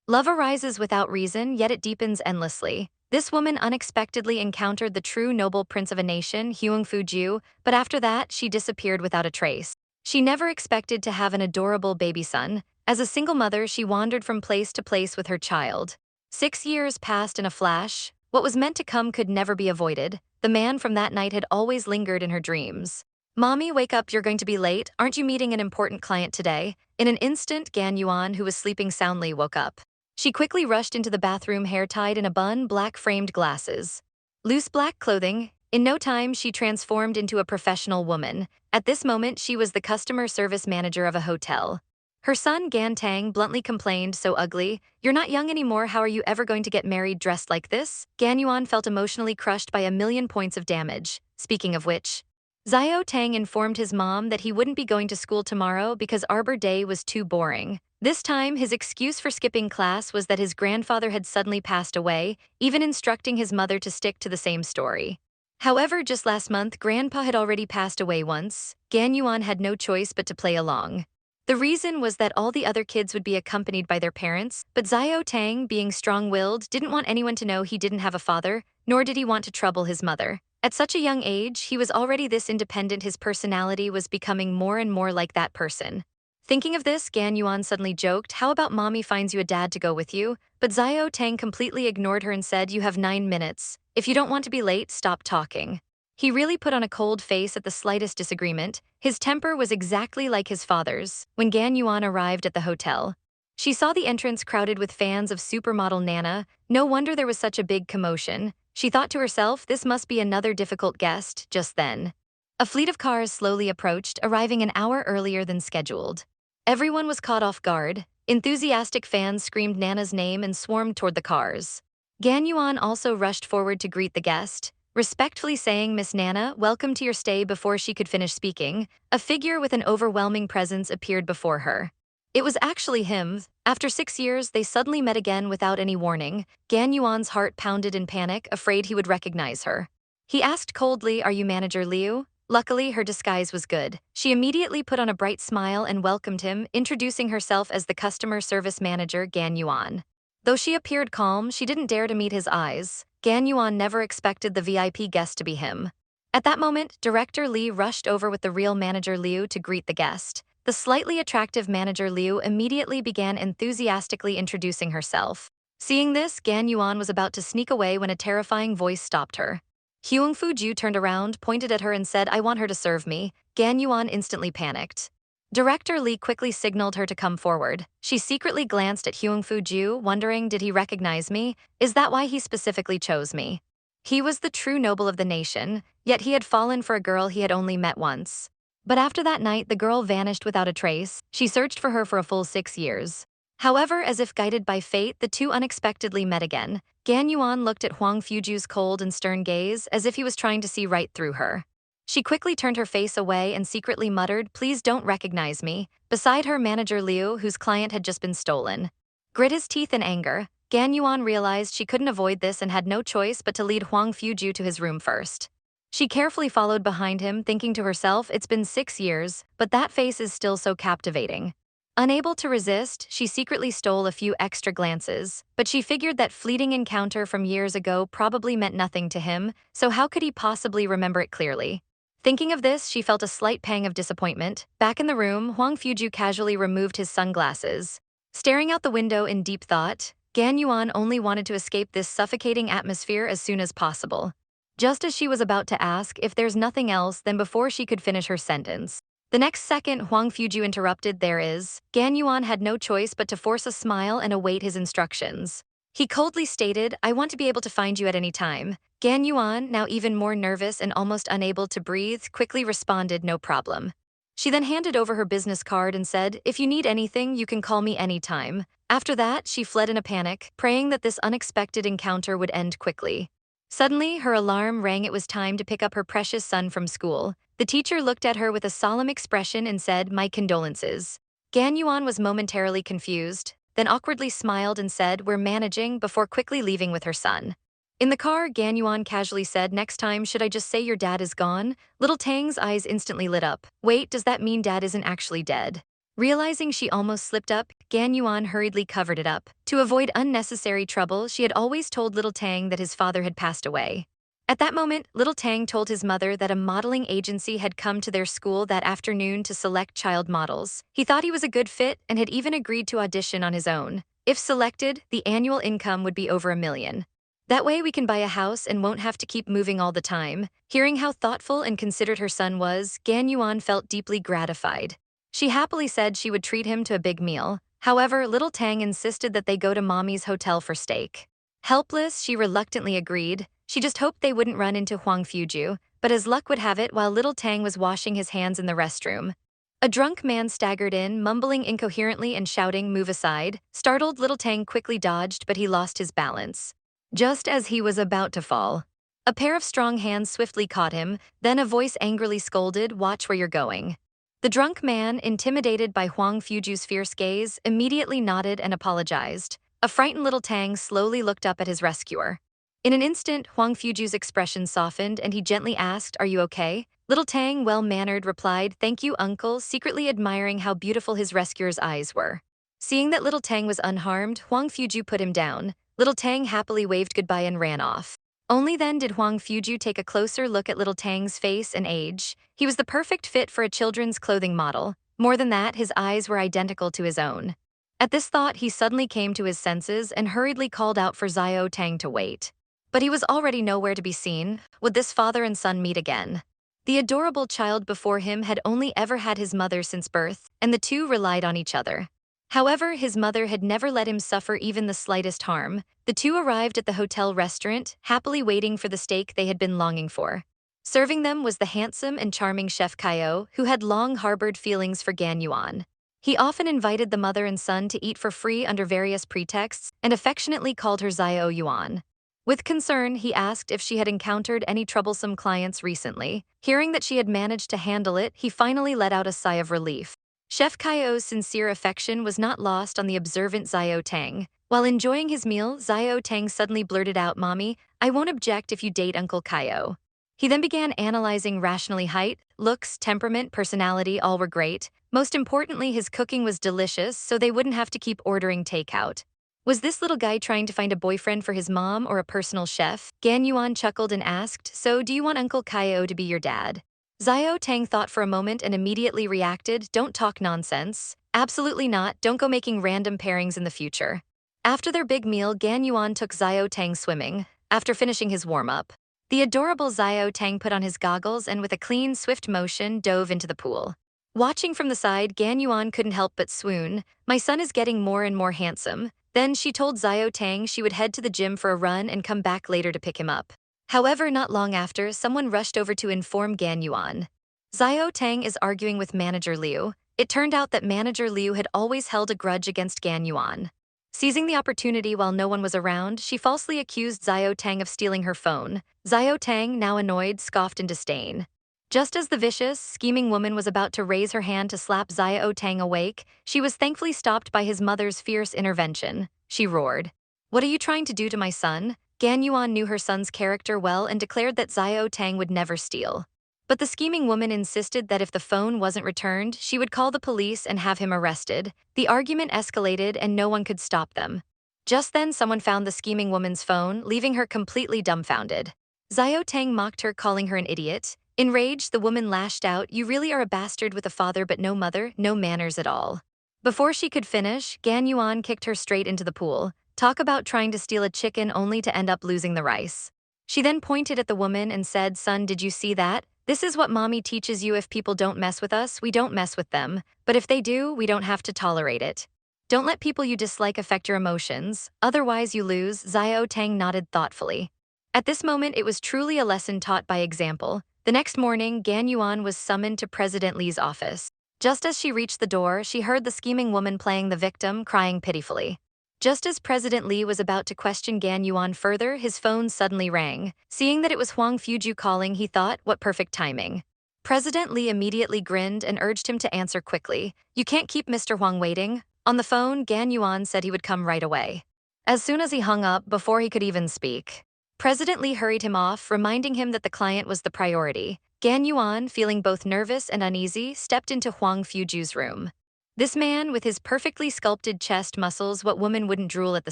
Love arises without reason, yet it deepens endlessly. This woman unexpectedly encountered the true noble prince of a nation, Fu-ju, but after that, she disappeared without a trace. She never expected to have an adorable baby son. As a single mother, she wandered from place to place with her child. 6 years passed in a flash. What was meant to come could never be avoided. The man from that night had always lingered in her dreams. Mommy, wake up, you're going to be late. Aren't you meeting an important client today? In an instant, Gan Yuan, who was sleeping soundly, woke up. She quickly rushed into the bathroom, hair tied in a bun, black-framed glasses. Loose black clothing. In no time, she transformed into a professional woman. At this moment, she was the customer service manager of a hotel. Her son, Gan Tang, bluntly complained, "So ugly. You're not young anymore, how are you ever going to get married dressed like this?" Gan Yuan felt emotionally crushed by a million points of damage. Speaking of which, Xiao Tang informed his mom that he wouldn't be going to school tomorrow because Arbor Day was too boring. This time, his excuse for skipping class was that his grandfather had suddenly passed away, even instructing his mother to stick to the same story. However, just last month, Grandpa had already passed away once. Gan Yuan had no choice but to play along. The reason was that all the other kids would be accompanied by their parents, but Xiao Tang, being strong-willed, didn't want anyone to know he didn't have a father, nor did he want to trouble his mother. At such a young age, he was already this independent. His personality was becoming more and more like that person. Thinking of this, Gan Yuan suddenly joked, "How about mommy finds you a dad to go with you?" But Xiao Tang completely ignored her and said, "You have 9 minutes. If you don't want to be late, stop talking." He really put on a cold face at the slightest disagreement. His temper was exactly like his father's. When Gan Yuan arrived at the hotel, she saw the entrance crowded with fans of supermodel Nana. No wonder there was such a big commotion. She thought to herself, this must be another difficult guest. Just then, a fleet of cars slowly approached, arriving an hour earlier than scheduled. Everyone was caught off guard. Enthusiastic fans screamed Nana's name and swarmed toward the cars. Gan Yuan also rushed forward to greet the guest, respectfully saying, "Miss Nana, welcome to your stay." Before she could finish speaking, a figure with an overwhelming presence appeared before her. It was actually him. After 6 years, they suddenly met again without any warning. Gan Yuan's heart pounded in panic, afraid he would recognize her. He asked coldly, "Are you Manager Liu?" Luckily, her disguise was good. She immediately put on a bright smile and welcomed him, introducing herself as the customer service manager, Gan Yuan. Though she appeared calm, she didn't dare to meet his eyes. Gan Yuan never expected the VIP guest to be him. At that moment, Director Li rushed over with the real Manager Liu to greet the guest. The slightly attractive Manager Liu immediately began enthusiastically introducing herself. Seeing this, Gan Yuan was about to sneak away when a terrifying voice stopped her. Fu-ju turned around, pointed at her and said, "I want her to serve me." Gan Yuan instantly panicked. Director Li quickly signaled her to come forward. She secretly glanced at Fu-ju, wondering, did he recognize me? Is that why he specifically chose me? He was the true noble of the nation, yet he had fallen for a girl he had only met once. But after that night, the girl vanished without a trace. She searched for her for a full 6 years. However, as if guided by fate, the two unexpectedly met again. Gan Yuan looked at Fu-ju's cold and stern gaze, as if he was trying to see right through her. She quickly turned her face away and secretly muttered, "Please don't recognize me." Beside her, Manager Liu, whose client had just been stolen, grit his teeth in anger. Gan Yuan realized she couldn't avoid this and had no choice but to lead Fu-ju to his room first. She carefully followed behind him, thinking to herself, it's been 6 years, but that face is still so captivating. Unable to resist, she secretly stole a few extra glances, but she figured that fleeting encounter from years ago probably meant nothing to him, so how could he possibly remember it clearly? Thinking of this, she felt a slight pang of disappointment. Back in the room, Fu-ju casually removed his sunglasses. Staring out the window in deep thought, Gan Yuan only wanted to escape this suffocating atmosphere as soon as possible. Just as she was about to ask if there's nothing else, then before she could finish her sentence, the next second, Fu-ju interrupted, "There is." Gan Yuan had no choice but to force a smile and await his instructions. He coldly stated, "I want to be able to find you at any time." Gan Yuan, now even more nervous and almost unable to breathe, quickly responded, "No problem." She then handed over her business card and said, "If you need anything, you can call me anytime." After that, she fled in a panic, praying that this unexpected encounter would end quickly. Suddenly, her alarm rang. It was time to pick up her precious son from school. The teacher looked at her with a solemn expression and said, "My condolences." Gan Yuan was momentarily confused, then awkwardly smiled and said, "We're managing," before quickly leaving with her son. In the car, Gan Yuan casually said, "Next time, should I just say your dad is gone?" Little Tang's eyes instantly lit up. "Wait, does that mean dad isn't actually dead?" Realizing she almost slipped up, Gan Yuan hurriedly covered it up. To avoid unnecessary trouble, she had always told little Tang that his father had passed away. At that moment, little Tang told his mother that a modeling agency had come to their school that afternoon to select child models. He thought he was a good fit and had even agreed to audition on his own. If selected, the annual income would be over $1 million. That way we can buy a house and won't have to keep moving all the time. Hearing how thoughtful and considerate her son was, Gan Yuan felt deeply gratified. She happily said she would treat him to a big meal. However, little Tang insisted that they go to Mommy's hotel for steak. Helpless, she reluctantly agreed. She just hoped they wouldn't run into Huang Fuju, but as luck would have it, while little Tang was washing his hands in the restroom, a drunk man staggered in, mumbling incoherently and shouting, "Move aside." Startled, little Tang quickly dodged, but he lost his balance. Just as he was about to fall, a pair of strong hands swiftly caught him, then a voice angrily scolded, "Watch where you're going." The drunk man, intimidated by Huang Fuju's fierce gaze, immediately nodded and apologized. A frightened little Tang slowly looked up at his rescuer. In an instant, Huang Fuju's expression softened and he gently asked, "Are you okay?" Little Tang, well-mannered, replied, "Thank you, uncle," secretly admiring how beautiful his rescuer's eyes were. Seeing that little Tang was unharmed, Huang Fuju put him down. Little Tang happily waved goodbye and ran off. Only then did Huang Fuju take a closer look at little Tang's face and age. He was the perfect fit for a children's clothing model. More than that, his eyes were identical to his own. At this thought, he suddenly came to his senses and hurriedly called out for Xiao Tang to wait. But he was already nowhere to be seen. Would this father and son meet again? The adorable child before him had only ever had his mother since birth, and the two relied on each other. However, his mother had never let him suffer even the slightest harm. The two arrived at the hotel restaurant, happily waiting for the steak they had been longing for. Serving them was the handsome and charming Chef Kaio, who had long harbored feelings for Gan Yuan. He often invited the mother and son to eat for free under various pretexts and affectionately called her Xiao Yuan. With concern, he asked if she had encountered any troublesome clients recently. Hearing that she had managed to handle it, he finally let out a sigh of relief. Chef Kaio's sincere affection was not lost on the observant Xiao Tang. While enjoying his meal, Xiao Tang suddenly blurted out, "Mommy, I won't object if you date Uncle Kaio." He then began analyzing rationally height, looks, temperament, personality, all were great. Most importantly, his cooking was delicious, so they wouldn't have to keep ordering takeout. Was this little guy trying to find a boyfriend for his mom or a personal chef? Gan Yuan chuckled and asked, "So do you want Uncle Kaio to be your dad?" Xiao Tang thought for a moment and immediately reacted, "Don't talk nonsense." "Absolutely not, don't go making random pairings in the future." After their big meal, Gan Yuan took Xiao Tang swimming. After finishing his warm-up, the adorable Xiao Tang put on his goggles and with a clean, swift motion dove into the pool. Watching from the side, Gan Yuan couldn't help but swoon. "My son is getting more and more handsome." Then she told Xiao Tang she would head to the gym for a run and come back later to pick him up. However, not long after, someone rushed over to inform Gan Yuan. Xiao Tang is arguing with Manager Liu. It turned out that Manager Liu had always held a grudge against Gan Yuan. Seizing the opportunity while no one was around, she falsely accused Xiao Tang of stealing her phone. Xiao Tang, now annoyed, scoffed in disdain. Just as the vicious, scheming woman was about to raise her hand to slap Xiao Tang awake, she was thankfully stopped by his mother's fierce intervention. She roared, "What are you trying to do to my son?" Gan Yuan knew her son's character well and declared that Xiao Tang would never steal. But the scheming woman insisted that if the phone wasn't returned, she would call the police and have him arrested. The argument escalated and no one could stop them. Just then, someone found the scheming woman's phone, leaving her completely dumbfounded. Xiao Tang mocked her, calling her an idiot. Enraged, the woman lashed out, "You really are a bastard with a father but no mother, no manners at all." Before she could finish, Gan Yuan kicked her straight into the pool. Talk about trying to steal a chicken only to end up losing the rice. She then pointed at the woman and said, "Son, did you see that? This is what mommy teaches you: if people don't mess with us, we don't mess with them. But if they do, we don't have to tolerate it. Don't let people you dislike affect your emotions, otherwise you lose." Xiao Tang nodded thoughtfully. At this moment, it was truly a lesson taught by example. The next morning, Gan Yuan was summoned to President Li's office. Just as she reached the door, she heard the scheming woman playing the victim, crying pitifully. Just as President Li was about to question Gan Yuan further, his phone suddenly rang. Seeing that it was Huang Fuju calling, he thought, what perfect timing. President Li immediately grinned and urged him to answer quickly. "You can't keep Mr. Huang waiting." On the phone, Gan Yuan said he would come right away. As soon as he hung up, before he could even speak, President Li hurried him off, reminding him that the client was the priority. Gan Yuan, feeling both nervous and uneasy, stepped into Huang Fuju's room. This man, with his perfectly sculpted chest muscles, what woman wouldn't drool at the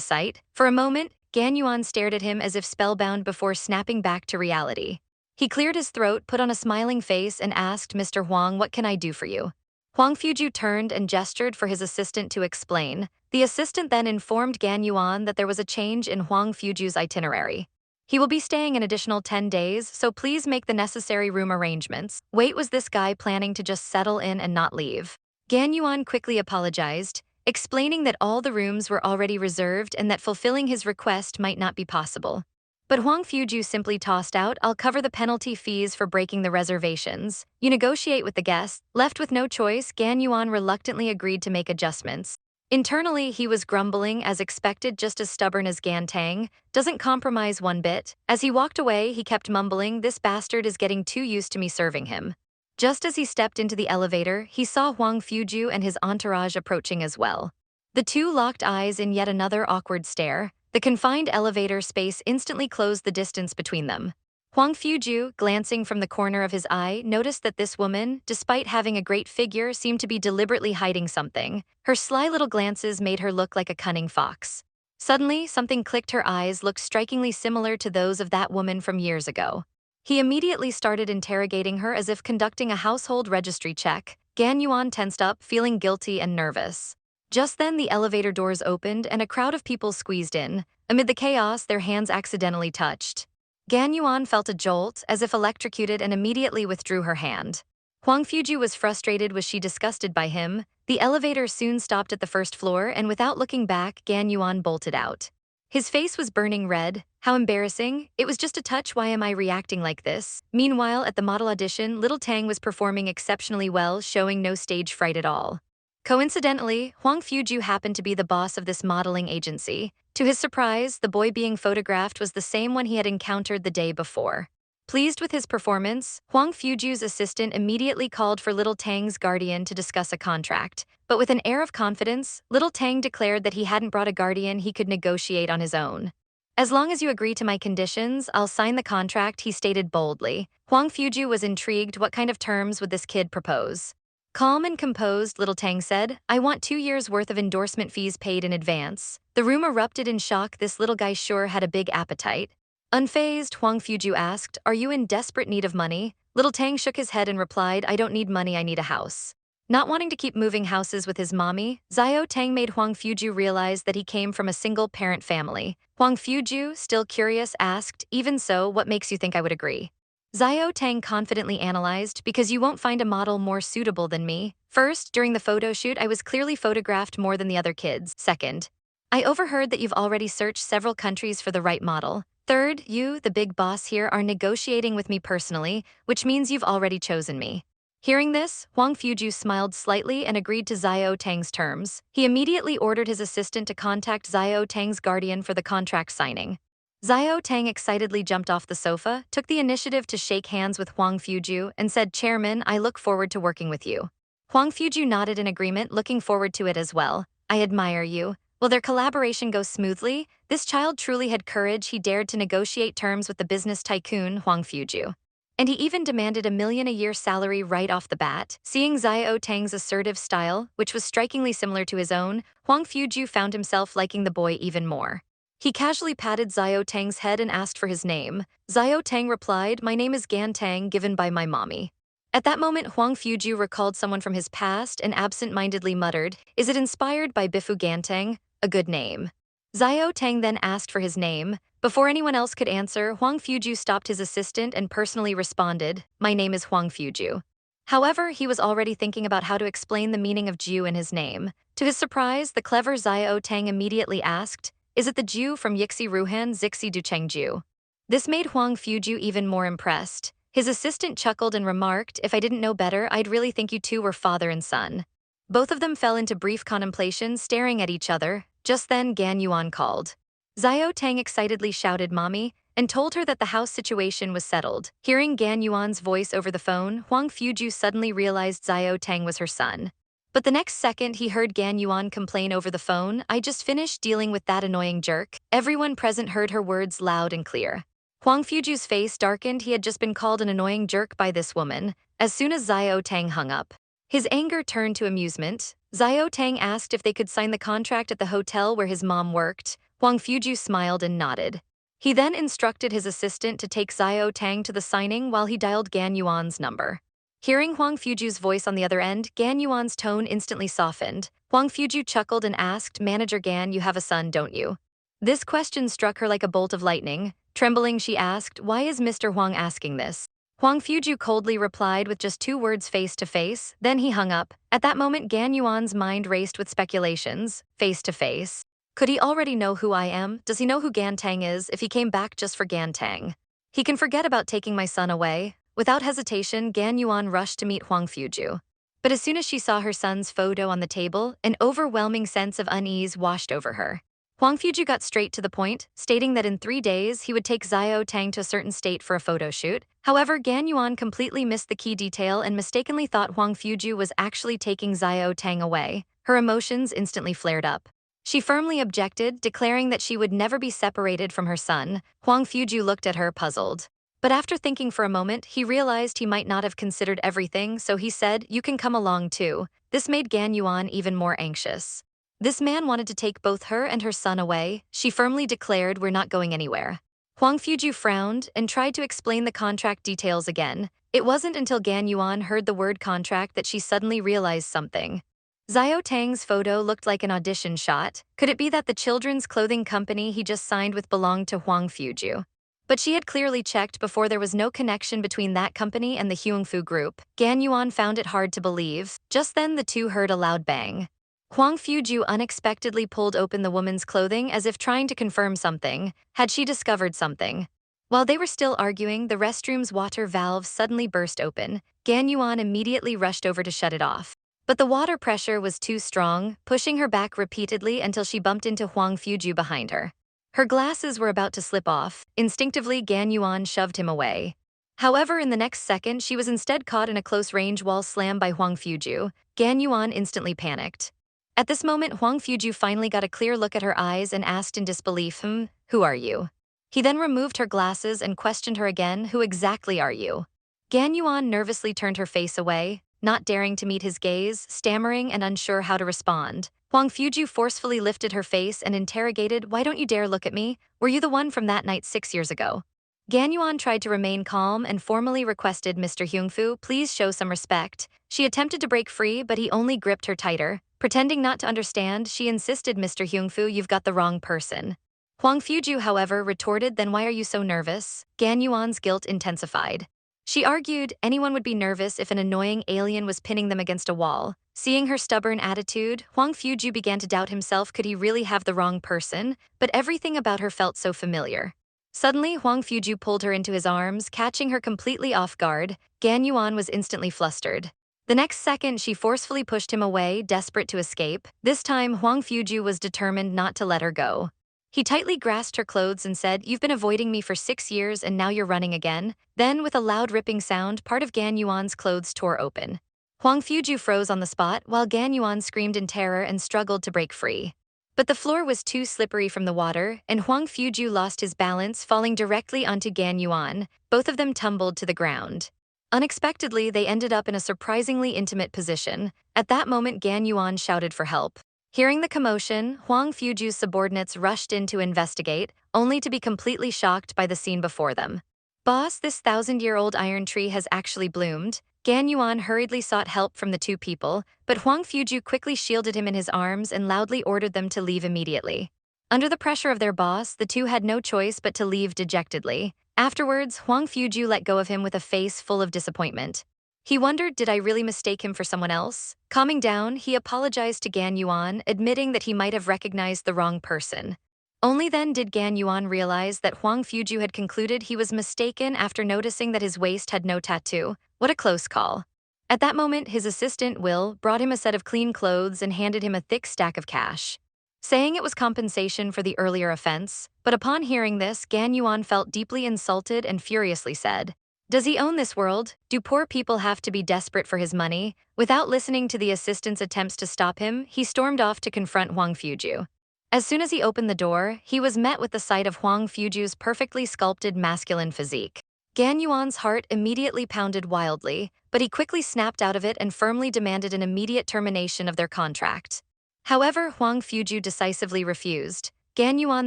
sight? For a moment, Gan Yuan stared at him as if spellbound before snapping back to reality. He cleared his throat, put on a smiling face, and asked, "Mr. Huang, what can I do for you?" Huang Fuju turned and gestured for his assistant to explain. The assistant then informed Gan Yuan that there was a change in Huang Fuju's itinerary. He will be staying an additional 10 days, so please make the necessary room arrangements. Wait, was this guy planning to just settle in and not leave? Gan Yuan quickly apologized, explaining that all the rooms were already reserved and that fulfilling his request might not be possible. But Huang Fuju simply tossed out, "I'll cover the penalty fees for breaking the reservations. You negotiate with the guests." Left with no choice, Gan Yuan reluctantly agreed to make adjustments. Internally, he was grumbling, as expected, just as stubborn as Gan Tang, doesn't compromise one bit. As he walked away, he kept mumbling, "This bastard is getting too used to me serving him." Just as he stepped into the elevator, he saw Huang Fuju and his entourage approaching as well. The two locked eyes in yet another awkward stare. The confined elevator space instantly closed the distance between them. Huang Fuju, glancing from the corner of his eye, noticed that this woman, despite having a great figure, seemed to be deliberately hiding something. Her sly little glances made her look like a cunning fox. Suddenly, something clicked. Her eyes looked strikingly similar to those of that woman from years ago. He immediately started interrogating her as if conducting a household registry check. Gan Yuan tensed up, feeling guilty and nervous. Just then, the elevator doors opened and a crowd of people squeezed in. Amid the chaos, their hands accidentally touched. Gan Yuan felt a jolt, as if electrocuted, and immediately withdrew her hand. Huang Fuju was frustrated. Was she disgusted by him? The elevator soon stopped at the first floor, and without looking back, Gan Yuan bolted out. His face was burning red. How embarrassing. It was just a touch. Why am I reacting like this? Meanwhile, at the model audition, little Tang was performing exceptionally well, showing no stage fright at all. Coincidentally, Huang Fuju happened to be the boss of this modeling agency. To his surprise, the boy being photographed was the same one he had encountered the day before. Pleased with his performance, Huang Fuju's assistant immediately called for little Tang's guardian to discuss a contract. But with an air of confidence, little Tang declared that he hadn't brought a guardian, he could negotiate on his own. "As long as you agree to my conditions, I'll sign the contract," he stated boldly. Huang Fuju was intrigued. What kind of terms would this kid propose? Calm and composed, little Tang said, "I want 2 years' worth of endorsement fees paid in advance." The room erupted in shock. This little guy sure had a big appetite. Unfazed, Huang Fuju asked, "Are you in desperate need of money?" Little Tang shook his head and replied, "I don't need money, I need a house." Not wanting to keep moving houses with his mommy, Xiao Tang made Huang Fuju realize that he came from a single-parent family. Huang Fuju, still curious, asked, "Even so, what makes you think I would agree?" Xiao Tang confidently analyzed, "Because you won't find a model more suitable than me. First, during the photo shoot, I was clearly photographed more than the other kids. Second, I overheard that you've already searched several countries for the right model. Third, you, the big boss here, are negotiating with me personally, which means you've already chosen me." Hearing this, Huang Fuju smiled slightly and agreed to Xiao Tang's terms. He immediately ordered his assistant to contact Xiao Tang's guardian for the contract signing. Xiao Tang excitedly jumped off the sofa, took the initiative to shake hands with Huang Fuju, and said, "Chairman, I look forward to working with you." Huang Fuju nodded in agreement, looking forward to it as well. "I admire you. Will their collaboration go smoothly?" This child truly had courage. He dared to negotiate terms with the business tycoon, Huang Fuju. And he even demanded $1 million a year salary right off the bat. Seeing Xiao Tang's assertive style, which was strikingly similar to his own, Huang Fuju found himself liking the boy even more. He casually patted Xiao Tang's head and asked for his name. Xiao Tang replied, "My name is Gan Tang, given by my mommy." At that moment, Huang Fuju recalled someone from his past and absent-mindedly muttered, "Is it inspired by Bifu Ganteng? A good name." Xiao Tang then asked for his name. Before anyone else could answer, Huang Fuju stopped his assistant and personally responded, "My name is Huang Fuju." However, he was already thinking about how to explain the meaning of Ju in his name. To his surprise, the clever Xiao Tang immediately asked, "Is it the Ju from Yixi Ruhan Zixi Ducheng Ju?" This made Huang Fuju even more impressed. His assistant chuckled and remarked, "If I didn't know better, I'd really think you two were father and son." Both of them fell into brief contemplation, staring at each other. Just then, Gan Yuan called. Xiao Tang excitedly shouted, "Mommy," and told her that the house situation was settled. Hearing Gan Yuan's voice over the phone, Huang Fuju suddenly realized Xiao Tang was her son. But the next second, he heard Gan Yuan complain over the phone, "I just finished dealing with that annoying jerk." Everyone present heard her words loud and clear. Huang Fuju's face darkened. He had just been called an annoying jerk by this woman. As soon as Xiao Tang hung up, His anger turned to amusement. Xiao Tang asked if they could sign the contract at the hotel where his mom worked. Huang Fuju smiled and nodded. He then instructed his assistant to take Xiao Tang to the signing while he dialed Gan Yuan's number. Hearing Huang Fuju's voice on the other end, Gan Yuan's tone instantly softened. Huang Fuju chuckled and asked, "Manager Gan, you have a son, don't you?" This question struck her like a bolt of lightning. Trembling, she asked, "Why is Mr. Huang asking this?" Huang Fuju coldly replied with just 2 words face to face, then he hung up. At that moment, Gan Yuan's mind raced with speculations. Face to face. Could he already know who I am? Does he know who Gan Tang is if he came back just for Gan Tang? He can forget about taking my son away. Without hesitation, Gan Yuan rushed to meet Huang Fuju. But as soon as she saw her son's photo on the table, an overwhelming sense of unease washed over her. Huang Fuju got straight to the point, stating that in 3 days he would take Xiao Tang to a certain state for a photo shoot. However, Gan Yuan completely missed the key detail and mistakenly thought Huang Fuju was actually taking Xiao Tang away. Her emotions instantly flared up. She firmly objected, declaring that she would never be separated from her son. Huang Fuju looked at her, puzzled. But after thinking for a moment, he realized he might not have considered everything, so he said, "You can come along too." This made Gan Yuan even more anxious. This man wanted to take both her and her son away. She firmly declared, "We're not going anywhere." Huang Fuju frowned and tried to explain the contract details again. It wasn't until Gan Yuan heard the word contract that she suddenly realized something. Xiao Tang's photo looked like an audition shot. Could it be that the children's clothing company he just signed with belonged to Huang Fuju? But she had clearly checked before there was no connection between that company and the Huangfu group. Gan Yuan found it hard to believe. Just then the two heard a loud bang. Huang Fuju unexpectedly pulled open the woman's clothing as if trying to confirm something. Had she discovered something? While they were still arguing, the restroom's water valve suddenly burst open. Gan Yuan immediately rushed over to shut it off. But the water pressure was too strong, pushing her back repeatedly until she bumped into Huang Fuju behind her. Her glasses were about to slip off. Instinctively, Gan Yuan shoved him away. However, in the next second, she was instead caught in a close-range wall slam by Huang Fuju. Gan Yuan instantly panicked. At this moment, Huang Fuju finally got a clear look at her eyes and asked in disbelief, "Who are you?" He then removed her glasses and questioned her again, "Who exactly are you?" Gan Yuan nervously turned her face away, not daring to meet his gaze, stammering and unsure how to respond. Huang Fuju forcefully lifted her face and interrogated, "Why don't you dare look at me? Were you the one from that night 6 years ago?" Gan Yuan tried to remain calm and formally requested, "Mr. Huangfu, please show some respect." She attempted to break free, but he only gripped her tighter. Pretending not to understand, she insisted, "Mr. Huangfu, you've got the wrong person." Huang Fuju, however, retorted, "Then why are you so nervous?" Gan Yuan's guilt intensified. She argued anyone would be nervous if an annoying alien was pinning them against a wall. Seeing her stubborn attitude, Huang Fuju began to doubt himself. Could he really have the wrong person? But everything about her felt so familiar. Suddenly, Huang Fuju pulled her into his arms, catching her completely off guard. Gan Yuan was instantly flustered. The next second, she forcefully pushed him away, desperate to escape. This time, Huang Fuju was determined not to let her go. He tightly grasped her clothes and said, "You've been avoiding me for 6 years and now you're running again." Then, with a loud ripping sound, part of Gan Yuan's clothes tore open. Huang Fuju froze on the spot, while Gan Yuan screamed in terror and struggled to break free. But the floor was too slippery from the water, and Huang Fuju lost his balance, falling directly onto Gan Yuan. Both of them tumbled to the ground. Unexpectedly, they ended up in a surprisingly intimate position. At that moment, Gan Yuan shouted for help. Hearing the commotion, Huang Fuju's subordinates rushed in to investigate, only to be completely shocked by the scene before them. "Boss, this 1,000-year-old iron tree has actually bloomed." Gan Yuan hurriedly sought help from the two people, but Huang Fuju quickly shielded him in his arms and loudly ordered them to leave immediately. Under the pressure of their boss, the two had no choice but to leave dejectedly. Afterwards, Huang Fuju let go of him with a face full of disappointment. He wondered, did I really mistake him for someone else? Calming down, he apologized to Gan Yuan, admitting that he might have recognized the wrong person. Only then did Gan Yuan realize that Huang Fuju had concluded he was mistaken after noticing that his waist had no tattoo. What a close call. At that moment, his assistant, Will, brought him a set of clean clothes and handed him a thick stack of cash, saying it was compensation for the earlier offense. But upon hearing this, Gan Yuan felt deeply insulted and furiously said, "Does he own this world? Do poor people have to be desperate for his money?" Without listening to the assistant's attempts to stop him, he stormed off to confront Huang Fuju. As soon as he opened the door, he was met with the sight of Huang Fuju's perfectly sculpted masculine physique. Gan Yuan's heart immediately pounded wildly, but he quickly snapped out of it and firmly demanded an immediate termination of their contract. However, Huang Fuju decisively refused. Gan Yuan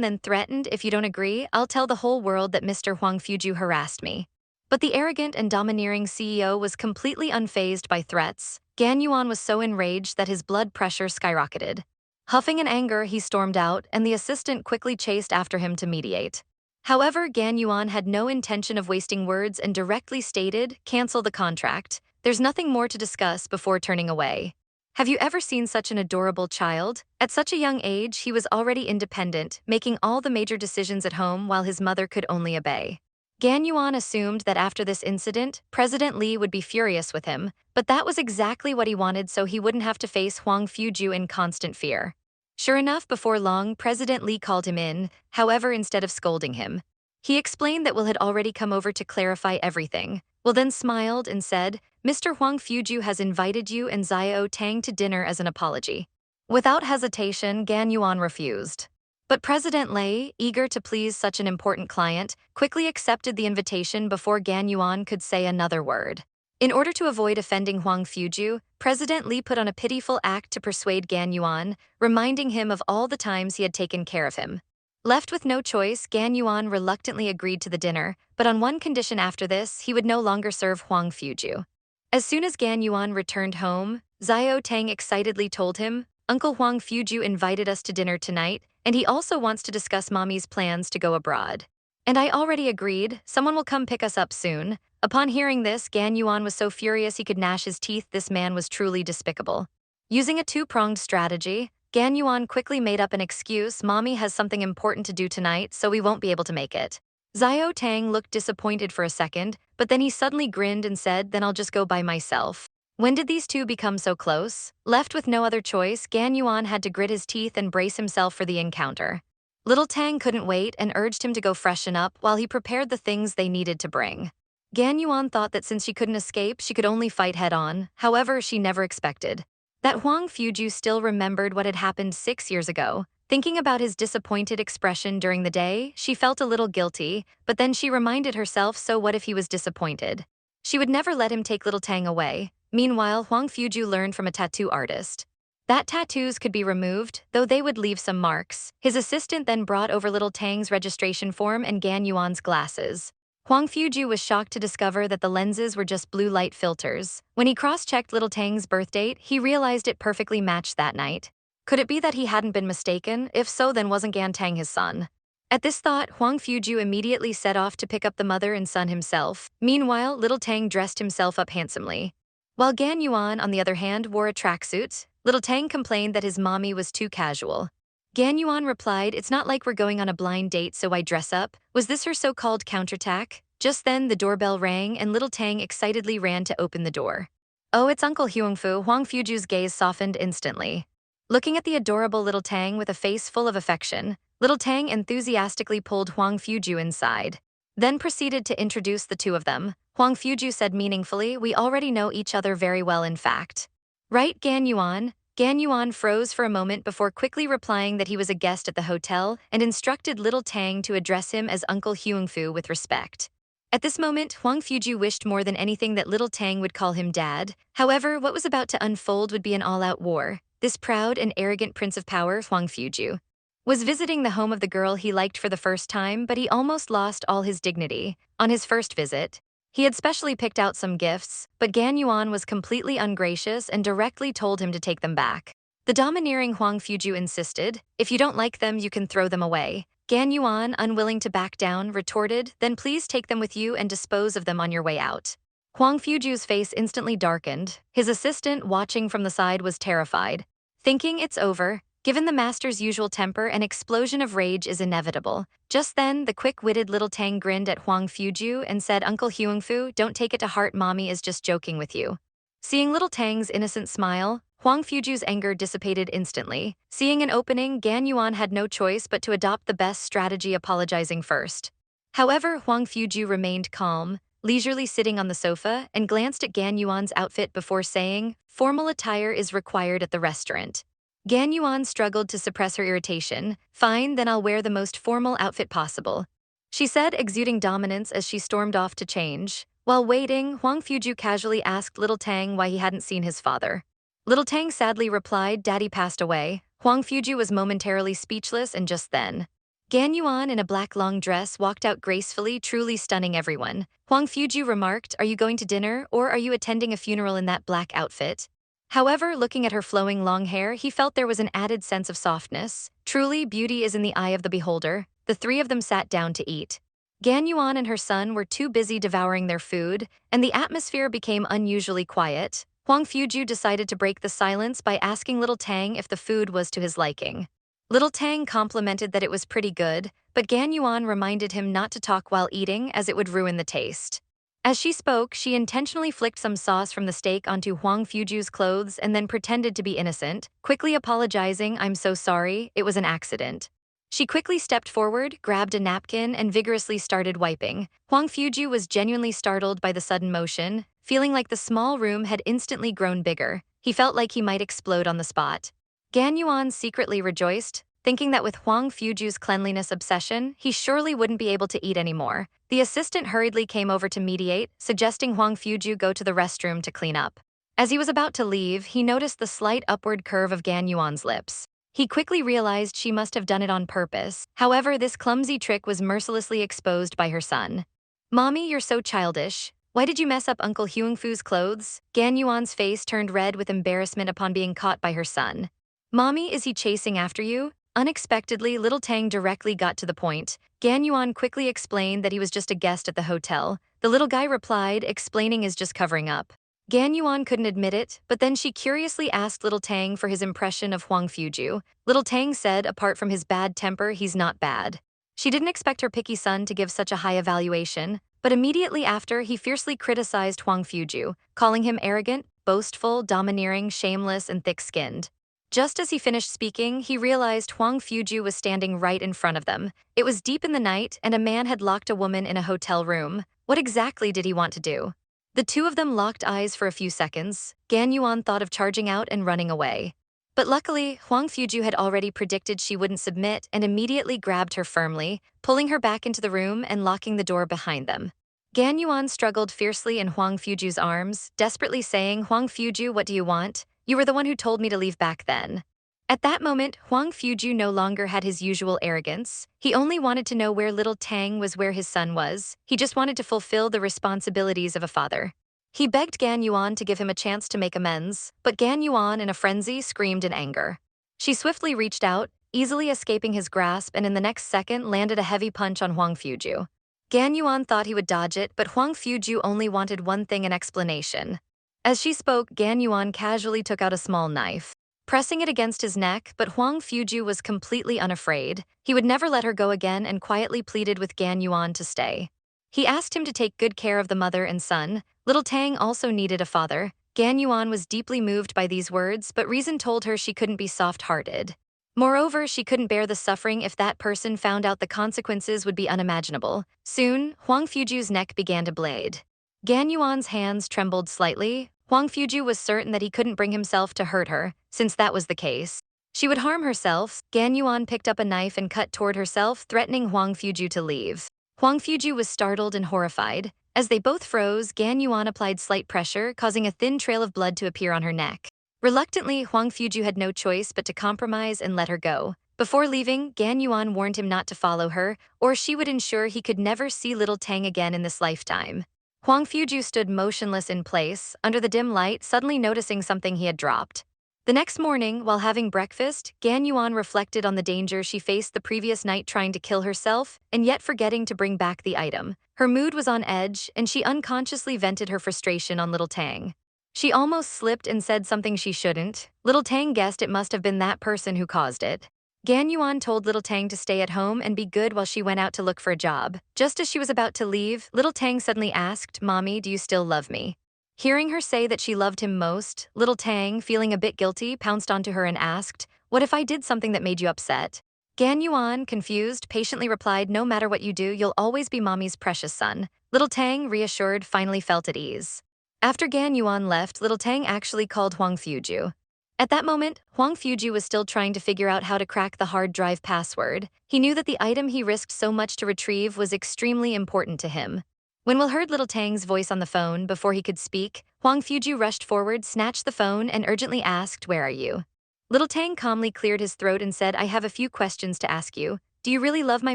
then threatened, "If you don't agree, I'll tell the whole world that Mr. Huang Fuju harassed me." But the arrogant and domineering CEO was completely unfazed by threats. Gan Yuan was so enraged that his blood pressure skyrocketed. Huffing in anger, he stormed out, and the assistant quickly chased after him to mediate. However, Gan Yuan had no intention of wasting words and directly stated, "Cancel the contract. There's nothing more to discuss," before turning away. Have you ever seen such an adorable child? At such a young age, he was already independent, making all the major decisions at home while his mother could only obey. Gan Yuan assumed that after this incident, President Li would be furious with him, but that was exactly what he wanted so he wouldn't have to face Huang Fuju in constant fear. Sure enough, before long, President Li called him in, however, instead of scolding him. He explained that Will had already come over to clarify everything. Will then smiled and said, "Mr. Huang Fuju has invited you and Xiao Tang to dinner as an apology." Without hesitation, Gan Yuan refused. But President Lei, eager to please such an important client, quickly accepted the invitation before Gan Yuan could say another word. In order to avoid offending Huang Fuju, President Li put on a pitiful act to persuade Gan Yuan, reminding him of all the times he had taken care of him. Left with no choice, Gan Yuan reluctantly agreed to the dinner, but on one condition: after this, he would no longer serve Huang Fuju. As soon as Gan Yuan returned home, Xiao Tang excitedly told him, "Uncle Huang Fuju invited us to dinner tonight, and he also wants to discuss Mommy's plans to go abroad. And I already agreed, someone will come pick us up soon." Upon hearing this, Gan Yuan was so furious he could gnash his teeth. This man was truly despicable. Using a two-pronged strategy, Gan Yuan quickly made up an excuse: "Mommy has something important to do tonight, so we won't be able to make it." Xiao Tang looked disappointed for a second, but then he suddenly grinned and said, "Then I'll just go by myself." When did these two become so close? Left with no other choice, Gan Yuan had to grit his teeth and brace himself for the encounter. Little Tang couldn't wait and urged him to go freshen up while he prepared the things they needed to bring. Gan Yuan thought that since she couldn't escape, she could only fight head-on. However, she never expected that Huang Fuju still remembered what had happened 6 years ago. Thinking about his disappointed expression during the day, she felt a little guilty, but then she reminded herself, so what if he was disappointed? She would never let him take Little Tang away. Meanwhile, Huang Fuju learned from a tattoo artist that tattoos could be removed, though they would leave some marks. His assistant then brought over Little Tang's registration form and Gan Yuan's glasses. Huang Fuju was shocked to discover that the lenses were just blue light filters. When he cross-checked Little Tang's birth date, he realized it perfectly matched that night. Could it be that he hadn't been mistaken? If so, then wasn't Gan Tang his son? At this thought, Huang Fuju immediately set off to pick up the mother and son himself. Meanwhile, Little Tang dressed himself up handsomely. While Gan Yuan, on the other hand, wore a tracksuit, Little Tang complained that his mommy was too casual. Gan Yuan replied, "It's not like we're going on a blind date, so why dress up?" Was this her so-called counterattack? Just then, the doorbell rang and Little Tang excitedly ran to open the door. "Oh, it's Uncle Huangfu." Huang Fuju's gaze softened instantly. Looking at the adorable Little Tang with a face full of affection, Little Tang enthusiastically pulled Huang Fuju inside, then proceeded to introduce the two of them. Huang Fuju said meaningfully, "We already know each other very well, in fact. Right, Gan Yuan?" Gan Yuan froze for a moment before quickly replying that he was a guest at the hotel and instructed Little Tang to address him as Uncle Huangfu with respect. At this moment, Huang Fuju wished more than anything that Little Tang would call him dad. However, what was about to unfold would be an all-out war. This proud and arrogant prince of power, Huang Fuju, was visiting the home of the girl he liked for the first time, but he almost lost all his dignity. On his first visit, he had specially picked out some gifts, but Gan Yuan was completely ungracious and directly told him to take them back. The domineering Huang Fuju insisted, "If you don't like them, you can throw them away." Gan Yuan, unwilling to back down, retorted, "Then please take them with you and dispose of them on your way out." Huang Fuju's face instantly darkened. His assistant, watching from the side, was terrified. Thinking, "It's over. Given the master's usual temper, an explosion of rage is inevitable." Just then, the quick-witted Little Tang grinned at Huang Fuju and said, "Uncle Huangfu, don't take it to heart, Mommy is just joking with you." Seeing Little Tang's innocent smile, Huang Fuju's anger dissipated instantly. Seeing an opening, Gan Yuan had no choice but to adopt the best strategy, apologizing first. However, Huang Fuju remained calm, leisurely sitting on the sofa, and glanced at Gan Yuan's outfit before saying, "Formal attire is required at the restaurant." Gan Yuan struggled to suppress her irritation. "Fine, then I'll wear the most formal outfit possible." she said, exuding dominance as she stormed off to change. While waiting, Huang Fuju casually asked Little Tang why he hadn't seen his father. Little Tang sadly replied, "Daddy passed away." Huang Fuju was momentarily speechless, and just then, Gan Yuan in a black long dress walked out gracefully, truly stunning everyone. Huang Fuju remarked, "Are you going to dinner, or are you attending a funeral in that black outfit?" However, looking at her flowing long hair, he felt there was an added sense of softness. Truly, beauty is in the eye of the beholder. The three of them sat down to eat. Gan Yuan and her son were too busy devouring their food, and the atmosphere became unusually quiet. Huang Fuju decided to break the silence by asking Little Tang if the food was to his liking. Little Tang complimented that it was pretty good, but Gan Yuan reminded him not to talk while eating as it would ruin the taste. As she spoke, she intentionally flicked some sauce from the steak onto Huang Fuju's clothes and then pretended to be innocent, quickly apologizing, "I'm so sorry, it was an accident." She quickly stepped forward, grabbed a napkin, and vigorously started wiping. Huang Fuju was genuinely startled by the sudden motion, feeling like the small room had instantly grown bigger. He felt like he might explode on the spot. Gan Yuan secretly rejoiced, thinking that with Huang Fuju's cleanliness obsession, he surely wouldn't be able to eat anymore. The assistant hurriedly came over to mediate, suggesting Huang Fuju go to the restroom to clean up. As he was about to leave, he noticed the slight upward curve of Gan Yuan's lips. He quickly realized she must have done it on purpose. However, this clumsy trick was mercilessly exposed by her son. "Mommy, you're so childish. Why did you mess up Uncle Huangfu's clothes?" Gan Yuan's face turned red with embarrassment upon being caught by her son. "Mommy, is he chasing after you?" Unexpectedly, Little Tang directly got to the point. Gan Yuan quickly explained that he was just a guest at the hotel. The little guy replied, explaining is just covering up. Gan Yuan couldn't admit it, but then she curiously asked Little Tang for his impression of Huang Fuju. Little Tang said, apart from his bad temper, he's not bad. She didn't expect her picky son to give such a high evaluation, but immediately after, he fiercely criticized Huang Fuju, calling him arrogant, boastful, domineering, shameless, and thick-skinned. Just as he finished speaking, he realized Huang Fuju was standing right in front of them. It was deep in the night, and a man had locked a woman in a hotel room. What exactly did he want to do? The two of them locked eyes for a few seconds. Gan Yuan thought of charging out and running away. But luckily, Huang Fuju had already predicted she wouldn't submit and immediately grabbed her firmly, pulling her back into the room and locking the door behind them. Gan Yuan struggled fiercely in Huang Fuju's arms, desperately saying, "Huang Fuju, what do you want? You were the one who told me to leave back then." At that moment, Huang Fuju no longer had his usual arrogance. He only wanted to know where Little Tang was, where his son was. He just wanted to fulfill the responsibilities of a father. He begged Gan Yuan to give him a chance to make amends, but Gan Yuan, in a frenzy, screamed in anger. She swiftly reached out, easily escaping his grasp, and in the next second landed a heavy punch on Huang Fuju. Gan Yuan thought he would dodge it, but Huang Fuju only wanted one thing, an explanation. As she spoke, Gan Yuan casually took out a small knife, pressing it against his neck, but Huang Fuju was completely unafraid. He would never let her go again and quietly pleaded with Gan Yuan to stay. He asked him to take good care of the mother and son. Little Tang also needed a father. Gan Yuan was deeply moved by these words, but reason told her she couldn't be soft-hearted. Moreover, she couldn't bear the suffering if that person found out. The consequences would be unimaginable. Soon, Huang Fuju's neck began to bleed. Gan Yuan's hands trembled slightly. Huang Fuju was certain that he couldn't bring himself to hurt her. Since that was the case, she would harm herself. Gan Yuan picked up a knife and cut toward herself, threatening Huang Fuju to leave. Huang Fuju was startled and horrified. As they both froze, Gan Yuan applied slight pressure, causing a thin trail of blood to appear on her neck. Reluctantly, Huang Fuju had no choice but to compromise and let her go. Before leaving, Gan Yuan warned him not to follow her, or she would ensure he could never see Little Tang again in this lifetime. Huang Fuju stood motionless in place, under the dim light, suddenly noticing something he had dropped. The next morning, while having breakfast, Gan Yuan reflected on the danger she faced the previous night trying to kill herself, and yet forgetting to bring back the item. Her mood was on edge, and she unconsciously vented her frustration on Little Tang. She almost slipped and said something she shouldn't. Little Tang guessed it must have been that person who caused it. Gan Yuan told Little Tang to stay at home and be good while she went out to look for a job. Just as she was about to leave, Little Tang suddenly asked, "Mommy, do you still love me?" Hearing her say that she loved him most, Little Tang, feeling a bit guilty, pounced onto her and asked, "What if I did something that made you upset?" Gan Yuan, confused, patiently replied, "No matter what you do, you'll always be Mommy's precious son." Little Tang, reassured, finally felt at ease. After Gan Yuan left, Little Tang actually called Huang Fuju. At that moment, Huang Fuju was still trying to figure out how to crack the hard drive password. He knew that the item he risked so much to retrieve was extremely important to him. When Will heard little Tang's voice on the phone before he could speak, Huang Fuju rushed forward, snatched the phone, and urgently asked, "Where are you?" Little Tang calmly cleared his throat and said, "I have a few questions to ask you. Do you really love my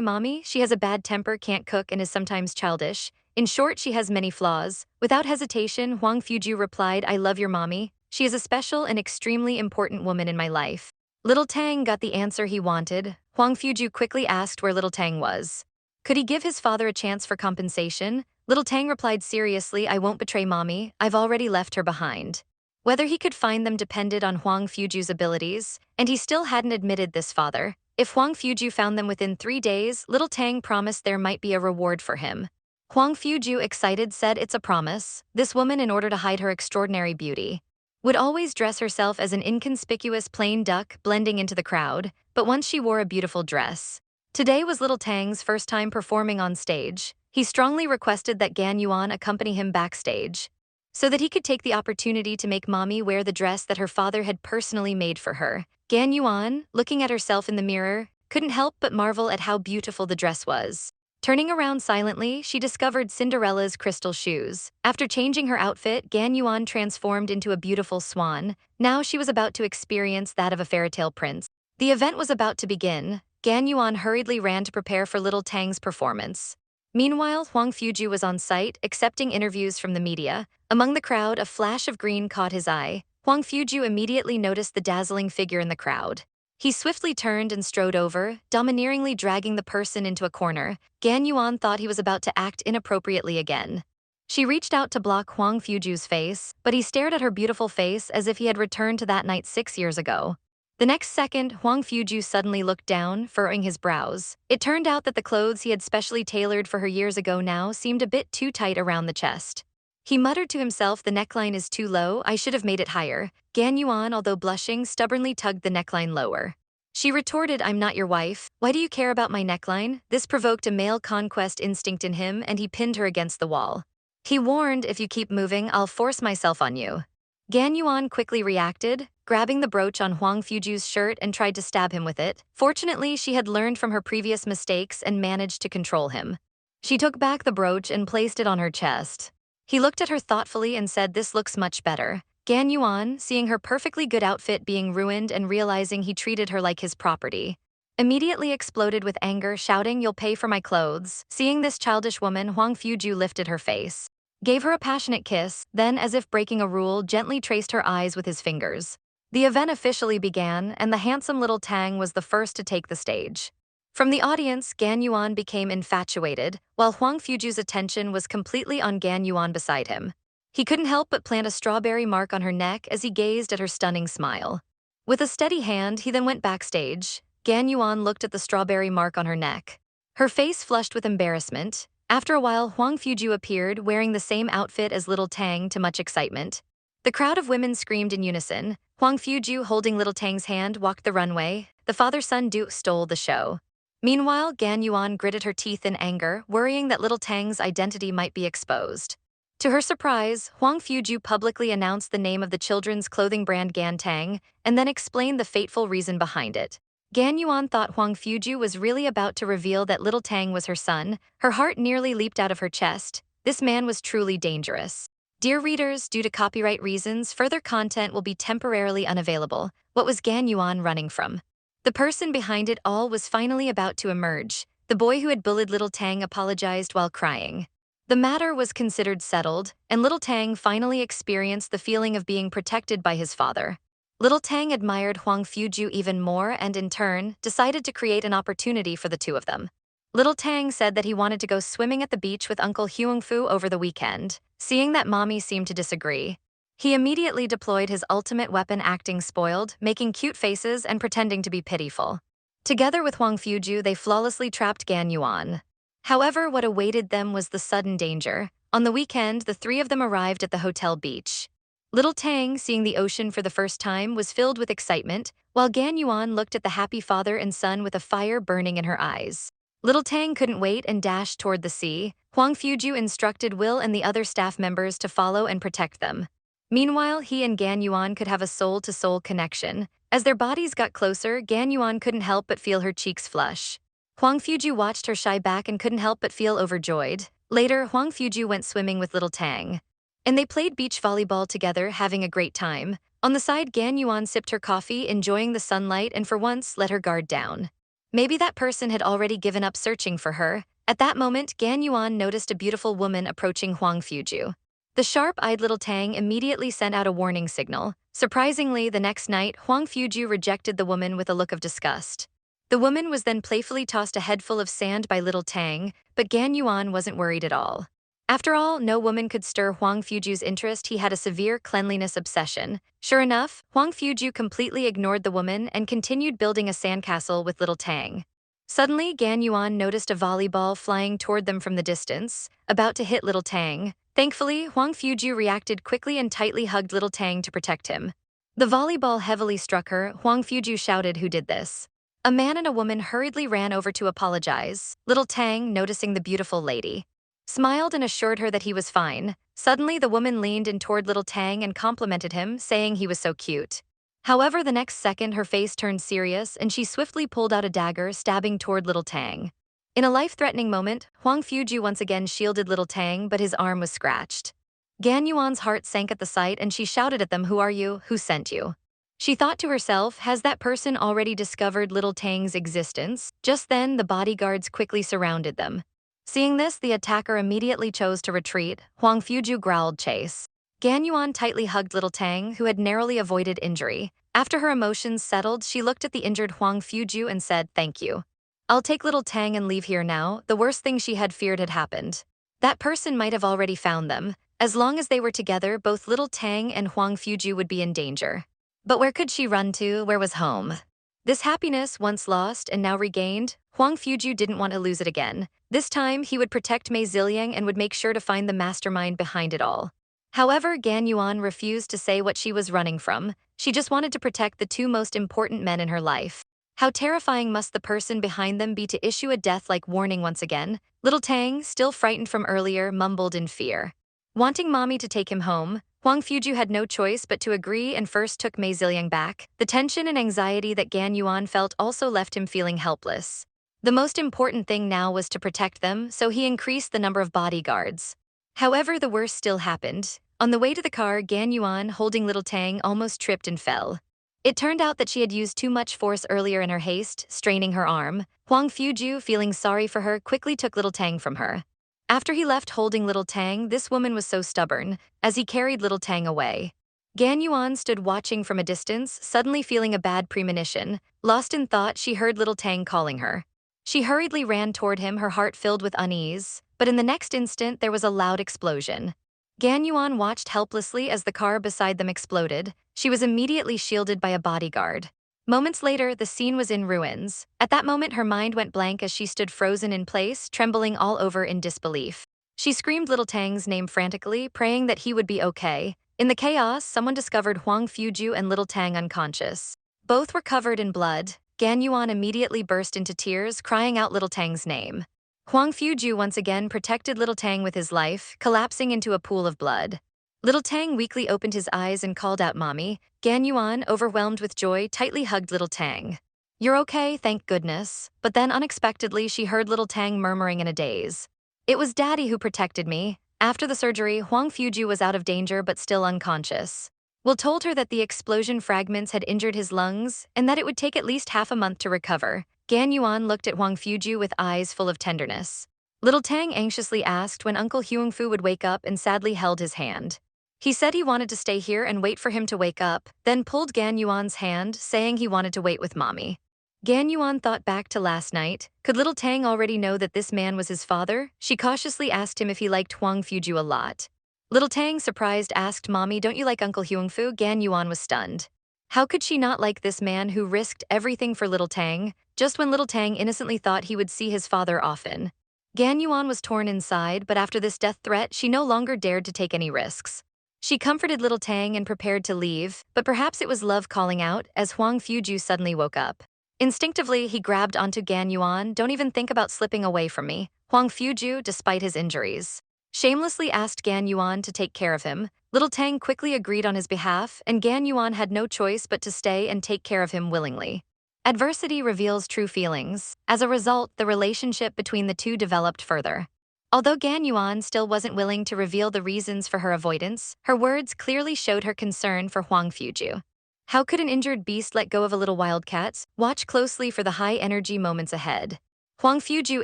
mommy? She has a bad temper, can't cook, and is sometimes childish. In short, she has many flaws." Without hesitation, Huang Fuju replied, "I love your mommy. She is a special and extremely important woman in my life." Little Tang got the answer he wanted. Huang Fuju quickly asked where Little Tang was. Could he give his father a chance for compensation? Little Tang replied seriously, "I won't betray mommy. I've already left her behind." Whether he could find them depended on Huang Fuju's abilities, and he still hadn't admitted this father. If Huang Fuju found them within 3 days, Little Tang promised there might be a reward for him. Huang Fuju, excited, said, "It's a promise." This woman, in order to hide her extraordinary beauty, would always dress herself as an inconspicuous plain duck blending into the crowd, but once she wore a beautiful dress. Today was Little Tang's first time performing on stage. He strongly requested that Gan Yuan accompany him backstage, so that he could take the opportunity to make mommy wear the dress that her father had personally made for her. Gan Yuan, looking at herself in the mirror, couldn't help but marvel at how beautiful the dress was. Turning around silently, she discovered Cinderella's crystal shoes. After changing her outfit, Gan Yuan transformed into a beautiful swan. Now she was about to experience that of a fairytale prince. The event was about to begin. Gan Yuan hurriedly ran to prepare for Little Tang's performance. Meanwhile, Huang Fuju was on site, accepting interviews from the media. Among the crowd, a flash of green caught his eye. Huang Fuju immediately noticed the dazzling figure in the crowd. He swiftly turned and strode over, domineeringly dragging the person into a corner. Gan Yuan thought he was about to act inappropriately again. She reached out to block Huang Fuju's face, but he stared at her beautiful face as if he had returned to that night 6 years ago. The next second, Huang Fuju suddenly looked down, furrowing his brows. It turned out that the clothes he had specially tailored for her years ago now seemed a bit too tight around the chest. He muttered to himself, "The neckline is too low, I should have made it higher." Gan Yuan, although blushing, stubbornly tugged the neckline lower. She retorted, "I'm not your wife. Why do you care about my neckline?" This provoked a male conquest instinct in him, and he pinned her against the wall. He warned, "If you keep moving, I'll force myself on you." Gan Yuan quickly reacted, grabbing the brooch on Huang Fuju's shirt and tried to stab him with it. Fortunately, she had learned from her previous mistakes and managed to control him. She took back the brooch and placed it on her chest. He looked at her thoughtfully and said, "This looks much better." Gan Yuan, seeing her perfectly good outfit being ruined and realizing he treated her like his property, immediately exploded with anger, shouting, "You'll pay for my clothes." Seeing this childish woman, Huang Fuju lifted her face, gave her a passionate kiss, then, as if breaking a rule, gently traced her eyes with his fingers. The event officially began, and the handsome Little Tang was the first to take the stage. From the audience, Gan Yuan became infatuated, while Huang Fuju's attention was completely on Gan Yuan beside him. He couldn't help but plant a strawberry mark on her neck as he gazed at her stunning smile. With a steady hand, he then went backstage. Gan Yuan looked at the strawberry mark on her neck. Her face flushed with embarrassment. After a while, Huang Fuju appeared, wearing the same outfit as Little Tang, to much excitement. The crowd of women screamed in unison. Huang Fuju, holding Little Tang's hand, walked the runway. The father-son duo stole the show. Meanwhile, Gan Yuan gritted her teeth in anger, worrying that Little Tang's identity might be exposed. To her surprise, Huang Fuju publicly announced the name of the children's clothing brand Gan Tang, and then explained the fateful reason behind it. Gan Yuan thought Huang Fuju was really about to reveal that Little Tang was her son. Her heart nearly leaped out of her chest. This man was truly dangerous. Dear readers, due to copyright reasons, further content will be temporarily unavailable. What was Gan Yuan running from? The person behind it all was finally about to emerge. The boy who had bullied Little Tang apologized while crying. The matter was considered settled, and Little Tang finally experienced the feeling of being protected by his father. Little Tang admired Huang Fuju even more and, in turn, decided to create an opportunity for the two of them. Little Tang said that he wanted to go swimming at the beach with Uncle Huangfu over the weekend. Seeing that Mommy seemed to disagree, he immediately deployed his ultimate weapon, acting spoiled, making cute faces and pretending to be pitiful. Together with Huang Fuju, they flawlessly trapped Gan Yuan. However, what awaited them was the sudden danger. On the weekend, the three of them arrived at the hotel beach. Little Tang, seeing the ocean for the first time, was filled with excitement, while Gan Yuan looked at the happy father and son with a fire burning in her eyes. Little Tang couldn't wait and dashed toward the sea. Huang Fuju instructed Will and the other staff members to follow and protect them. Meanwhile, he and Gan Yuan could have a soul-to-soul connection. As their bodies got closer, Gan Yuan couldn't help but feel her cheeks flush. Huang Fuju watched her shy back and couldn't help but feel overjoyed. Later, Huang Fuju went swimming with little Tang. And they played beach volleyball together, having a great time. On the side, Gan Yuan sipped her coffee, enjoying the sunlight, and for once let her guard down. Maybe that person had already given up searching for her. At that moment, Gan Yuan noticed a beautiful woman approaching Huang Fuju. The sharp-eyed little Tang immediately sent out a warning signal. Surprisingly, the next night, Huang Fuju rejected the woman with a look of disgust. The woman was then playfully tossed a head full of sand by little Tang, but Gan Yuan wasn't worried at all. After all, no woman could stir Huang Fuju's interest. He had a severe cleanliness obsession. Sure enough, Huang Fuju completely ignored the woman and continued building a sandcastle with little Tang. Suddenly, Gan Yuan noticed a volleyball flying toward them from the distance, about to hit little Tang. Thankfully, Huang Fuju reacted quickly and tightly hugged little Tang to protect him. The volleyball heavily struck her. Huang Fuju shouted, "Who did this?" A man and a woman hurriedly ran over to apologize. Little Tang, noticing the beautiful lady, smiled and assured her that he was fine. Suddenly, the woman leaned in toward little Tang and complimented him, saying he was so cute. However, the next second, her face turned serious and she swiftly pulled out a dagger, stabbing toward little Tang. In a life-threatening moment, Huang Fuju once again shielded little Tang, but his arm was scratched. Gan Yuan's heart sank at the sight and she shouted at them, "Who are you? Who sent you?" She thought to herself, has that person already discovered little Tang's existence? Just then, the bodyguards quickly surrounded them. Seeing this, the attacker immediately chose to retreat. Huang Fuju growled, "Chase." Gan Yuan tightly hugged little Tang, who had narrowly avoided injury. After her emotions settled, she looked at the injured Huang Fuju and said, "Thank you. I'll take little Tang and leave here now." The worst thing she had feared had happened. That person might have already found them. As long as they were together, both little Tang and Huang Fuju would be in danger. But where could she run to? Where was home? This happiness, once lost and now regained, Huang Fuju didn't want to lose it again. This time, he would protect Mei Ziliang and would make sure to find the mastermind behind it all. However, Gan Yuan refused to say what she was running from. She just wanted to protect the two most important men in her life. How terrifying must the person behind them be to issue a death-like warning once again? Little Tang, still frightened from earlier, mumbled in fear. Wanting mommy to take him home, Huang Fuju had no choice but to agree and first took Mei Ziliang back. The tension and anxiety that Gan Yuan felt also left him feeling helpless. The most important thing now was to protect them, so he increased the number of bodyguards. However, the worst still happened. On the way to the car, Gan Yuan, holding little Tang, almost tripped and fell. It turned out that she had used too much force earlier in her haste, straining her arm. Huang Fuju, feeling sorry for her, quickly took little Tang from her. After he left holding little Tang, this woman was so stubborn, as he carried little Tang away. Gan Yuan stood watching from a distance, suddenly feeling a bad premonition. Lost in thought, she heard little Tang calling her. She hurriedly ran toward him, her heart filled with unease, but in the next instant there was a loud explosion. Gan Yuan watched helplessly as the car beside them exploded. She was immediately shielded by a bodyguard. Moments later, the scene was in ruins. At that moment, her mind went blank as she stood frozen in place, trembling all over in disbelief. She screamed little Tang's name frantically, praying that he would be okay. In the chaos, someone discovered Huang Fuju and little Tang unconscious. Both were covered in blood. Gan Yuan immediately burst into tears, crying out little Tang's name. Huang Fuju once again protected little Tang with his life, collapsing into a pool of blood. Little Tang weakly opened his eyes and called out, "Mommy." Gan Yuan, overwhelmed with joy, tightly hugged little Tang. "You're okay, thank goodness." But then unexpectedly, she heard little Tang murmuring in a daze. "It was Daddy who protected me." After the surgery, Huang Fuju was out of danger but still unconscious. Will told her that the explosion fragments had injured his lungs and that it would take at least half a month to recover. Gan Yuan looked at Huang Fuju with eyes full of tenderness. Little Tang anxiously asked when Uncle Huangfu would wake up and sadly held his hand. He said he wanted to stay here and wait for him to wake up, then pulled Gan Yuan's hand, saying he wanted to wait with mommy. Gan Yuan thought back to last night. Could little Tang already know that this man was his father? She cautiously asked him if he liked Huang Fuju a lot. Little Tang, surprised, asked, "Mommy, don't you like Uncle Huangfu?" Gan Yuan was stunned. How could she not like this man who risked everything for little Tang, just when little Tang innocently thought he would see his father often? Gan Yuan was torn inside, but after this death threat, she no longer dared to take any risks. She comforted little Tang and prepared to leave, but perhaps it was love calling out as Huang Fuju suddenly woke up. Instinctively, he grabbed onto Gan Yuan. "Don't even think about slipping away from me." Huang Fuju, despite his injuries, shamelessly asked Gan Yuan to take care of him. Little Tang quickly agreed on his behalf, and Gan Yuan had no choice but to stay and take care of him willingly. Adversity reveals true feelings. As a result, the relationship between the two developed further. Although Gan Yuan still wasn't willing to reveal the reasons for her avoidance, her words clearly showed her concern for Huang Fuju. How could an injured beast let go of a little wildcat? Watch closely for the high-energy moments ahead. Huang Fuju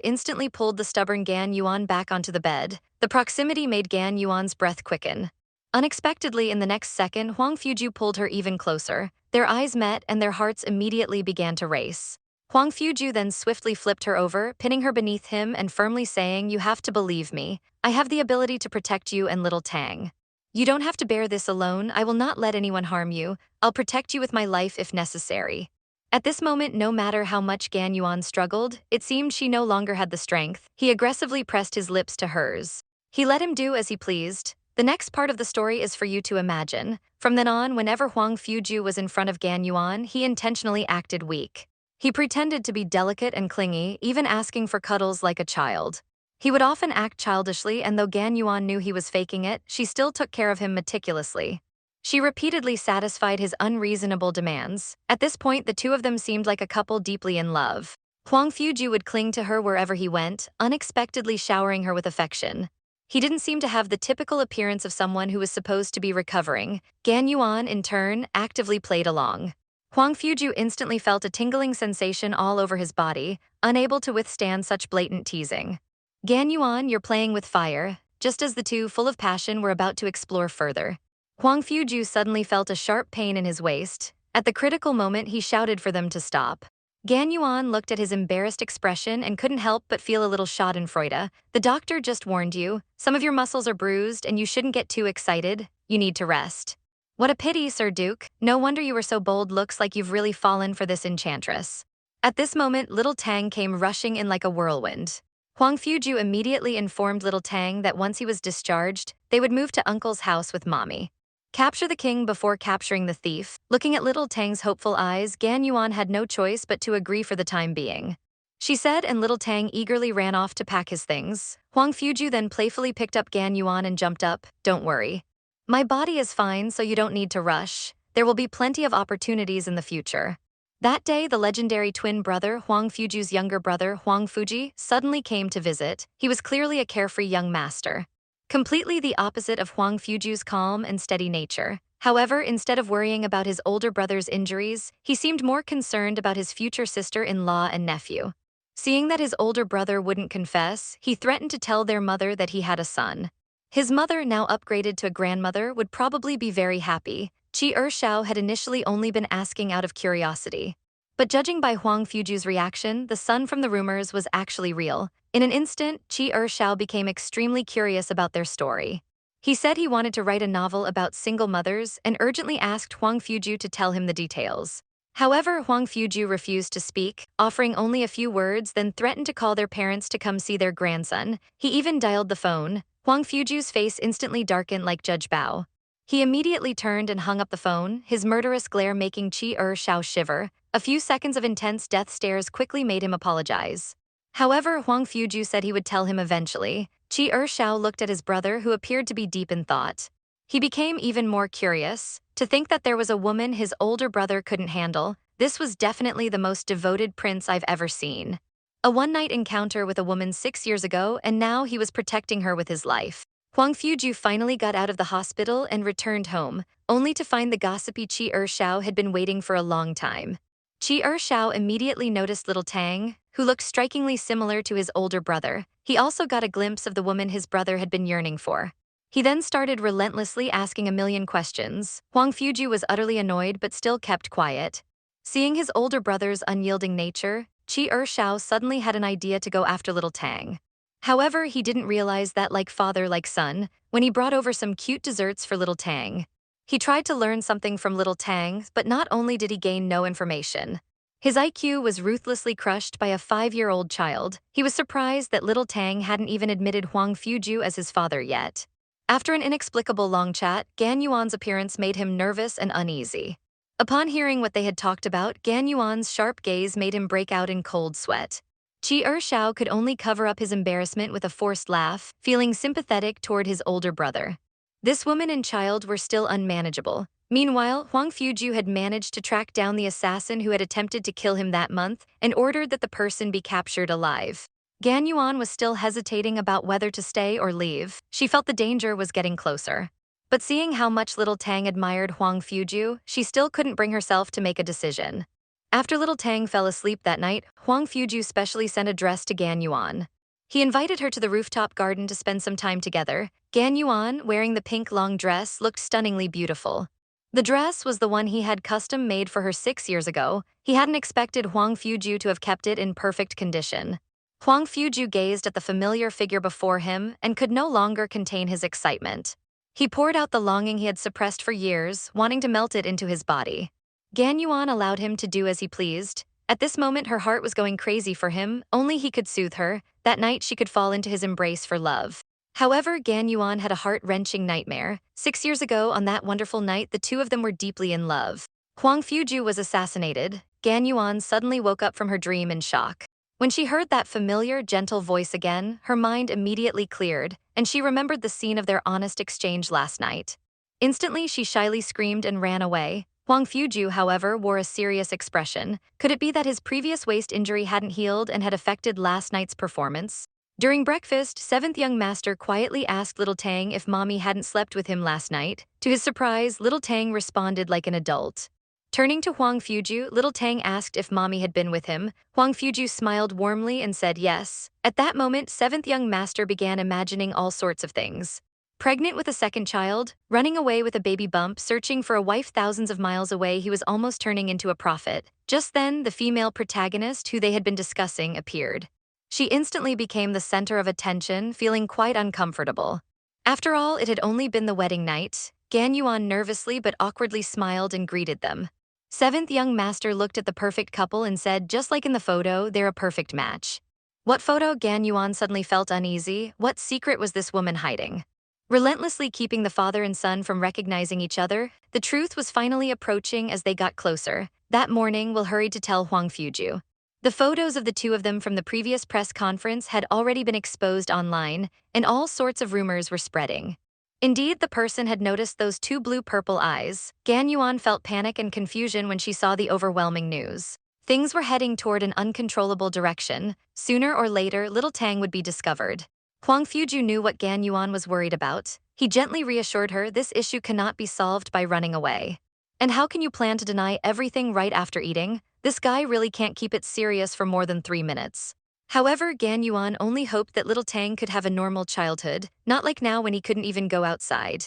instantly pulled the stubborn Gan Yuan back onto the bed. The proximity made Gan Yuan's breath quicken. Unexpectedly, in the next second, Huang Fuju pulled her even closer. Their eyes met and their hearts immediately began to race. Huang Fuju then swiftly flipped her over, pinning her beneath him and firmly saying, "You have to believe me. I have the ability to protect you and little Tang. You don't have to bear this alone. I will not let anyone harm you. I'll protect you with my life if necessary." At this moment, no matter how much Gan Yuan struggled, it seemed she no longer had the strength. He aggressively pressed his lips to hers. He let him do as he pleased. The next part of the story is for you to imagine. From then on, whenever Huang Fuju was in front of Gan Yuan, he intentionally acted weak. He pretended to be delicate and clingy, even asking for cuddles like a child. He would often act childishly, and though Gan Yuan knew he was faking it, she still took care of him meticulously. She repeatedly satisfied his unreasonable demands. At this point, the two of them seemed like a couple deeply in love. Huang Fuju would cling to her wherever he went, unexpectedly showering her with affection. He didn't seem to have the typical appearance of someone who was supposed to be recovering. Gan Yuan, in turn, actively played along. Huang Fuju instantly felt a tingling sensation all over his body, unable to withstand such blatant teasing. "Gan Yuan, you're playing with fire," just as the two, full of passion, were about to explore further. Huang Fuju suddenly felt a sharp pain in his waist. At the critical moment, he shouted for them to stop. Gan Yuan looked at his embarrassed expression and couldn't help but feel a little schadenfreude. "The doctor just warned you. Some of your muscles are bruised and you shouldn't get too excited. You need to rest." "What a pity, Sir Duke. No wonder you were so bold. Looks like you've really fallen for this enchantress." At this moment, little Tang came rushing in like a whirlwind. Huang Fuju immediately informed little Tang that once he was discharged, they would move to Uncle's house with Mommy. Capture the king before capturing the thief. Looking at little Tang's hopeful eyes, Gan Yuan had no choice but to agree for the time being. She said, and little Tang eagerly ran off to pack his things. Huang Fuju then playfully picked up Gan Yuan and jumped up. "Don't worry. My body is fine, so you don't need to rush. There will be plenty of opportunities in the future." That day, the legendary twin brother, Huang Fuju's younger brother, Huang Fuji, suddenly came to visit. He was clearly a carefree young master, completely the opposite of Huang Fuju's calm and steady nature. However, instead of worrying about his older brother's injuries, he seemed more concerned about his future sister-in-law and nephew. Seeing that his older brother wouldn't confess, he threatened to tell their mother that he had a son. His mother, now upgraded to a grandmother, would probably be very happy. Qi Ershao had initially only been asking out of curiosity. But judging by Huang Fuju's reaction, the son from the rumors was actually real. In an instant, Qi Ershao became extremely curious about their story. He said he wanted to write a novel about single mothers and urgently asked Huang Fuju to tell him the details. However, Huang Fuju refused to speak, offering only a few words, then threatened to call their parents to come see their grandson. He even dialed the phone. Huang Fuju's face instantly darkened like Judge Bao. He immediately turned and hung up the phone, his murderous glare making Qi Ershao shiver. A few seconds of intense death stares quickly made him apologize. However, Huang Fuju said he would tell him eventually. Qi Ershao looked at his brother, who appeared to be deep in thought. He became even more curious. To think that there was a woman his older brother couldn't handle. This was definitely the most devoted prince I've ever seen. A one-night encounter with a woman 6 years ago, and now he was protecting her with his life. Huang Fuju finally got out of the hospital and returned home, only to find the gossipy Qi Ershao had been waiting for a long time. Qi Ershao immediately noticed little Tang, who looked strikingly similar to his older brother. He also got a glimpse of the woman his brother had been yearning for. He then started relentlessly asking a million questions. Huang Fuju was utterly annoyed but still kept quiet. Seeing his older brother's unyielding nature, Qi Ershao suddenly had an idea to go after little Tang. However, he didn't realize that, like father, like son, when he brought over some cute desserts for little Tang. He tried to learn something from little Tang, but not only did he gain no information. His IQ was ruthlessly crushed by a 5-year-old child. He was surprised that little Tang hadn't even admitted Huang Fuju as his father yet. After an inexplicable long chat, Gan Yuan's appearance made him nervous and uneasy. Upon hearing what they had talked about, Gan Yuan's sharp gaze made him break out in cold sweat. Chi Shao could only cover up his embarrassment with a forced laugh, feeling sympathetic toward his older brother. This woman and child were still unmanageable. Meanwhile, Huang Fuju had managed to track down the assassin who had attempted to kill him that month and ordered that the person be captured alive. Gan Yuan was still hesitating about whether to stay or leave. She felt the danger was getting closer. But seeing how much little Tang admired Huang Fuju, she still couldn't bring herself to make a decision. After little Tang fell asleep that night, Huang Fuju specially sent a dress to Gan Yuan. He invited her to the rooftop garden to spend some time together. Gan Yuan, wearing the pink long dress, looked stunningly beautiful. The dress was the one he had custom made for her 6 years ago. He hadn't expected Huang Fuju to have kept it in perfect condition. Huang Fuju gazed at the familiar figure before him and could no longer contain his excitement. He poured out the longing he had suppressed for years, wanting to melt it into his body. Gan Yuan allowed him to do as he pleased. At this moment, her heart was going crazy for him. Only he could soothe her. That night, she could fall into his embrace for love. However, Gan Yuan had a heart-wrenching nightmare. 6 years ago, on that wonderful night, the two of them were deeply in love. Huang Fuju was assassinated. Gan Yuan suddenly woke up from her dream in shock. When she heard that familiar, gentle voice again, her mind immediately cleared, and she remembered the scene of their honest exchange last night. Instantly, she shyly screamed and ran away. Huang Fuju, however, wore a serious expression. Could it be that his previous waist injury hadn't healed and had affected last night's performance? During breakfast, 7th young master quietly asked little Tang if mommy hadn't slept with him last night. To his surprise, little Tang responded like an adult. Turning to Huang Fuju, little Tang asked if mommy had been with him. Huang Fuju smiled warmly and said yes. At that moment, 7th young master began imagining all sorts of things. Pregnant with a second child, running away with a baby bump, searching for a wife thousands of miles away, he was almost turning into a prophet. Just then, the female protagonist who they had been discussing appeared. She instantly became the center of attention, feeling quite uncomfortable. After all, it had only been the wedding night. Gan Yuan nervously but awkwardly smiled and greeted them. 7th young master looked at the perfect couple and said, just like in the photo, they're a perfect match. What photo? Gan Yuan suddenly felt uneasy. What secret was this woman hiding? Relentlessly keeping the father and son from recognizing each other, the truth was finally approaching as they got closer. That morning, Will hurried to tell Huang Fuju. The photos of the two of them from the previous press conference had already been exposed online, and all sorts of rumors were spreading. Indeed, the person had noticed those two blue-purple eyes. Gan Yuan felt panic and confusion when she saw the overwhelming news. Things were heading toward an uncontrollable direction. Sooner or later, little Tang would be discovered. Huang Fuju knew what Gan Yuan was worried about. He gently reassured her this issue cannot be solved by running away. And how can you plan to deny everything right after eating? This guy really can't keep it serious for more than 3 minutes. However, Gan Yuan only hoped that little Tang could have a normal childhood, not like now when he couldn't even go outside.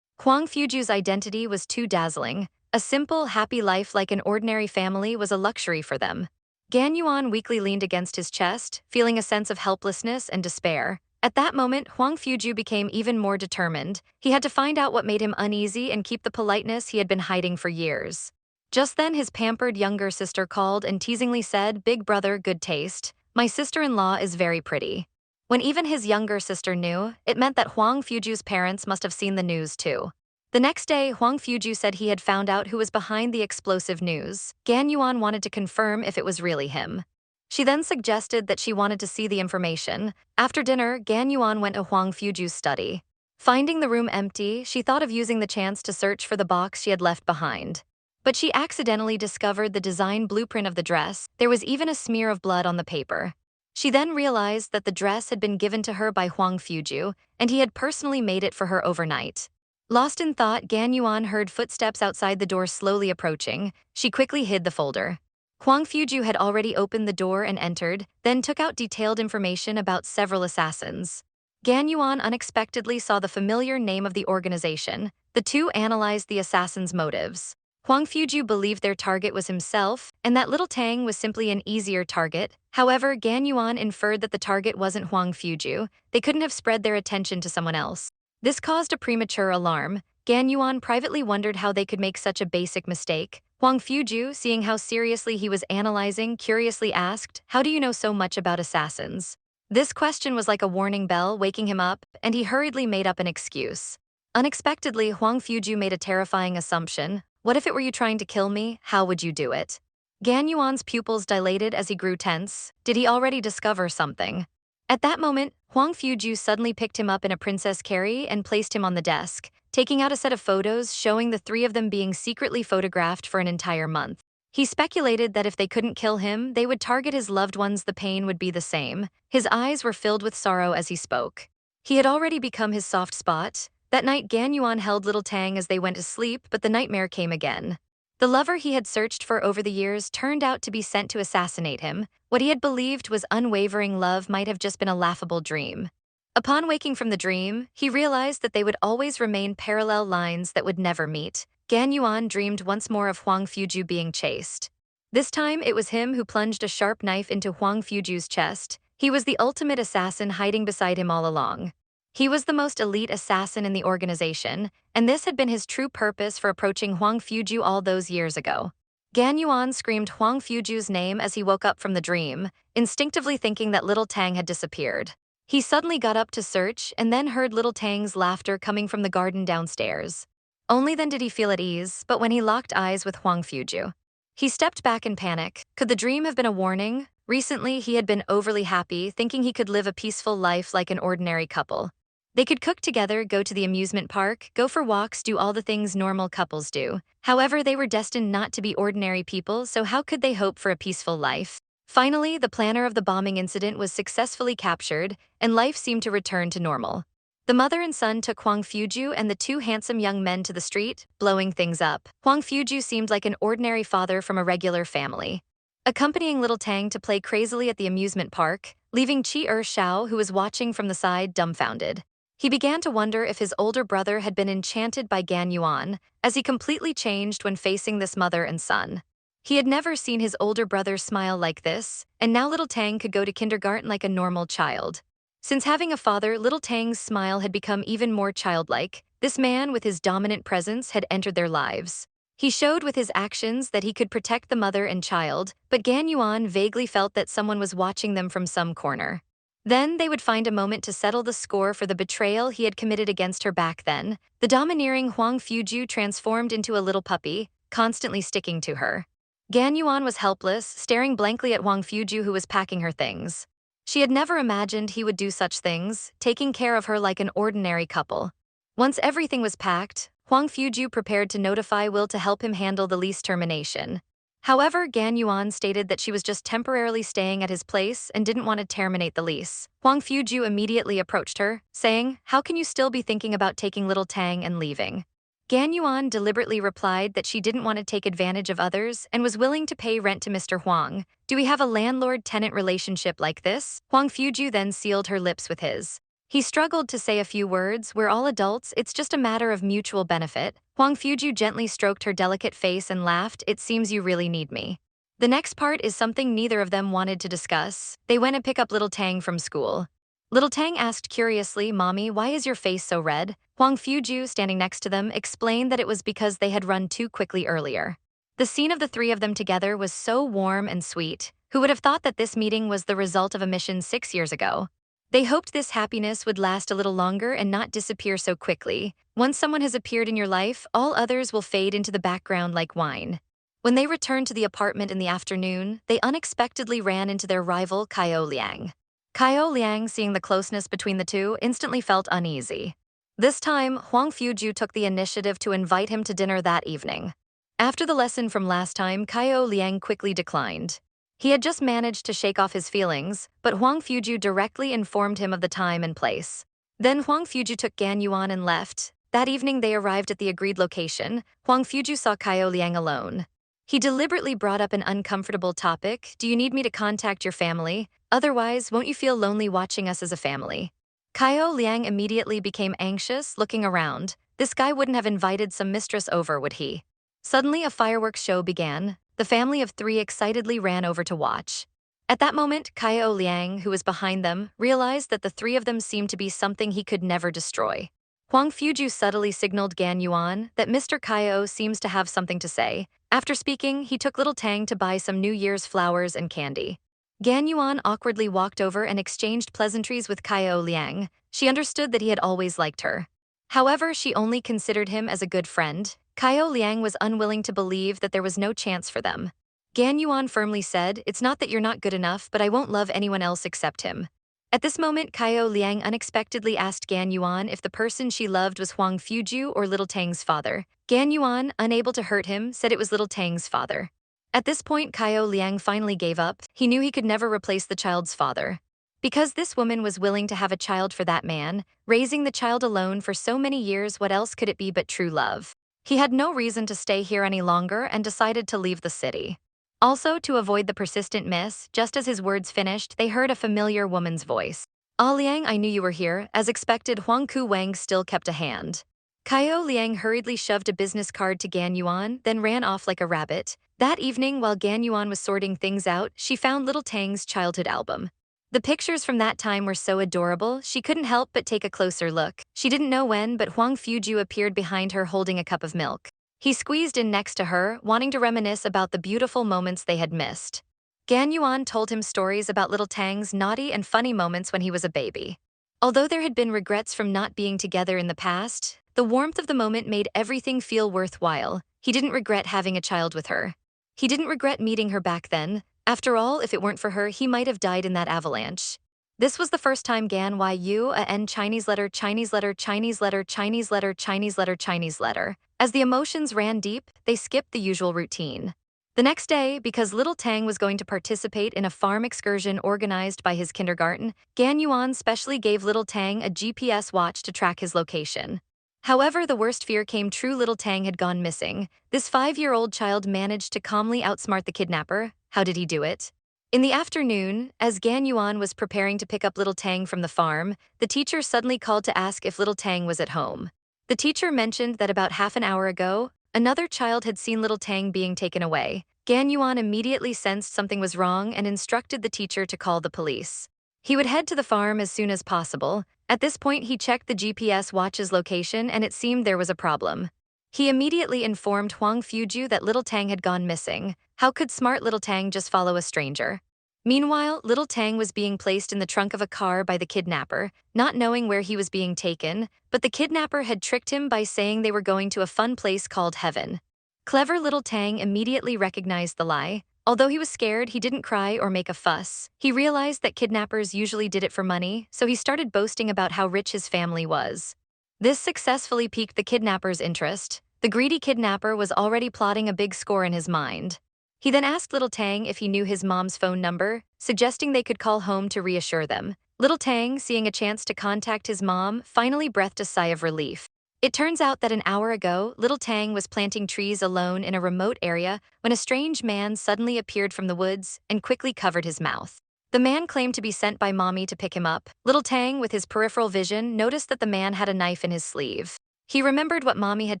Huang Fuju's identity was too dazzling. A simple, happy life like an ordinary family was a luxury for them. Gan Yuan weakly leaned against his chest, feeling a sense of helplessness and despair. At that moment, Huang Fuju became even more determined. He had to find out what made him uneasy and keep the politeness he had been hiding for years. Just then, his pampered younger sister called and teasingly said, "Big brother, good taste. My sister-in-law is very pretty." When even his younger sister knew, it meant that Huang Fuju's parents must have seen the news too. The next day, Huang Fuju said he had found out who was behind the explosive news. Gan Yuan wanted to confirm if it was really him. She then suggested that she wanted to see the information. After dinner, Gan Yuan went to Huang Fuju's study. Finding the room empty, she thought of using the chance to search for the box she had left behind. But she accidentally discovered the design blueprint of the dress. There was even a smear of blood on the paper. She then realized that the dress had been given to her by Huang Fuju, and he had personally made it for her overnight. Lost in thought, Gan Yuan heard footsteps outside the door slowly approaching. She quickly hid the folder. Huang Fuju had already opened the door and entered, then took out detailed information about several assassins. Gan Yuan unexpectedly saw the familiar name of the organization. The two analyzed the assassins' motives. Huang Fuju believed their target was himself, and that little Tang was simply an easier target. However, Gan Yuan inferred that the target wasn't Huang Fuju. They couldn't have spread their attention to someone else. This caused a premature alarm. Gan Yuan privately wondered how they could make such a basic mistake. Huang Fuju, seeing how seriously he was analyzing, curiously asked, "How do you know so much about assassins?" This question was like a warning bell, waking him up, and he hurriedly made up an excuse. Unexpectedly, Huang Fuju made a terrifying assumption. "What if it were you trying to kill me? How would you do it?" Gan Yuan's pupils dilated as he grew tense. Did he already discover something? At that moment, Huang Fuju suddenly picked him up in a princess carry and placed him on the desk, taking out a set of photos showing the three of them being secretly photographed for an entire month. He speculated that if they couldn't kill him, they would target his loved ones. The pain would be the same. His eyes were filled with sorrow as he spoke. He had already become his soft spot. That night, Gan Yuan held little Tang as they went to sleep, but the nightmare came again. The lover he had searched for over the years turned out to be sent to assassinate him. What he had believed was unwavering love might have just been a laughable dream. Upon waking from the dream, he realized that they would always remain parallel lines that would never meet. Gan Yuan dreamed once more of Huang Fuju being chased. This time, it was him who plunged a sharp knife into Huang Fuju's chest. He was the ultimate assassin hiding beside him all along. He was the most elite assassin in the organization, and this had been his true purpose for approaching Huang Fuju all those years ago. Gan Yuan screamed Huang Fuju's name as he woke up from the dream, instinctively thinking that little Tang had disappeared. He suddenly got up to search and then heard little Tang's laughter coming from the garden downstairs. Only then did he feel at ease, but when he locked eyes with Huang Fuju. He stepped back in panic. Could the dream have been a warning? Recently, he had been overly happy, thinking he could live a peaceful life like an ordinary couple. They could cook together, go to the amusement park, go for walks, do all the things normal couples do. However, they were destined not to be ordinary people, so how could they hope for a peaceful life? Finally, the planner of the bombing incident was successfully captured, and life seemed to return to normal. The mother and son took Huang Fuju and the two handsome young men to the street, blowing things up. Huang Fuju seemed like an ordinary father from a regular family. Accompanying little Tang to play crazily at the amusement park, leaving Chi Shao, who was watching from the side, dumbfounded. He began to wonder if his older brother had been enchanted by Gan Yuan, as he completely changed when facing this mother and son. He had never seen his older brother smile like this, and now little Tang could go to kindergarten like a normal child. Since having a father, little Tang's smile had become even more childlike. This man, with his dominant presence, had entered their lives. He showed with his actions that he could protect the mother and child, but Gan Yuan vaguely felt that someone was watching them from some corner. Then they would find a moment to settle the score for the betrayal he had committed against her back then. The domineering Huang Fuju transformed into a little puppy, constantly sticking to her. Gan Yuan was helpless, staring blankly at Huang Fuju, who was packing her things. She had never imagined he would do such things, taking care of her like an ordinary couple. Once everything was packed, Huang Fuju prepared to notify Will to help him handle the lease termination. However, Gan Yuan stated that she was just temporarily staying at his place and didn't want to terminate the lease. Huang Fuju immediately approached her, saying, "How can you still be thinking about taking little Tang and leaving?" Gan Yuan deliberately replied that she didn't want to take advantage of others and was willing to pay rent to Mr. Huang. "Do we have a landlord-tenant relationship like this?" Huang Fuju then sealed her lips with his. He struggled to say a few words. "We're all adults, it's just a matter of mutual benefit." Huang Fuju gently stroked her delicate face and laughed, "It seems you really need me." The next part is something neither of them wanted to discuss. They went to pick up little Tang from school. Little Tang asked curiously, "Mommy, why is your face so red?" Huang Fuju, standing next to them, explained that it was because they had run too quickly earlier. The scene of the three of them together was so warm and sweet. Who would have thought that this meeting was the result of a mission 6 years ago? They hoped this happiness would last a little longer and not disappear so quickly. Once someone has appeared in your life, all others will fade into the background like wine. When they returned to the apartment in the afternoon, they unexpectedly ran into their rival, Kaio Liang. Kaio Liang, seeing the closeness between the two, instantly felt uneasy. This time, Huang Fuju took the initiative to invite him to dinner that evening. After the lesson from last time, Kaio Liang quickly declined. He had just managed to shake off his feelings, but Huang Fuju directly informed him of the time and place. Then Huang Fuju took Gan Yuan and left. That evening they arrived at the agreed location. Huang Fuju saw Kaio Liang alone. He deliberately brought up an uncomfortable topic. "Do you need me to contact your family? Otherwise, won't you feel lonely watching us as a family?" Kaio Liang immediately became anxious, looking around. This guy wouldn't have invited some mistress over, would he? Suddenly, a fireworks show began. The family of three excitedly ran over to watch. At that moment, Kaio Liang, who was behind them, realized that the three of them seemed to be something he could never destroy. Huang Fuju subtly signaled Gan Yuan that Mr. Kaio seems to have something to say. After speaking, he took little Tang to buy some New Year's flowers and candy. Gan Yuan awkwardly walked over and exchanged pleasantries with Kaio Liang. She understood that he had always liked her. However, she only considered him as a good friend. Kaio Liang was unwilling to believe that there was no chance for them. Gan Yuan firmly said, "It's not that you're not good enough, but I won't love anyone else except him." At this moment, Kaio Liang unexpectedly asked Gan Yuan if the person she loved was Huang Fuju or Little Tang's father. Gan Yuan, unable to hurt him, said it was Little Tang's father. At this point, Kaio Liang finally gave up. He knew he could never replace the child's father. Because this woman was willing to have a child for that man, raising the child alone for so many years, what else could it be but true love? He had no reason to stay here any longer and decided to leave the city. Also, to avoid the persistent miss, just as his words finished, they heard a familiar woman's voice. "Ah Liang, I knew you were here." As expected, Huang Ku Wang still kept a hand. Kaio Liang hurriedly shoved a business card to Gan Yuan, then ran off like a rabbit. That evening, while Gan Yuan was sorting things out, she found Little Tang's childhood album. The pictures from that time were so adorable, she couldn't help but take a closer look. She didn't know when, but Huang Fuju appeared behind her holding a cup of milk. He squeezed in next to her, wanting to reminisce about the beautiful moments they had missed. Gan Yuan told him stories about Little Tang's naughty and funny moments when he was a baby. Although there had been regrets from not being together in the past, the warmth of the moment made everything feel worthwhile. He didn't regret having a child with her. He didn't regret meeting her back then. After all, if it weren't for her, he might have died in that avalanche. This was the first time Gan Yuan Chinese letter Chinese letter Chinese letter Chinese letter Chinese letter Chinese letter. As the emotions ran deep, they skipped the usual routine. The next day, because Little Tang was going to participate in a farm excursion organized by his kindergarten, Gan Yuan specially gave Little Tang a GPS watch to track his location. However, the worst fear came true. Little Tang had gone missing. This 5-year-old child managed to calmly outsmart the kidnapper. How did he do it? In the afternoon, as Gan Yuan was preparing to pick up Little Tang from the farm, the teacher suddenly called to ask if Little Tang was at home. The teacher mentioned that about half an hour ago, another child had seen Little Tang being taken away. Gan Yuan immediately sensed something was wrong and instructed the teacher to call the police. He would head to the farm as soon as possible. At this point, he checked the GPS watch's location and it seemed there was a problem. He immediately informed Huang Fuju that Little Tang had gone missing. How could smart Little Tang just follow a stranger? Meanwhile, Little Tang was being placed in the trunk of a car by the kidnapper, not knowing where he was being taken, but the kidnapper had tricked him by saying they were going to a fun place called Heaven. Clever Little Tang immediately recognized the lie. Although he was scared, he didn't cry or make a fuss. He realized that kidnappers usually did it for money, so he started boasting about how rich his family was. This successfully piqued the kidnapper's interest. The greedy kidnapper was already plotting a big score in his mind. He then asked Little Tang if he knew his mom's phone number, suggesting they could call home to reassure them. Little Tang, seeing a chance to contact his mom, finally breathed a sigh of relief. It turns out that an hour ago, Little Tang was planting trees alone in a remote area when a strange man suddenly appeared from the woods and quickly covered his mouth. The man claimed to be sent by Mommy to pick him up. Little Tang, with his peripheral vision, noticed that the man had a knife in his sleeve. He remembered what Mommy had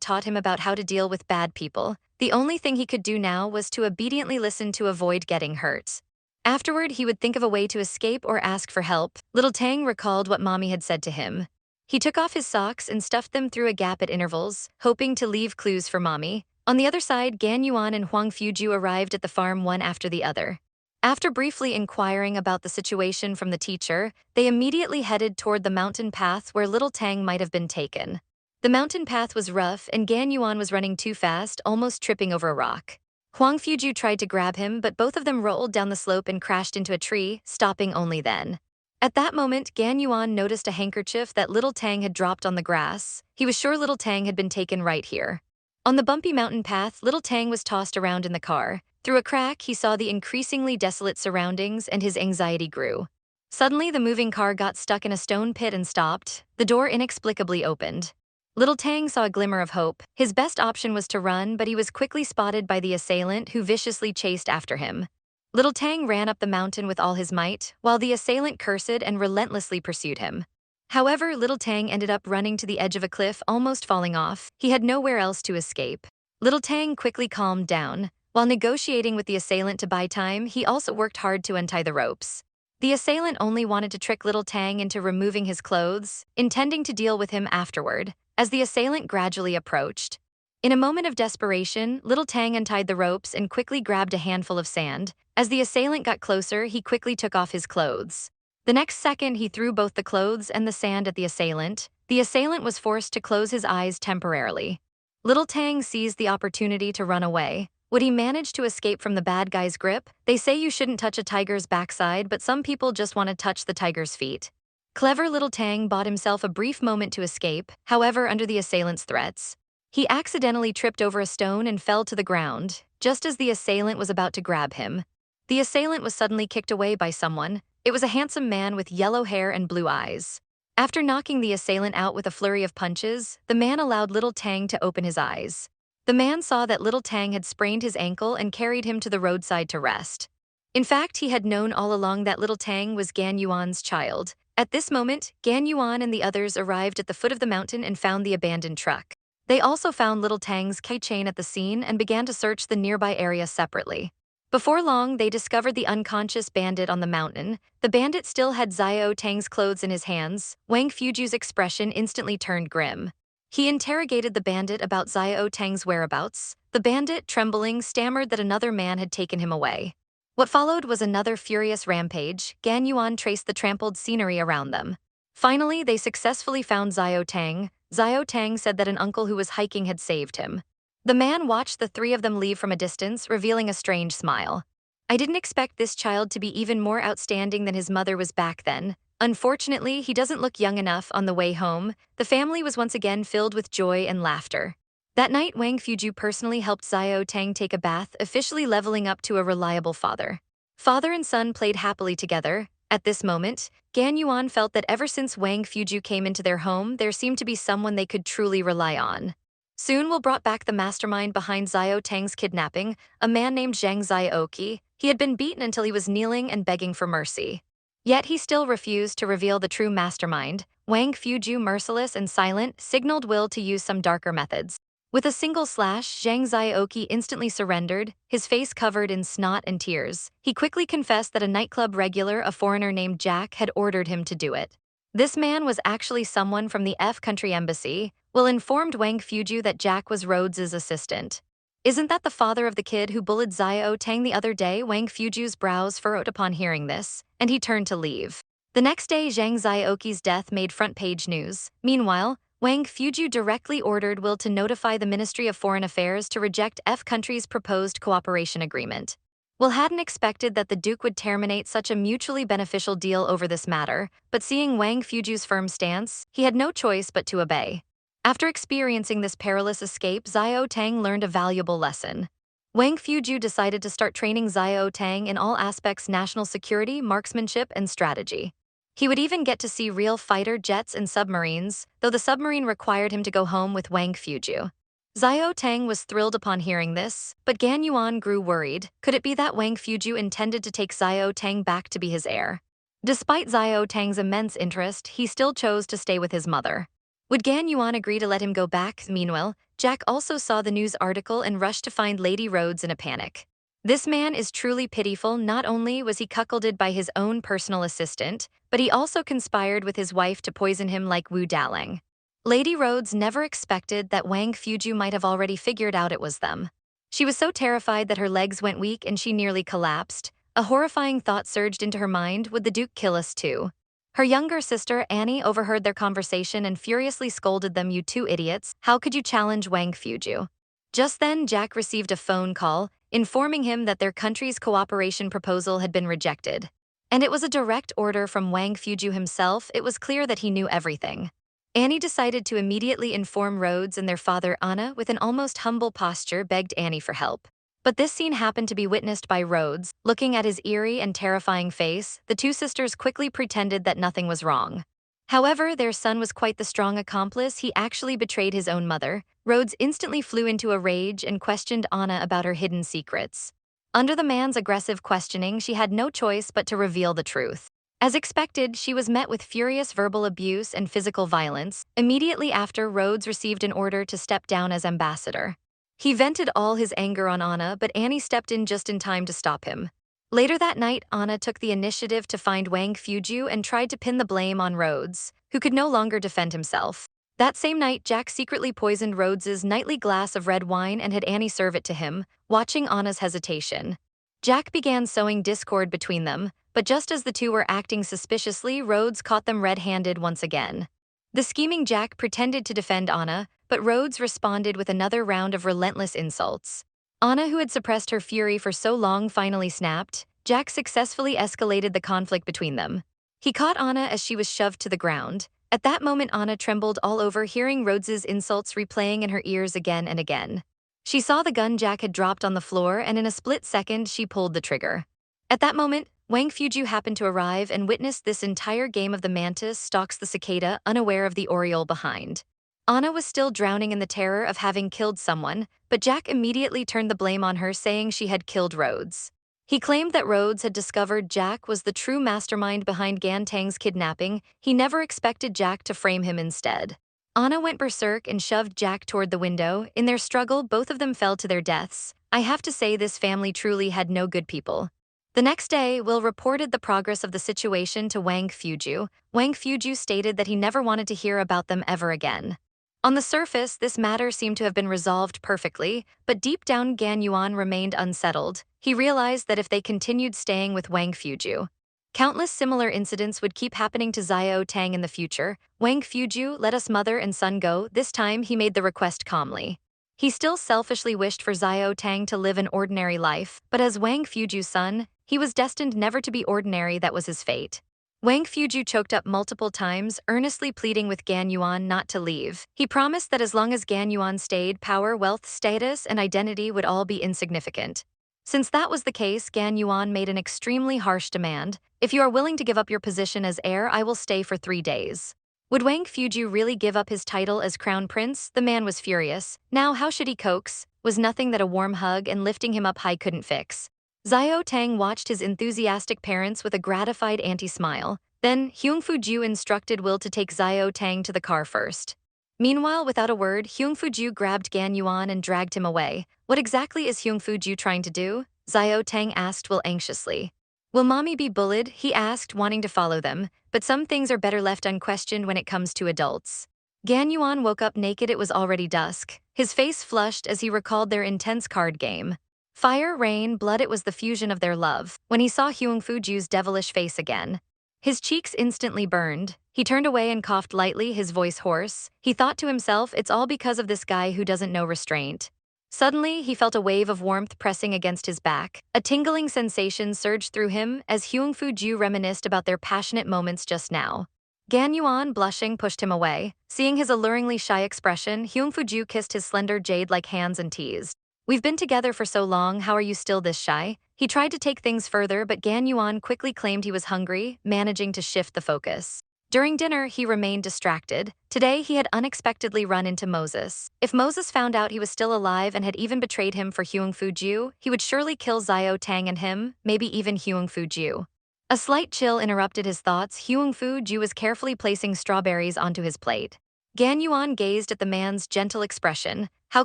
taught him about how to deal with bad people. The only thing he could do now was to obediently listen to avoid getting hurt. Afterward, he would think of a way to escape or ask for help. Little Tang recalled what Mommy had said to him. He took off his socks and stuffed them through a gap at intervals, hoping to leave clues for Mommy. On the other side, Gan Yuan and Huang Fuju arrived at the farm one after the other. After briefly inquiring about the situation from the teacher, they immediately headed toward the mountain path where Little Tang might have been taken. The mountain path was rough and Gan Yuan was running too fast, almost tripping over a rock. Huang Fuju tried to grab him, but both of them rolled down the slope and crashed into a tree, stopping only then. At that moment, Gan Yuan noticed a handkerchief that Little Tang had dropped on the grass. He was sure Little Tang had been taken right here. On the bumpy mountain path, Little Tang was tossed around in the car. Through a crack, he saw the increasingly desolate surroundings and his anxiety grew. Suddenly, the moving car got stuck in a stone pit and stopped. The door inexplicably opened. Little Tang saw a glimmer of hope. His best option was to run, but he was quickly spotted by the assailant who viciously chased after him. Little Tang ran up the mountain with all his might, while the assailant cursed and relentlessly pursued him. However, Little Tang ended up running to the edge of a cliff, almost falling off. He had nowhere else to escape. Little Tang quickly calmed down. While negotiating with the assailant to buy time, he also worked hard to untie the ropes. The assailant only wanted to trick Little Tang into removing his clothes, intending to deal with him afterward, as the assailant gradually approached. In a moment of desperation, Little Tang untied the ropes and quickly grabbed a handful of sand. As the assailant got closer, he quickly took off his clothes. The next second, he threw both the clothes and the sand at the assailant. The assailant was forced to close his eyes temporarily. Little Tang seized the opportunity to run away. Would he manage to escape from the bad guy's grip? They say you shouldn't touch a tiger's backside, but some people just want to touch the tiger's feet. Clever little Tang bought himself a brief moment to escape, however, under the assailant's threats. He accidentally tripped over a stone and fell to the ground, just as the assailant was about to grab him. The assailant was suddenly kicked away by someone. It was a handsome man with yellow hair and blue eyes. After knocking the assailant out with a flurry of punches, the man allowed little Tang to open his eyes. The man saw that little Tang had sprained his ankle and carried him to the roadside to rest. In fact, he had known all along that little Tang was Gan Yuan's child. At this moment, Gan Yuan and the others arrived at the foot of the mountain and found the abandoned truck. They also found little Tang's keychain at the scene and began to search the nearby area separately. Before long, they discovered the unconscious bandit on the mountain. The bandit still had Xiao Tang's clothes in his hands. Wang Fuju's expression instantly turned grim. He interrogated the bandit about Xiao Tang's whereabouts. The bandit, trembling, stammered that another man had taken him away. What followed was another furious rampage. Gan Yuan traced the trampled scenery around them. Finally, they successfully found Xiao Tang. Xiao Tang said that an uncle who was hiking had saved him. The man watched the three of them leave from a distance, revealing a strange smile. I didn't expect this child to be even more outstanding than his mother was back then. Unfortunately, he doesn't look young enough. On the way home, the family was once again filled with joy and laughter. That night, Wang Fuju personally helped Xiao Tang take a bath, officially leveling up to a reliable father. Father and son played happily together. At this moment, Gan Yuan felt that ever since Wang Fuju came into their home, there seemed to be someone they could truly rely on. Soon Will brought back the mastermind behind Xiao Tang's kidnapping, a man named Zhang Xiaoqi. He had been beaten until he was kneeling and begging for mercy. Yet he still refused to reveal the true mastermind. Wang Fuju, merciless and silent, signaled Will to use some darker methods. With a single slash, Zhang Xiaoqi instantly surrendered, his face covered in snot and tears. He quickly confessed that a nightclub regular, a foreigner named Jack, had ordered him to do it. This man was actually someone from the F country embassy. Will informed Wang Fuju that Jack was Rhodes's assistant. Isn't that the father of the kid who bullied Xiao Tang the other day? Wang Fuju's brows furrowed upon hearing this, and he turned to leave. The next day, Zhang Xiaoqi's death made front-page news. Meanwhile, Wang Fuju directly ordered Will to notify the Ministry of Foreign Affairs to reject F country's proposed cooperation agreement. Will hadn't expected that the Duke would terminate such a mutually beneficial deal over this matter, but seeing Wang Fuju's firm stance, he had no choice but to obey. After experiencing this perilous escape, Xiao Tang learned a valuable lesson. Wang Fuju decided to start training Xiao Tang in all aspects: national security, marksmanship, and strategy. He would even get to see real fighter jets and submarines, though the submarine required him to go home with Wang Fuju. Xiao Tang was thrilled upon hearing this, but Gan Yuan grew worried. Could it be that Wang Fuju intended to take Xiao Tang back to be his heir? Despite Xiao Tang's immense interest, he still chose to stay with his mother. Would Gan Yuan agree to let him go back? Meanwhile, Jack also saw the news article and rushed to find Lady Rhodes in a panic. This man is truly pitiful. Not only was he cuckolded by his own personal assistant, but he also conspired with his wife to poison him like Wu Dalang. Lady Rhodes never expected that Wang Fuju might have already figured out it was them. She was so terrified that her legs went weak and she nearly collapsed. A horrifying thought surged into her mind: would the Duke kill us too? Her younger sister, Annie, overheard their conversation and furiously scolded them. You two idiots, how could you challenge Wang Fuju? Just then, Jack received a phone call, informing him that their country's cooperation proposal had been rejected. And it was a direct order from Wang Fuju himself. It was clear that he knew everything. Annie decided to immediately inform Rhodes, and their father, Anna, with an almost humble posture, begged Annie for help. But this scene happened to be witnessed by Rhodes. Looking at his eerie and terrifying face, the two sisters quickly pretended that nothing was wrong. However, their son was quite the strong accomplice. He actually betrayed his own mother. Rhodes instantly flew into a rage and questioned Anna about her hidden secrets. Under the man's aggressive questioning, she had no choice but to reveal the truth. As expected, she was met with furious verbal abuse and physical violence. Immediately after, Rhodes received an order to step down as ambassador. He vented all his anger on Anna, but Annie stepped in just in time to stop him. Later that night, Anna took the initiative to find Wang Fuju and tried to pin the blame on Rhodes, who could no longer defend himself. That same night, Jack secretly poisoned Rhodes's nightly glass of red wine and had Annie serve it to him. Watching Anna's hesitation, Jack began sowing discord between them, but just as the two were acting suspiciously, Rhodes caught them red-handed once again. The scheming Jack pretended to defend Anna, but Rhodes responded with another round of relentless insults. Anna, who had suppressed her fury for so long, finally snapped. Jack successfully escalated the conflict between them. He caught Anna as she was shoved to the ground. At that moment, Anna trembled all over, hearing Rhodes's insults replaying in her ears again and again. She saw the gun Jack had dropped on the floor, and in a split second, she pulled the trigger. At that moment, Wang Fuju happened to arrive and witnessed this entire game of the mantis stalks the cicada, unaware of the oriole behind. Anna was still drowning in the terror of having killed someone, but Jack immediately turned the blame on her, saying she had killed Rhodes. He claimed that Rhodes had discovered Jack was the true mastermind behind Gan Tang's kidnapping. He never expected Jack to frame him instead. Anna went berserk and shoved Jack toward the window. In their struggle, both of them fell to their deaths. I have to say, this family truly had no good people. The next day, Will reported the progress of the situation to Wang Fuju. Wang Fuju stated that he never wanted to hear about them ever again. On the surface, this matter seemed to have been resolved perfectly, but deep down Gan Yuan remained unsettled. He realized that if they continued staying with Wang Fuju, countless similar incidents would keep happening to Xiao Tang in the future. Wang Fuju let us mother and son go. This time he made the request calmly. He still selfishly wished for Xiao Tang to live an ordinary life, but as Wang Fuju's son, he was destined never to be ordinary. That was his fate. Wang Fuju choked up multiple times, earnestly pleading with Gan Yuan not to leave. He promised that as long as Gan Yuan stayed, power, wealth, status, and identity would all be insignificant. Since that was the case, Gan Yuan made an extremely harsh demand. If you are willing to give up your position as heir, I will stay for 3 days. Would Wang Fuju really give up his title as crown prince? The man was furious. Now, how should he coax? Was nothing that a warm hug and lifting him up high couldn't fix. Xiao Tang watched his enthusiastic parents with a gratified anti-smile. Then, Hyungfu instructed Will to take Xiao Tang to the car first. Meanwhile, without a word, Hyungfu grabbed Gan Yuan and dragged him away. What exactly is Hyungfu trying to do? Xiao Tang asked Will anxiously. Will mommy be bullied? He asked, wanting to follow them. But some things are better left unquestioned when it comes to adults. Gan Yuan woke up naked. It was already dusk. His face flushed as he recalled their intense card game. Fire, rain, blood, it was the fusion of their love. When he saw Hyungfu's devilish face again, his cheeks instantly burned. He turned away and coughed lightly, his voice hoarse. He thought to himself, it's all because of this guy who doesn't know restraint. Suddenly, he felt a wave of warmth pressing against his back. A tingling sensation surged through him as Hyungfu reminisced about their passionate moments just now. Gan Yuan, blushing, pushed him away. Seeing his alluringly shy expression, Hyungfu kissed his slender jade-like hands and teased. We've been together for so long, how are you still this shy? He tried to take things further, but Gan Yuan quickly claimed he was hungry, managing to shift the focus. During dinner, he remained distracted. Today, he had unexpectedly run into Moses. If Moses found out he was still alive and had even betrayed him for Hyungfu, he would surely kill Xiao Tang and him, maybe even Hyungfu. A slight chill interrupted his thoughts. Hyungfu was carefully placing strawberries onto his plate. Gan Yuan gazed at the man's gentle expression. How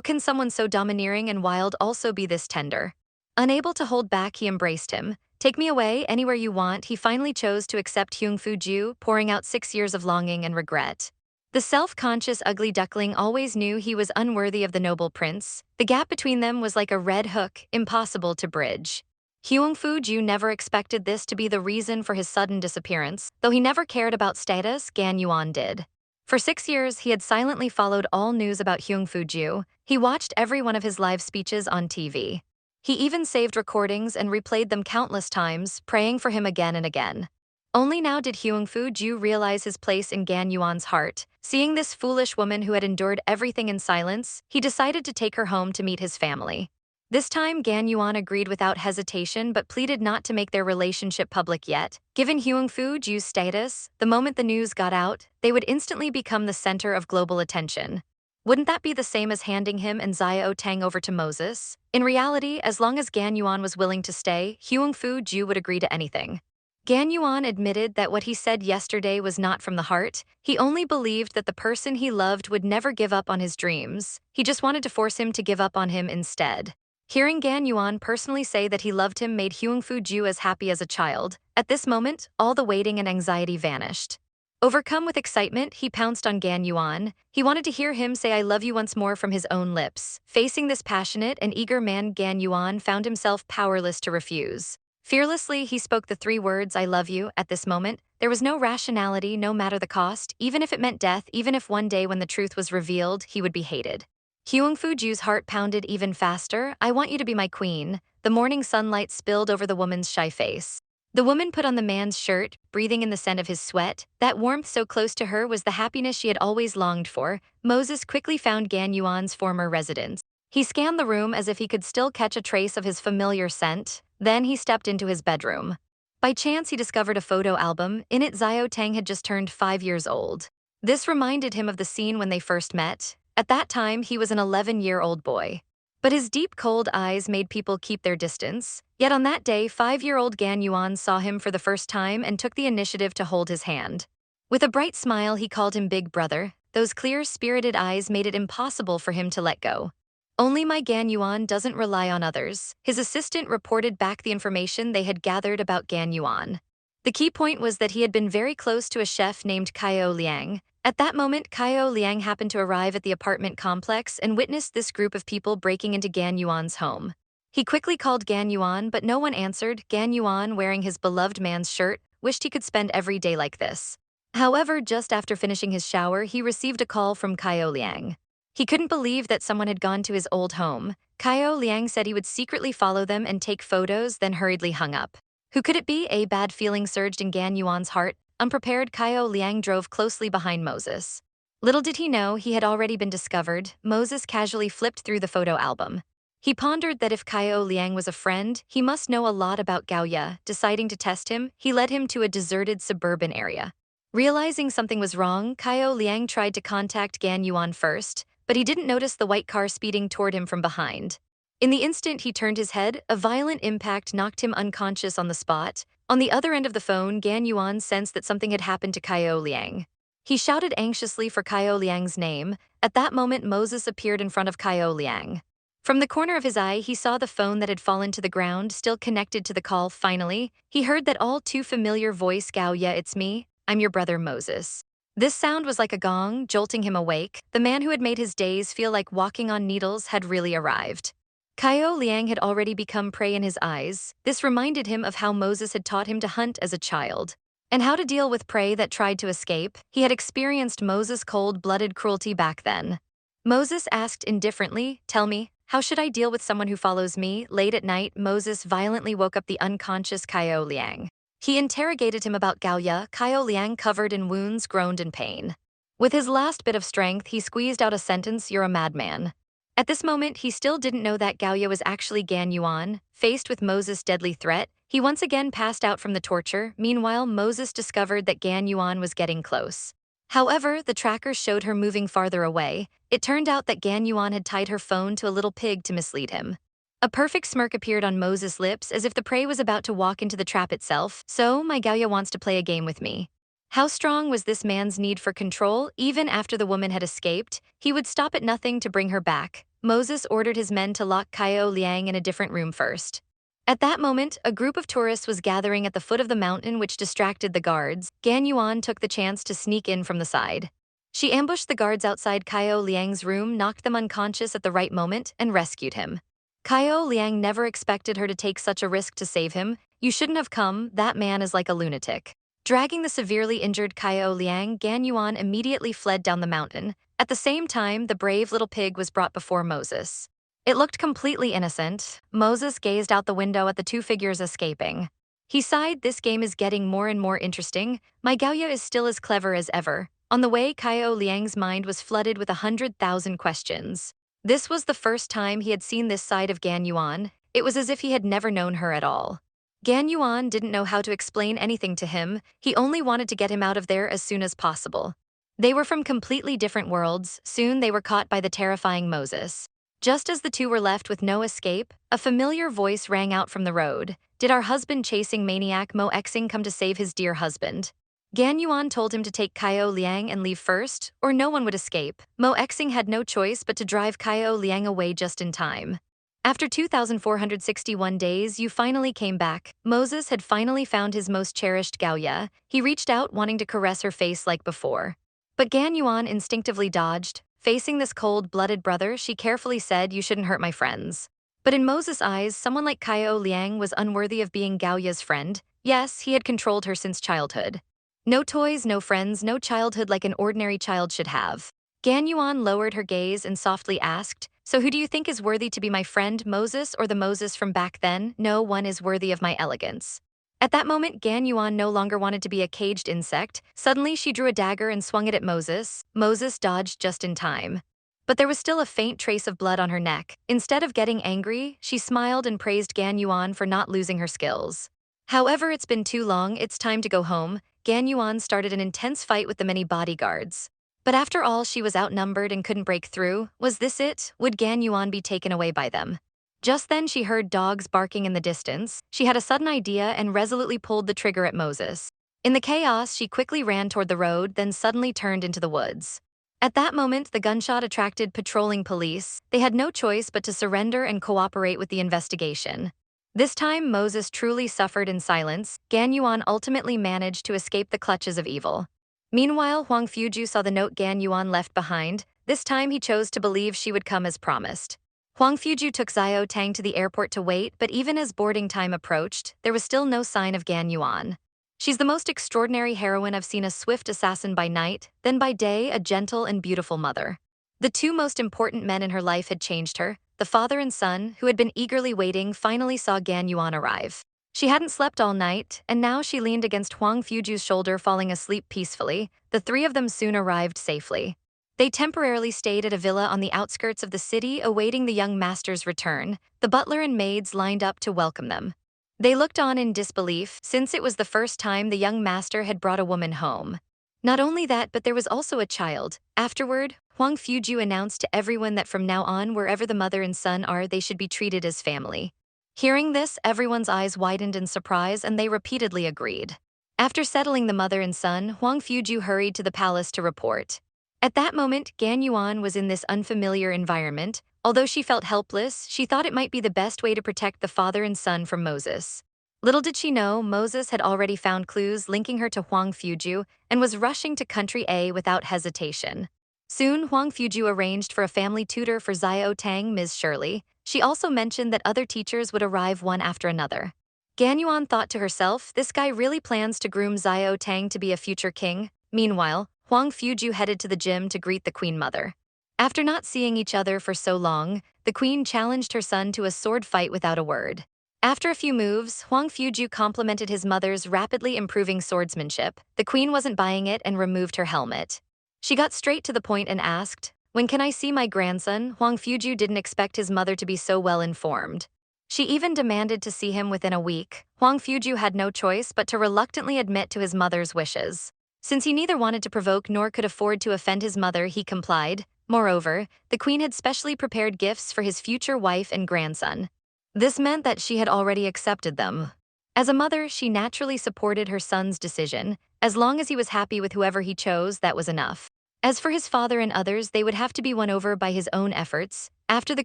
can someone so domineering and wild also be this tender? Unable to hold back, he embraced him. Take me away, anywhere you want. He finally chose to accept Hyungfu, pouring out 6 years of longing and regret. The self-conscious ugly duckling always knew he was unworthy of the noble prince. The gap between them was like a red hook, impossible to bridge. Hyungfu never expected this to be the reason for his sudden disappearance. Though he never cared about status, Gan Yuan did. For 6 years, he had silently followed all news about Hyungfu. He watched every one of his live speeches on TV. He even saved recordings and replayed them countless times, praying for him again and again. Only now did Hyungfu realize his place in Gan Yuan's heart. Seeing this foolish woman who had endured everything in silence, he decided to take her home to meet his family. This time, Gan Yuan agreed without hesitation but pleaded not to make their relationship public yet. Given Hyungfu's status, the moment the news got out, they would instantly become the center of global attention. Wouldn't that be the same as handing him and Xiao Tang over to Moses? In reality, as long as Gan Yuan was willing to stay, Hyungfu would agree to anything. Gan Yuan admitted that what he said yesterday was not from the heart. He only believed that the person he loved would never give up on his dreams. He just wanted to force him to give up on him instead. Hearing Gan Yuan personally say that he loved him made Hyungfu as happy as a child. At this moment, all the waiting and anxiety vanished. Overcome with excitement, he pounced on Gan Yuan. He wanted to hear him say I love you once more from his own lips. Facing this passionate and eager man, Gan Yuan found himself powerless to refuse. Fearlessly, he spoke the 3 words, I love you. At this moment, there was no rationality, no matter the cost, even if it meant death, even if one day when the truth was revealed, he would be hated. Huangfu-Ju's heart pounded even faster. I want you to be my queen. The morning sunlight spilled over the woman's shy face. The woman put on the man's shirt, breathing in the scent of his sweat. That warmth so close to her was the happiness she had always longed for. Moses quickly found Gan Yuan's former residence. He scanned the room as if he could still catch a trace of his familiar scent. Then he stepped into his bedroom. By chance, he discovered a photo album. In it, Xiao Tang had just turned 5 years old. This reminded him of the scene when they first met. At that time, he was an 11-year-old boy. But his deep, cold eyes made people keep their distance. Yet on that day, 5-year-old Gan Yuan saw him for the first time and took the initiative to hold his hand. With a bright smile, he called him Big Brother. Those clear, spirited eyes made it impossible for him to let go. Only my Gan Yuan doesn't rely on others. His assistant reported back the information they had gathered about Gan Yuan. The key point was that he had been very close to a chef named Kaio Liang. At that moment, Kaio Liang happened to arrive at the apartment complex and witnessed this group of people breaking into Gan Yuan's home. He quickly called Gan Yuan, but no one answered. Gan Yuan, wearing his beloved man's shirt, wished he could spend every day like this. However, just after finishing his shower, he received a call from Kaio Liang. He couldn't believe that someone had gone to his old home. Kaio Liang said he would secretly follow them and take photos, then hurriedly hung up. Who could it be? A bad feeling surged in Gan Yuan's heart. Unprepared, Kaio Liang drove closely behind Moses. Little did he know he had already been discovered. Moses casually flipped through the photo album. He pondered that if Kaio Liang was a friend, he must know a lot about Gao Ye. Deciding to test him, he led him to a deserted suburban area. Realizing something was wrong, Kaio Liang tried to contact Gan Yuan first, but he didn't notice the white car speeding toward him from behind. In the instant he turned his head, a violent impact knocked him unconscious on the spot. On the other end of the phone, Gan Yuan sensed that something had happened to Kaio Liang. He shouted anxiously for Kaio Liang's name. At that moment, Moses appeared in front of Kaio Liang. From the corner of his eye, he saw the phone that had fallen to the ground, still connected to the call. Finally, he heard that all too familiar voice, Gao Ye, it's me. I'm your brother Moses. This sound was like a gong, jolting him awake. The man who had made his days feel like walking on needles had really arrived. Kaio Liang had already become prey in his eyes. This reminded him of how Moses had taught him to hunt as a child, and how to deal with prey that tried to escape. He had experienced Moses' cold-blooded cruelty back then. Moses asked indifferently, tell me, how should I deal with someone who follows me? Late at night, Moses violently woke up the unconscious Kaio Liang. He interrogated him about Gao Ye. Kaio Liang, covered in wounds, groaned in pain. With his last bit of strength, he squeezed out a sentence, you're a madman. At this moment, he still didn't know that Gao Ye was actually Gan Yuan. Faced with Moses' deadly threat, he once again passed out from the torture. Meanwhile, Moses discovered that Gan Yuan was getting close. However, the trackers showed her moving farther away. It turned out that Gan Yuan had tied her phone to a little pig to mislead him. A perfect smirk appeared on Moses' lips as if the prey was about to walk into the trap itself. So, my Gao Ye wants to play a game with me. How strong was this man's need for control? Even after the woman had escaped, he would stop at nothing to bring her back. Moses ordered his men to lock Kaio Liang in a different room first. At that moment, a group of tourists was gathering at the foot of the mountain, which distracted the guards. Gan Yuan took the chance to sneak in from the side. She ambushed the guards outside Kaio Liang's room, knocked them unconscious at the right moment, and rescued him. Kaio Liang never expected her to take such a risk to save him. You shouldn't have come, that man is like a lunatic. Dragging the severely injured Kaio Liang, Gan Yuan immediately fled down the mountain. At the same time, the brave little pig was brought before Moses. It looked completely innocent. Moses gazed out the window at the two figures escaping. He sighed, this game is getting more and more interesting. My Gao Ye is still as clever as ever. On the way, Kaio Liang's mind was flooded with 100,000 questions. This was the first time he had seen this side of Gan Yuan. It was as if he had never known her at all. Gan Yuan didn't know how to explain anything to him. He only wanted to get him out of there as soon as possible. They were from completely different worlds. Soon they were caught by the terrifying Moses. Just as the two were left with no escape, a familiar voice rang out from the road. Did our husband-chasing maniac Mo Xing come to save his dear husband? Gan Yuan told him to take Kaio Liang and leave first, or no one would escape. Mo Xing had no choice but to drive Kaio Liang away just in time. After 2,461 days, you finally came back. Moses had finally found his most cherished Gao Ye. He reached out, wanting to caress her face like before. But Gan Yuan instinctively dodged. Facing this cold-blooded brother, she carefully said, you shouldn't hurt my friends. But in Moses' eyes, someone like Kaio Liang was unworthy of being Gao Ye's friend. Yes, he had controlled her since childhood. No toys, no friends, no childhood like an ordinary child should have. Gan Yuan lowered her gaze and softly asked, "So who do you think is worthy to be my friend, Moses or the Moses from back then? No one is worthy of my elegance." At that moment, Gan Yuan no longer wanted to be a caged insect. Suddenly, she drew a dagger and swung it at Moses. Moses dodged just in time. But there was still a faint trace of blood on her neck. Instead of getting angry, she smiled and praised Gan Yuan for not losing her skills. "However, it's been too long, it's time to go home." Gan Yuan started an intense fight with the many bodyguards. But after all, she was outnumbered and couldn't break through. Was this it? Would Gan Yuan be taken away by them? Just then she heard dogs barking in the distance. She had a sudden idea and resolutely pulled the trigger at Moses. In the chaos, she quickly ran toward the road, then suddenly turned into the woods. At that moment, the gunshot attracted patrolling police. They had no choice but to surrender and cooperate with the investigation. This time, Moses truly suffered in silence. Gan Yuan ultimately managed to escape the clutches of evil. Meanwhile, Huang Fuju saw the note Gan Yuan left behind. This time, he chose to believe she would come as promised. Huang Fuju took Xiao Tang to the airport to wait, but even as boarding time approached, there was still no sign of Gan Yuan. "She's the most extraordinary heroine I've seen, a swift assassin by night, then by day a gentle and beautiful mother." The two most important men in her life had changed her. The father and son, who had been eagerly waiting, finally saw Gan Yuan arrive. She hadn't slept all night, and now she leaned against Huang Fuju's shoulder, falling asleep peacefully. The three of them soon arrived safely. They temporarily stayed at a villa on the outskirts of the city, awaiting the young master's return. The butler and maids lined up to welcome them. They looked on in disbelief, since it was the first time the young master had brought a woman home. Not only that, but there was also a child. Afterward, Huang Fuju announced to everyone that from now on, wherever the mother and son are, they should be treated as family. Hearing this, everyone's eyes widened in surprise, and they repeatedly agreed. After settling the mother and son, Huang Fuju hurried to the palace to report. At that moment, Gan Yuan was in this unfamiliar environment. Although she felt helpless, she thought it might be the best way to protect the father and son from Moses. Little did she know, Moses had already found clues linking her to Huang Fuju and was rushing to Country A without hesitation. Soon, Huang Fuju arranged for a family tutor for Xiao Tang, Ms. Shirley. She also mentioned that other teachers would arrive one after another. Gan Yuan thought to herself, this guy really plans to groom Xiao Tang to be a future king. Meanwhile, Huang Fuju headed to the gym to greet the queen mother. After not seeing each other for so long, the queen challenged her son to a sword fight without a word. After a few moves, Huang Fuju complimented his mother's rapidly improving swordsmanship. The queen wasn't buying it and removed her helmet. She got straight to the point and asked, "When can I see my grandson?" Huang Fuju didn't expect his mother to be so well informed. She even demanded to see him within a week. Huang Fuju had no choice but to reluctantly admit to his mother's wishes. Since he neither wanted to provoke nor could afford to offend his mother, he complied. Moreover, the queen had specially prepared gifts for his future wife and grandson. This meant that she had already accepted them. As a mother, she naturally supported her son's decision. As long as he was happy with whoever he chose, that was enough. As for his father and others, they would have to be won over by his own efforts. After the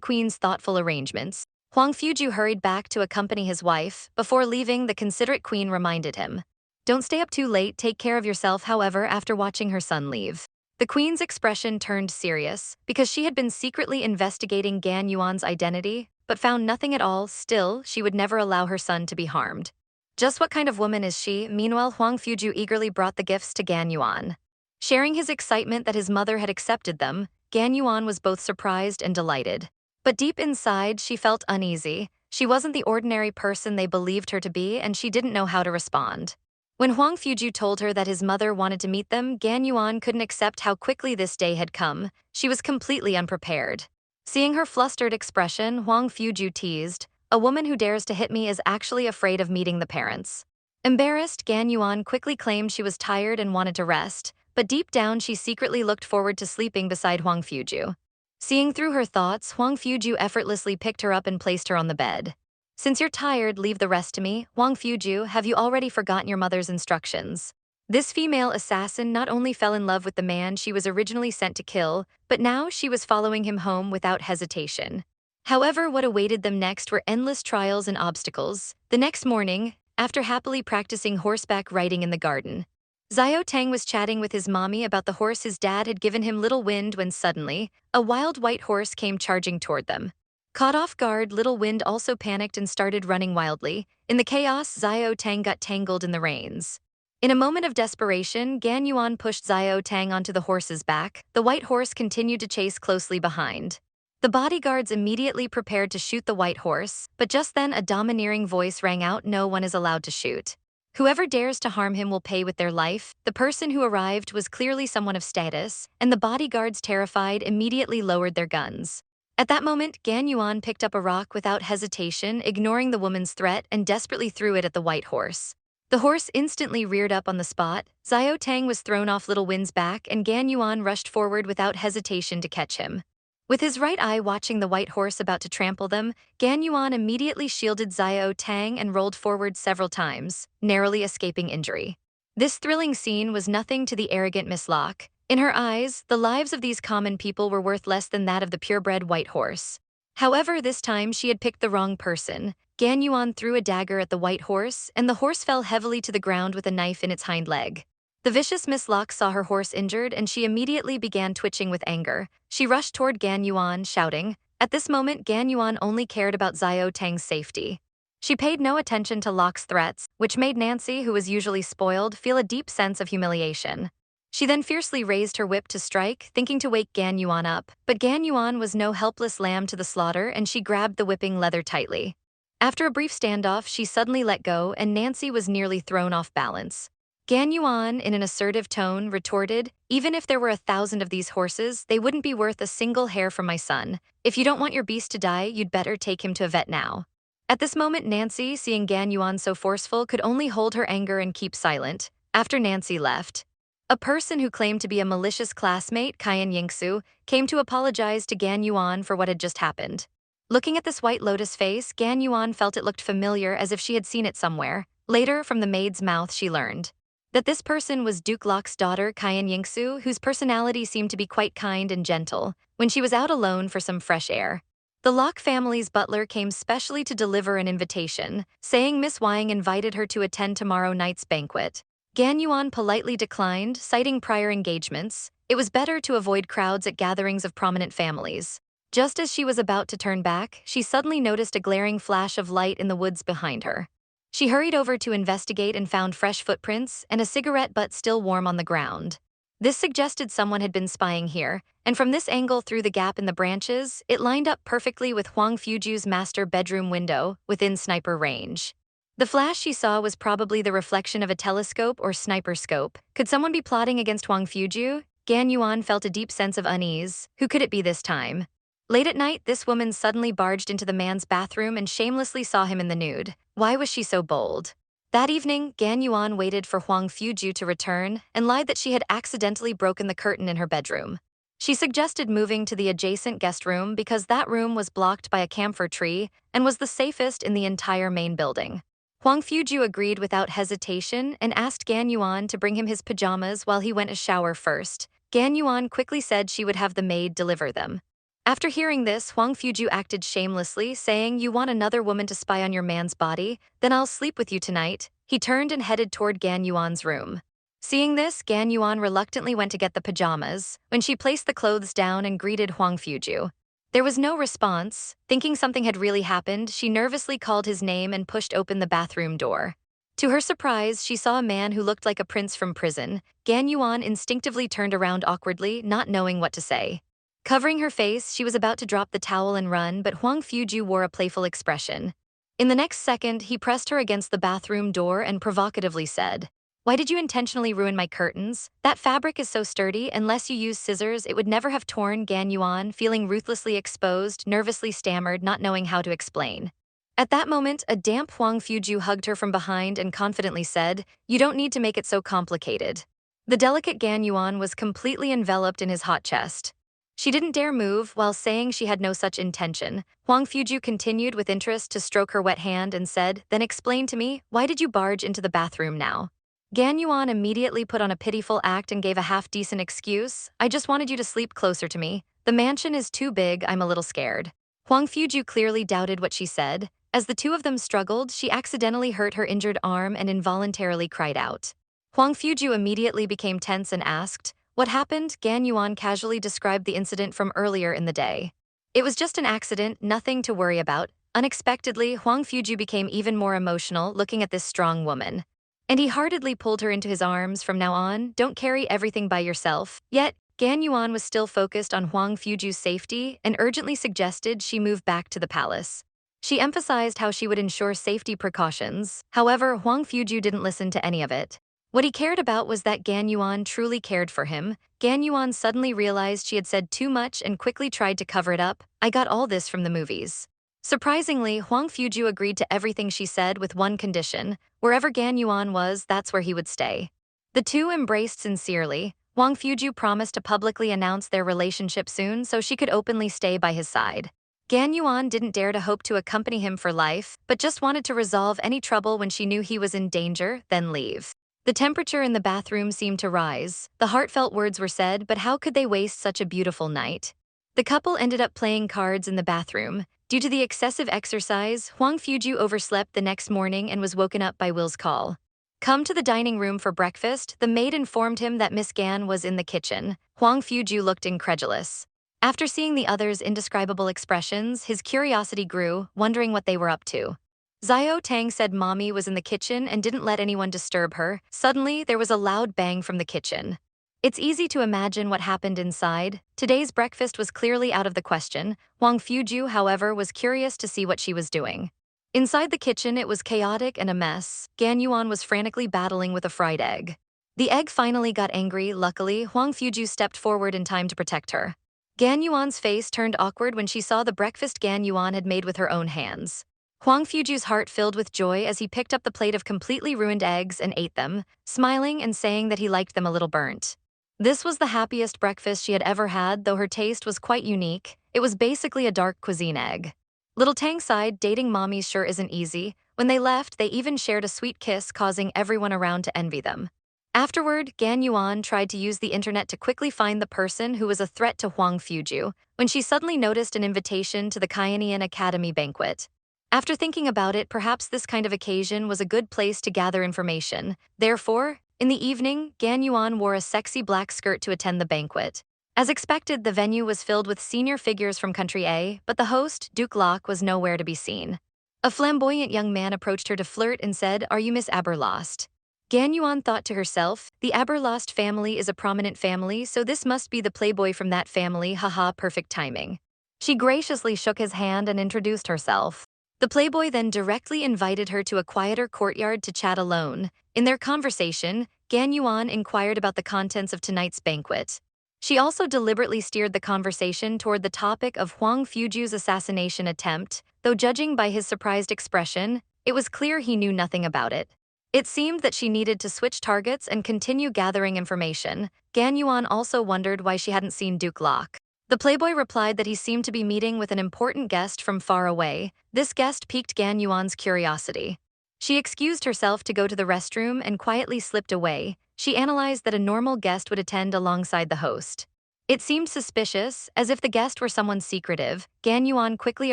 queen's thoughtful arrangements, Huang Fuju hurried back to accompany his wife. Before leaving, the considerate queen reminded him, "Don't stay up too late, take care of yourself." However, after watching her son leave, the queen's expression turned serious, because she had been secretly investigating Gan Yuan's identity, but found nothing at all. Still, she would never allow her son to be harmed. Just what kind of woman is she? Meanwhile, Huang Fuju eagerly brought the gifts to Gan Yuan. Sharing his excitement that his mother had accepted them, Gan Yuan was both surprised and delighted. But deep inside, she felt uneasy. She wasn't the ordinary person they believed her to be, and she didn't know how to respond. When Huang Fuju told her that his mother wanted to meet them, Gan Yuan couldn't accept how quickly this day had come. She was completely unprepared. Seeing her flustered expression, Huang Fuju teased, "A woman who dares to hit me is actually afraid of meeting the parents." Embarrassed, Gan Yuan quickly claimed she was tired and wanted to rest, but deep down she secretly looked forward to sleeping beside Huang Fuju. Seeing through her thoughts, Huang Fuju effortlessly picked her up and placed her on the bed. "Since you're tired, leave the rest to me." "Huang Fuju, have you already forgotten your mother's instructions?" This female assassin not only fell in love with the man she was originally sent to kill, but now she was following him home without hesitation. However, what awaited them next were endless trials and obstacles. The next morning, after happily practicing horseback riding in the garden, Xiao Tang was chatting with his mommy about the horse his dad had given him, Little Wind, when suddenly, a wild white horse came charging toward them. Caught off guard, Little Wind also panicked and started running wildly. In the chaos, Xiao Tang got tangled in the reins. In a moment of desperation, Gan Yuan pushed Xiao Tang onto the horse's back. The white horse continued to chase closely behind. The bodyguards immediately prepared to shoot the white horse, but just then a domineering voice rang out, "No one is allowed to shoot. Whoever dares to harm him will pay with their life." The person who arrived was clearly someone of status, and the bodyguards, terrified, immediately lowered their guns. At that moment, Gan Yuan picked up a rock without hesitation, ignoring the woman's threat, and desperately threw it at the white horse. The horse instantly reared up on the spot. Xiao Tang was thrown off Little Wind's back, and Gan Yuan rushed forward without hesitation to catch him. With his right eye watching the white horse about to trample them, Gan Yuan immediately shielded Xiao Tang and rolled forward several times, narrowly escaping injury. This thrilling scene was nothing to the arrogant Miss Locke. In her eyes, the lives of these common people were worth less than that of the purebred white horse. However, this time she had picked the wrong person. Gan Yuan threw a dagger at the white horse, and the horse fell heavily to the ground with a knife in its hind leg. The vicious Miss Locke saw her horse injured, and she immediately began twitching with anger. She rushed toward Gan Yuan, shouting. At this moment, Gan Yuan only cared about Xiao Tang's safety. She paid no attention to Locke's threats, which made Nancy, who was usually spoiled, feel a deep sense of humiliation. She then fiercely raised her whip to strike, thinking to wake Gan Yuan up, but Gan Yuan was no helpless lamb to the slaughter, and she grabbed the whipping leather tightly. After a brief standoff, she suddenly let go, and Nancy was nearly thrown off balance. Gan Yuan, in an assertive tone, retorted, "Even if there were 1,000 of these horses, they wouldn't be worth a single hair from my son. If you don't want your beast to die, you'd better take him to a vet now." At this moment, Nancy, seeing Gan Yuan so forceful, could only hold her anger and keep silent. After Nancy left, a person who claimed to be a malicious classmate, Kyan Yingsu, came to apologize to Gan Yuan for what had just happened. Looking at this white lotus face, Gan Yuan felt it looked familiar, as if she had seen it somewhere. Later, from the maid's mouth, she learned that this person was Duke Locke's daughter, Kyan Yingsu, whose personality seemed to be quite kind and gentle when she was out alone for some fresh air. The Locke family's butler came specially to deliver an invitation, saying Miss Wang invited her to attend tomorrow night's banquet. Gan Yuan politely declined, citing prior engagements. It was better to avoid crowds at gatherings of prominent families. Just as she was about to turn back, she suddenly noticed a glaring flash of light in the woods behind her. She hurried over to investigate and found fresh footprints and a cigarette butt still warm on the ground. This suggested someone had been spying here, and from this angle through the gap in the branches, it lined up perfectly with Huang Fuju's master bedroom window, within sniper range. The flash she saw was probably the reflection of a telescope or sniper scope. Could someone be plotting against Huang Fuju? Gan Yuan felt a deep sense of unease. Who could it be this time? Late at night, this woman suddenly barged into the man's bathroom and shamelessly saw him in the nude. Why was she so bold? That evening, Gan Yuan waited for Huang Fuju to return and lied that she had accidentally broken the curtain in her bedroom. She suggested moving to the adjacent guest room because that room was blocked by a camphor tree and was the safest in the entire main building. Huang Fuju agreed without hesitation and asked Gan Yuan to bring him his pajamas while he went a shower first. Gan Yuan quickly said she would have the maid deliver them. After hearing this, Huang Fuju acted shamelessly, saying, "You want another woman to spy on your man's body? Then I'll sleep with you tonight." He turned and headed toward Gan Yuan's room. Seeing this, Gan Yuan reluctantly went to get the pajamas, when she placed the clothes down and greeted Huang Fuju. There was no response. Thinking something had really happened, she nervously called his name and pushed open the bathroom door. To her surprise, she saw a man who looked like a prince from prison. Gan Yuan instinctively turned around awkwardly, not knowing what to say. Covering her face, she was about to drop the towel and run, but Huang Fuju wore a playful expression. In the next second, he pressed her against the bathroom door and provocatively said, "Why did you intentionally ruin my curtains? That fabric is so sturdy, unless you use scissors, it would never have torn." Gan Yuan, feeling ruthlessly exposed, nervously stammered, not knowing how to explain. At that moment, a damp Huang Fuju hugged her from behind and confidently said, "You don't need to make it so complicated." The delicate Gan Yuan was completely enveloped in his hot chest. She didn't dare move, while saying she had no such intention. Huang Fuju continued with interest to stroke her wet hand and said, "Then explain to me, why did you barge into the bathroom now?" Gan Yuan immediately put on a pitiful act and gave a half-decent excuse. "I just wanted you to sleep closer to me. The mansion is too big, I'm a little scared." Huang Fuju clearly doubted what she said. As the two of them struggled, she accidentally hurt her injured arm and involuntarily cried out. Huang Fuju immediately became tense and asked, "What happened?" Gan Yuan casually described the incident from earlier in the day. "It was just an accident, nothing to worry about." Unexpectedly, Huang Fuju became even more emotional looking at this strong woman. and he heartedly pulled her into his arms. From now on, don't carry everything by yourself. Yet, Gan Yuan was still focused on Huang Fuju's safety and urgently suggested she move back to the palace. She emphasized how she would ensure safety precautions. However, Huang Fuju didn't listen to any of it. What he cared about was that Gan Yuan truly cared for him. Gan Yuan suddenly realized she had said too much and quickly tried to cover it up. I got all this from the movies. Surprisingly, Huang Fuju agreed to everything she said with one condition: wherever Gan Yuan was, that's where he would stay. The two embraced sincerely. Huang Fuju promised to publicly announce their relationship soon so she could openly stay by his side. Gan Yuan didn't dare to hope to accompany him for life, but just wanted to resolve any trouble when she knew he was in danger, then leave. The temperature in the bathroom seemed to rise. The heartfelt words were said, but how could they waste such a beautiful night? The couple ended up playing cards in the bathroom. Due to the excessive exercise, Huang Fuju overslept the next morning and was woken up by Will's call. Come to the dining room for breakfast. The maid informed him that Miss Gan was in the kitchen. Huang Fuju looked incredulous. After seeing the others' indescribable expressions, his curiosity grew, wondering what they were up to. Xiao Tang said Mommy was in the kitchen and didn't let anyone disturb her. Suddenly, there was a loud bang from the kitchen. It's easy to imagine what happened inside. Today's breakfast was clearly out of the question. Huang Fuju, however, was curious to see what she was doing. Inside the kitchen, it was chaotic and a mess. Gan Yuan was frantically battling with a fried egg. The egg finally got angry. Luckily, Huang Fuju stepped forward in time to protect her. Gan Yuan's face turned awkward when she saw the breakfast Gan Yuan had made with her own hands. Huang Fuju's heart filled with joy as he picked up the plate of completely ruined eggs and ate them, smiling and saying that he liked them a little burnt. This was the happiest breakfast she had ever had, though her taste was quite unique. It was basically a dark cuisine egg. Little Tang sighed, dating mommies sure isn't easy. When they left, they even shared a sweet kiss, causing everyone around to envy them. Afterward, Gan Yuan tried to use the internet to quickly find the person who was a threat to Huang Fuju, when she suddenly noticed an invitation to the Kaianian Academy banquet. After thinking about it, perhaps this kind of occasion was a good place to gather information. Therefore, in the evening, Gan Yuan wore a sexy black skirt to attend the banquet. As expected, the venue was filled with senior figures from Country A, but the host, Duke Locke, was nowhere to be seen. A flamboyant young man approached her to flirt and said, "Are you Miss Aberlost?" Gan Yuan thought to herself, the Aberlost family is a prominent family, so this must be the playboy from that family, haha, perfect timing. She graciously shook his hand and introduced herself. The playboy then directly invited her to a quieter courtyard to chat alone. In their conversation, Gan Yuan inquired about the contents of tonight's banquet. She also deliberately steered the conversation toward the topic of Huang Fuju's assassination attempt, though judging by his surprised expression, it was clear he knew nothing about it. It seemed that she needed to switch targets and continue gathering information. Gan Yuan also wondered why she hadn't seen Duke Locke. The playboy replied that he seemed to be meeting with an important guest from far away. This guest piqued Gan Yuan's curiosity. She excused herself to go to the restroom and quietly slipped away. She analyzed that a normal guest would attend alongside the host. It seemed suspicious, as if the guest were someone secretive. Gan Yuan quickly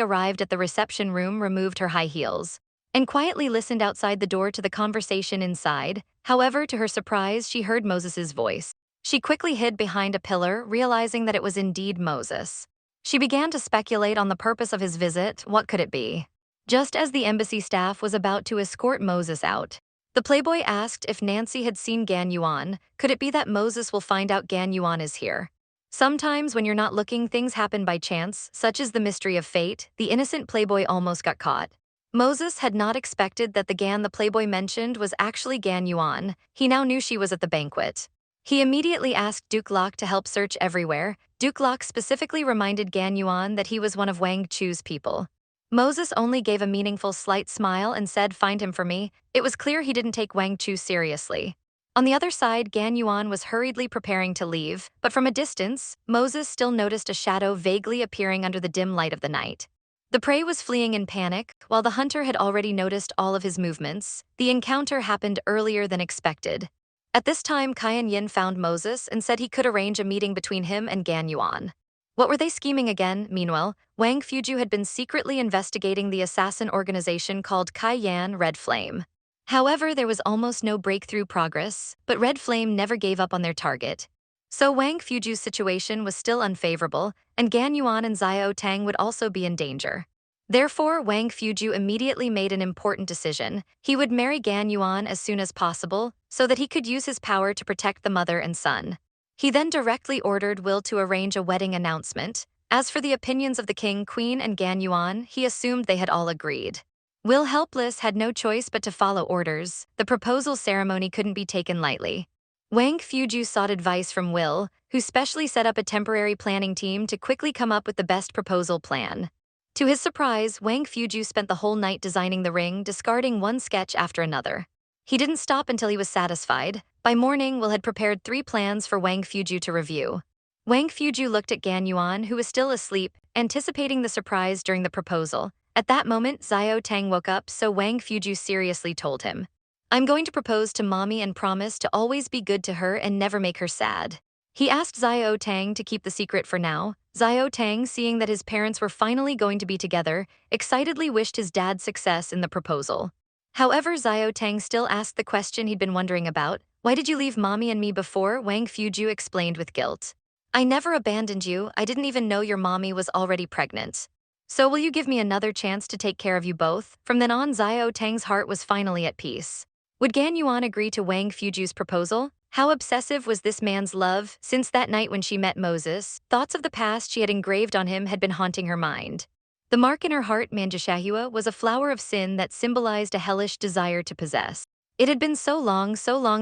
arrived at the reception room, removed her high heels, and quietly listened outside the door to the conversation inside. However, to her surprise, she heard Moses's voice. She quickly hid behind a pillar, realizing that it was indeed Moses. She began to speculate on the purpose of his visit. What could it be? Just as the embassy staff was about to escort Moses out, the playboy asked if Nancy had seen Gan Yuan. Could it be that Moses will find out Gan Yuan is here? Sometimes when you're not looking, things happen by chance, such as the mystery of fate. The innocent playboy almost got caught. Moses had not expected that the Gan the playboy mentioned was actually Gan Yuan. He now knew she was at the banquet. He immediately asked Duke Locke to help search everywhere. Duke Locke specifically reminded Gan Yuan that he was one of Wang Chu's people. Moses only gave a meaningful slight smile and said, "Find him for me." It was clear he didn't take Wang Chu seriously. On the other side, Gan Yuan was hurriedly preparing to leave, but from a distance, Moses still noticed a shadow vaguely appearing under the dim light of the night. The prey was fleeing in panic, while the hunter had already noticed all of his movements. The encounter happened earlier than expected. At this time, Kaian Yin found Moses and said he could arrange a meeting between him and Gan Yuan. What were they scheming again? Meanwhile, Wang Fuju had been secretly investigating the assassin organization called Kai Yan Red Flame. However, there was almost no breakthrough progress, but Red Flame never gave up on their target. So Wang Fuju's situation was still unfavorable, and Gan Yuan and Xiao Tang would also be in danger. Therefore, Wang Fuju immediately made an important decision. He would marry Gan Yuan as soon as possible, so that he could use his power to protect the mother and son. He then directly ordered Will to arrange a wedding announcement. As for the opinions of the king, queen, and Gan Yuan, he assumed they had all agreed. Will, helpless, had no choice but to follow orders. The proposal ceremony couldn't be taken lightly. Wang Fuju sought advice from Will, who specially set up a temporary planning team to quickly come up with the best proposal plan. To his surprise, Wang Fuju spent the whole night designing the ring, discarding one sketch after another. He didn't stop until he was satisfied. By morning, Will had prepared 3 plans for Wang Fuju to review. Wang Fuju looked at Gan Yuan, who was still asleep, anticipating the surprise during the proposal. At that moment, Xiao Tang woke up, so Wang Fuju seriously told him, "I'm going to propose to mommy and promise to always be good to her and never make her sad." He asked Xiao Tang to keep the secret for now. Xiao Tang, seeing that his parents were finally going to be together, excitedly wished his dad success in the proposal. However, Xiao Tang still asked the question he'd been wondering about. "Why did you leave mommy and me before?" Wang Fuju explained with guilt. "I never abandoned you. I didn't even know your mommy was already pregnant. So will you give me another chance to take care of you both?" From then on, Xiao Tang's heart was finally at peace. Would Gan Yuan agree to Wang Fuju's proposal? How obsessive was this man's love? Since that night when she met Moses, thoughts of the past she had engraved on him had been haunting her mind. The mark in her heart, Manjashahua, was a flower of sin that symbolized a hellish desire to possess. It had been so long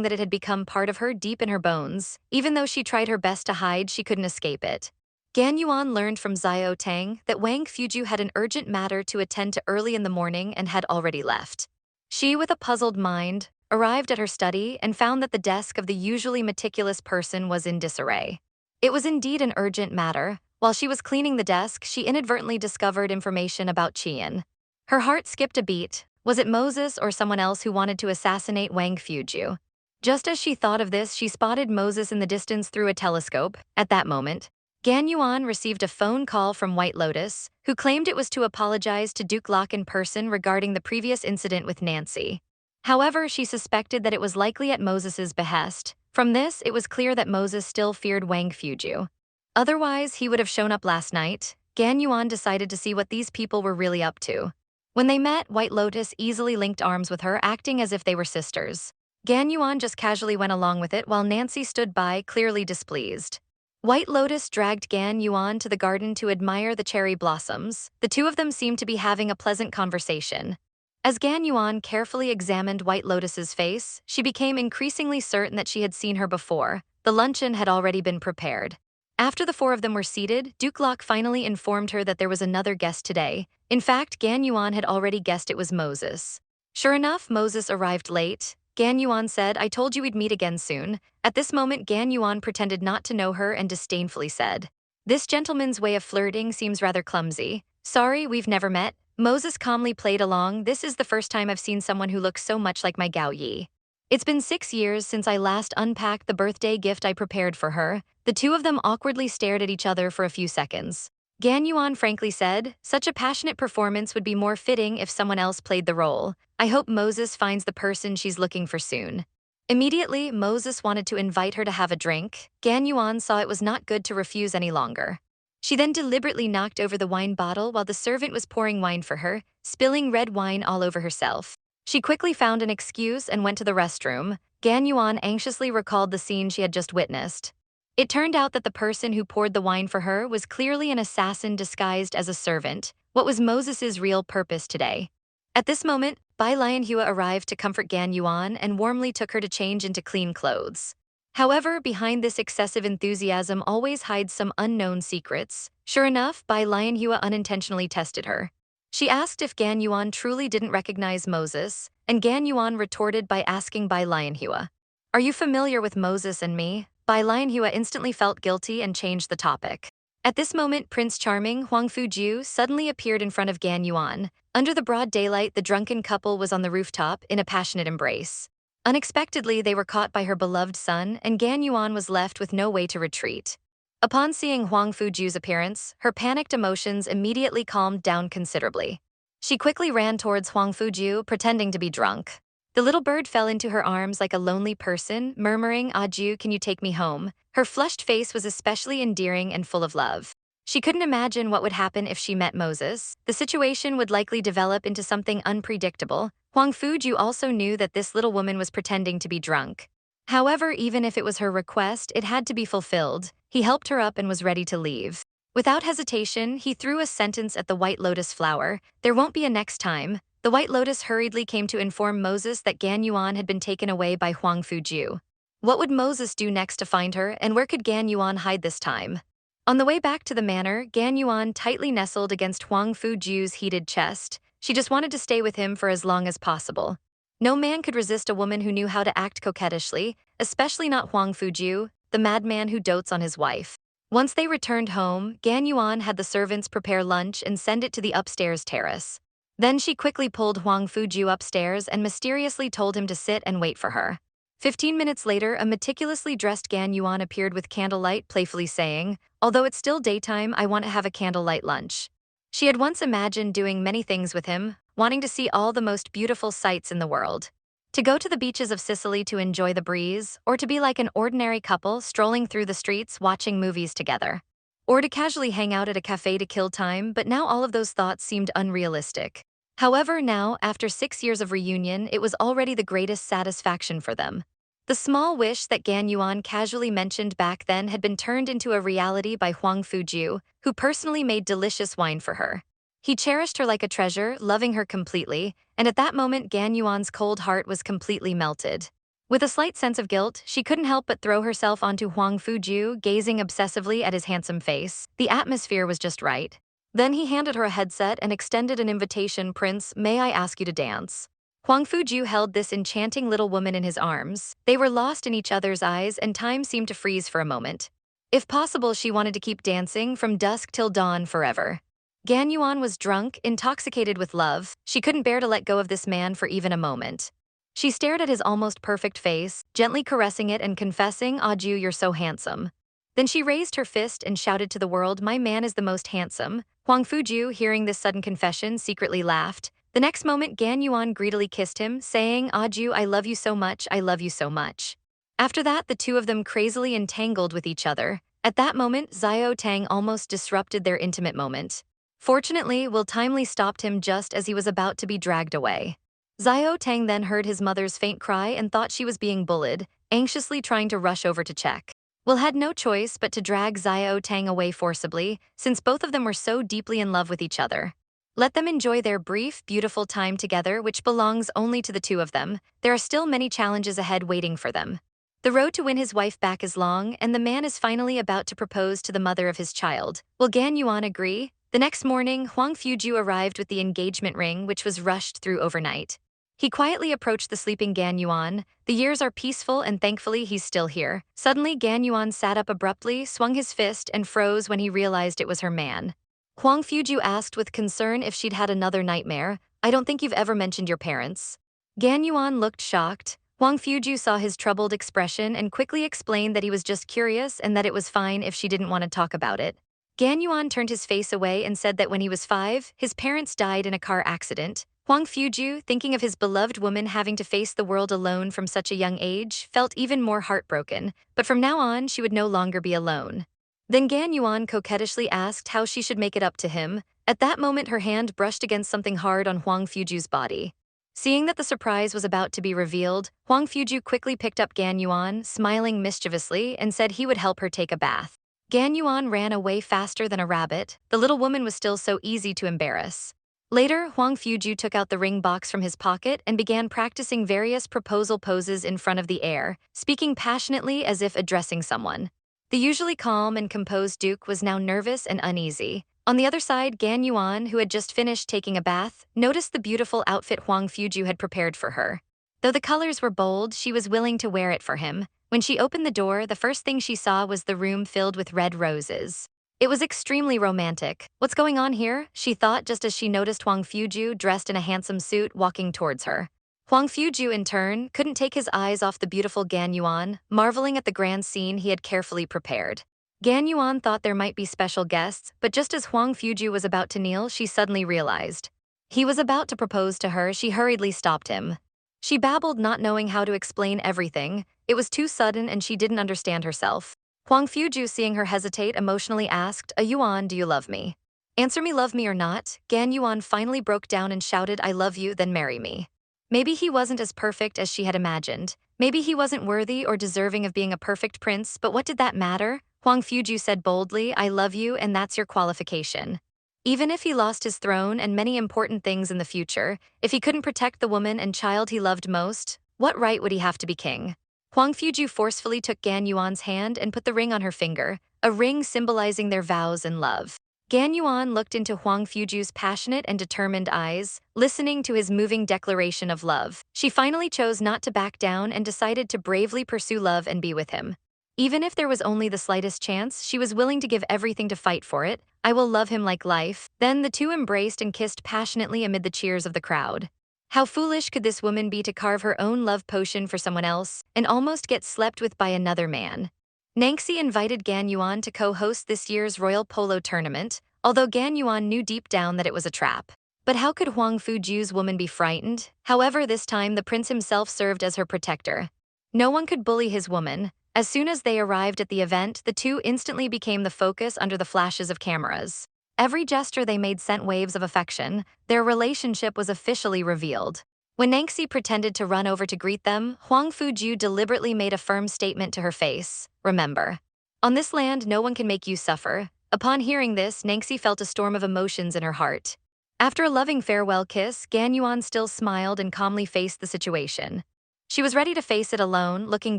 that it had become part of her, deep in her bones. Even though she tried her best to hide, she couldn't escape it. Gan Yuan learned from Xiao Tang that Wang Fuju had an urgent matter to attend to early in the morning and had already left. She, with a puzzled mind, arrived at her study and found that the desk of the usually meticulous person was in disarray. It was indeed an urgent matter. While she was cleaning the desk, she inadvertently discovered information about Qian. Her heart skipped a beat. Was it Moses or someone else who wanted to assassinate Wang Fuju? Just as she thought of this, she spotted Moses in the distance through a telescope. At that moment, Gan Yuan received a phone call from White Lotus, who claimed it was to apologize to Duke Locke in person regarding the previous incident with Nancy. However, she suspected that it was likely at Moses's behest. From this, it was clear that Moses still feared Wang Fuju. Otherwise, he would have shown up last night. Gan Yuan decided to see what these people were really up to. When they met, White Lotus easily linked arms with her, acting as if they were sisters. Gan Yuan just casually went along with it while Nancy stood by, clearly displeased. White Lotus dragged Gan Yuan to the garden to admire the cherry blossoms. The two of them seemed to be having a pleasant conversation. As Gan Yuan carefully examined White Lotus's face, she became increasingly certain that she had seen her before. The luncheon had already been prepared. After the 4 of them were seated, Duke Locke finally informed her that there was another guest today. In fact, Gan Yuan had already guessed it was Moses. Sure enough, Moses arrived late. Gan Yuan said, "I told you we'd meet again soon." At this moment, Gan Yuan pretended not to know her and disdainfully said, "This gentleman's way of flirting seems rather clumsy. Sorry, we've never met." Moses calmly played along. "This is the first time I've seen someone who looks so much like my Gao Yi. It's been 6 years since I last unpacked the birthday gift I prepared for her." The two of them awkwardly stared at each other for a few seconds. Gan Yuan frankly said, "Such a passionate performance would be more fitting if someone else played the role. I hope Moses finds the person she's looking for soon." Immediately, Moses wanted to invite her to have a drink. Gan Yuan saw it was not good to refuse any longer. She then deliberately knocked over the wine bottle while the servant was pouring wine for her, spilling red wine all over herself. She quickly found an excuse and went to the restroom. Gan Yuan anxiously recalled the scene she had just witnessed. It turned out that the person who poured the wine for her was clearly an assassin disguised as a servant. What was Moses's real purpose today? At this moment, Bai Lianhua arrived to comfort Gan Yuan and warmly took her to change into clean clothes. However, behind this excessive enthusiasm always hides some unknown secrets. Sure enough, Bai Lianhua unintentionally tested her. She asked if Gan Yuan truly didn't recognize Moses, and Gan Yuan retorted by asking Bai Lianhua, "Are you familiar with Moses and me?" Bai Lianhua instantly felt guilty and changed the topic. At this moment, Prince Charming, Huang Fuju, suddenly appeared in front of Gan Yuan. Under the broad daylight, the drunken couple was on the rooftop in a passionate embrace. Unexpectedly, they were caught by her beloved son, and Gan Yuan was left with no way to retreat. Upon seeing Huang Fuju's appearance, her panicked emotions immediately calmed down considerably. She quickly ran towards Huang Fuju, pretending to be drunk. The little bird fell into her arms like a lonely person, murmuring, "Aju, can you take me home?" Her flushed face was especially endearing and full of love. She She couldn't imagine what would happen if she met Moses. The situation would likely develop into something unpredictable. Huang Fuju also knew that this little woman was pretending to be drunk. However, even if it was her request, it had to be fulfilled. He helped her up and was ready to leave. Without hesitation, he threw a sentence at the White Lotus flower. There won't be a next time. The White Lotus hurriedly came to inform Moses that Gan Yuan had been taken away by Huang Fuju. What would Moses do next to find her, and where could Gan Yuan hide this time? On the way back to the manor, Gan Yuan tightly nestled against Huang Fuju's heated chest. She just wanted to stay with him for as long as possible. No man could resist a woman who knew how to act coquettishly, especially not Huang Fuju, the madman who dotes on his wife. Once they returned home, Gan Yuan had the servants prepare lunch and send it to the upstairs terrace. Then she quickly pulled Huang Fuju upstairs and mysteriously told him to sit and wait for her. 15 minutes later, a meticulously dressed Gan Yuan appeared with candlelight, playfully saying, "Although it's still daytime, I want to have a candlelight lunch." She had once imagined doing many things with him, wanting to see all the most beautiful sights in the world. To go to the beaches of Sicily to enjoy the breeze, or to be like an ordinary couple strolling through the streets watching movies together. Or to casually hang out at a cafe to kill time, but now all of those thoughts seemed unrealistic. However, now, after 6 years of reunion, it was already the greatest satisfaction for them. The small wish that Gan Yuan casually mentioned back then had been turned into a reality by Huang Fuju, who personally made delicious wine for her. He cherished her like a treasure, loving her completely, and at that moment Gan Yuan's cold heart was completely melted. With a slight sense of guilt, she couldn't help but throw herself onto Huang Fuju, gazing obsessively at his handsome face. The atmosphere was just right. Then he handed her a headset and extended an invitation. "Prince, may I ask you to dance?" Huang Fuju held this enchanting little woman in his arms. They were lost in each other's eyes and time seemed to freeze for a moment. If possible, she wanted to keep dancing from dusk till dawn forever. Gan Yuan was drunk, intoxicated with love. She couldn't bear to let go of this man for even a moment. She stared at his almost perfect face, gently caressing it and confessing, "Aju, you're so handsome." Then she raised her fist and shouted to the world, "My man is the most handsome." Huang Fuju, hearing this sudden confession, secretly laughed. The next moment, Gan Yuan greedily kissed him, saying, "Aju, I love you so much, I love you so much." After that, the two of them crazily entangled with each other. At that moment, Xiao Tang almost disrupted their intimate moment. Fortunately, Will timely stopped him just as he was about to be dragged away. Xiao Tang then heard his mother's faint cry and thought she was being bullied, anxiously trying to rush over to check. Will had no choice but to drag Xiao Tang away forcibly, since both of them were so deeply in love with each other. Let them enjoy their brief, beautiful time together, which belongs only to the two of them. There are still many challenges ahead waiting for them. The road to win his wife back is long, and the man is finally about to propose to the mother of his child. Will Gan Yuan agree? The next morning, Huang Fuju arrived with the engagement ring, which was rushed through overnight. He quietly approached the sleeping Gan Yuan. The years are peaceful and thankfully he's still here. Suddenly, Gan Yuan sat up abruptly, swung his fist, and froze when he realized it was her man. Huang Fuju asked with concern if she'd had another nightmare. "I don't think you've ever mentioned your parents." Gan Yuan looked shocked. Huang Fuju saw his troubled expression and quickly explained that he was just curious and that it was fine if she didn't want to talk about it. Gan Yuan turned his face away and said that when he was 5, his parents died in a car accident. Huang Fuju, thinking of his beloved woman having to face the world alone from such a young age, felt even more heartbroken, but from now on she would no longer be alone. Then Gan Yuan coquettishly asked how she should make it up to him. At that moment her hand brushed against something hard on Huang Fuju's body. Seeing that the surprise was about to be revealed, Huang Fuju quickly picked up Gan Yuan, smiling mischievously, and said he would help her take a bath. Gan Yuan ran away faster than a rabbit. The little woman was still so easy to embarrass. Later, Huang Fuju took out the ring box from his pocket and began practicing various proposal poses in front of the air, speaking passionately as if addressing someone. The usually calm and composed Duke was now nervous and uneasy. On the other side, Gan Yuan, who had just finished taking a bath, noticed the beautiful outfit Huang Fuju had prepared for her. Though the colors were bold, she was willing to wear it for him. When she opened the door, the first thing she saw was the room filled with red roses. It was extremely romantic. "What's going on here?" she thought just as she noticed Huang Fuju dressed in a handsome suit walking towards her. Huang Fuju, in turn, couldn't take his eyes off the beautiful Gan Yuan, marveling at the grand scene he had carefully prepared. Gan Yuan thought there might be special guests, but just as Huang Fuju was about to kneel, she suddenly realized. He was about to propose to her. She hurriedly stopped him. She babbled, not knowing how to explain everything. It was too sudden and she didn't understand herself. Huang Fuju, seeing her hesitate, emotionally asked, Yuan, do you love me? Answer me, love me or not. Gan Yuan finally broke down and shouted, I love you, then marry me. Maybe he wasn't as perfect as she had imagined. Maybe he wasn't worthy or deserving of being a perfect prince, but what did that matter? Huang Fuju said boldly, I love you, and that's your qualification. Even if he lost his throne and many important things in the future, if he couldn't protect the woman and child he loved most, what right would he have to be king? Huang Fuju forcefully took Gan Yuan's hand and put the ring on her finger, a ring symbolizing their vows and love. Gan Yuan looked into Huang Fuju's passionate and determined eyes, listening to his moving declaration of love. She finally chose not to back down and decided to bravely pursue love and be with him. Even if there was only the slightest chance, she was willing to give everything to fight for it. I will love him like life. Then the two embraced and kissed passionately amid the cheers of the crowd. How foolish could this woman be to carve her own love potion for someone else and almost get slept with by another man? Nangxi invited Gan Yuan to co-host this year's Royal Polo tournament, although Gan Yuan knew deep down that it was a trap. But how could Huang Fuju's woman be frightened? However, this time the prince himself served as her protector. No one could bully his woman. As soon as they arrived at the event, the two instantly became the focus under the flashes of cameras. Every gesture they made sent waves of affection. Their relationship was officially revealed. When Nangxi pretended to run over to greet them, Huang Fuju deliberately made a firm statement to her face. Remember, on this land, no one can make you suffer. Upon hearing this, Nangxi felt a storm of emotions in her heart. After a loving farewell kiss, Gan Yuan still smiled and calmly faced the situation. She was ready to face it alone, looking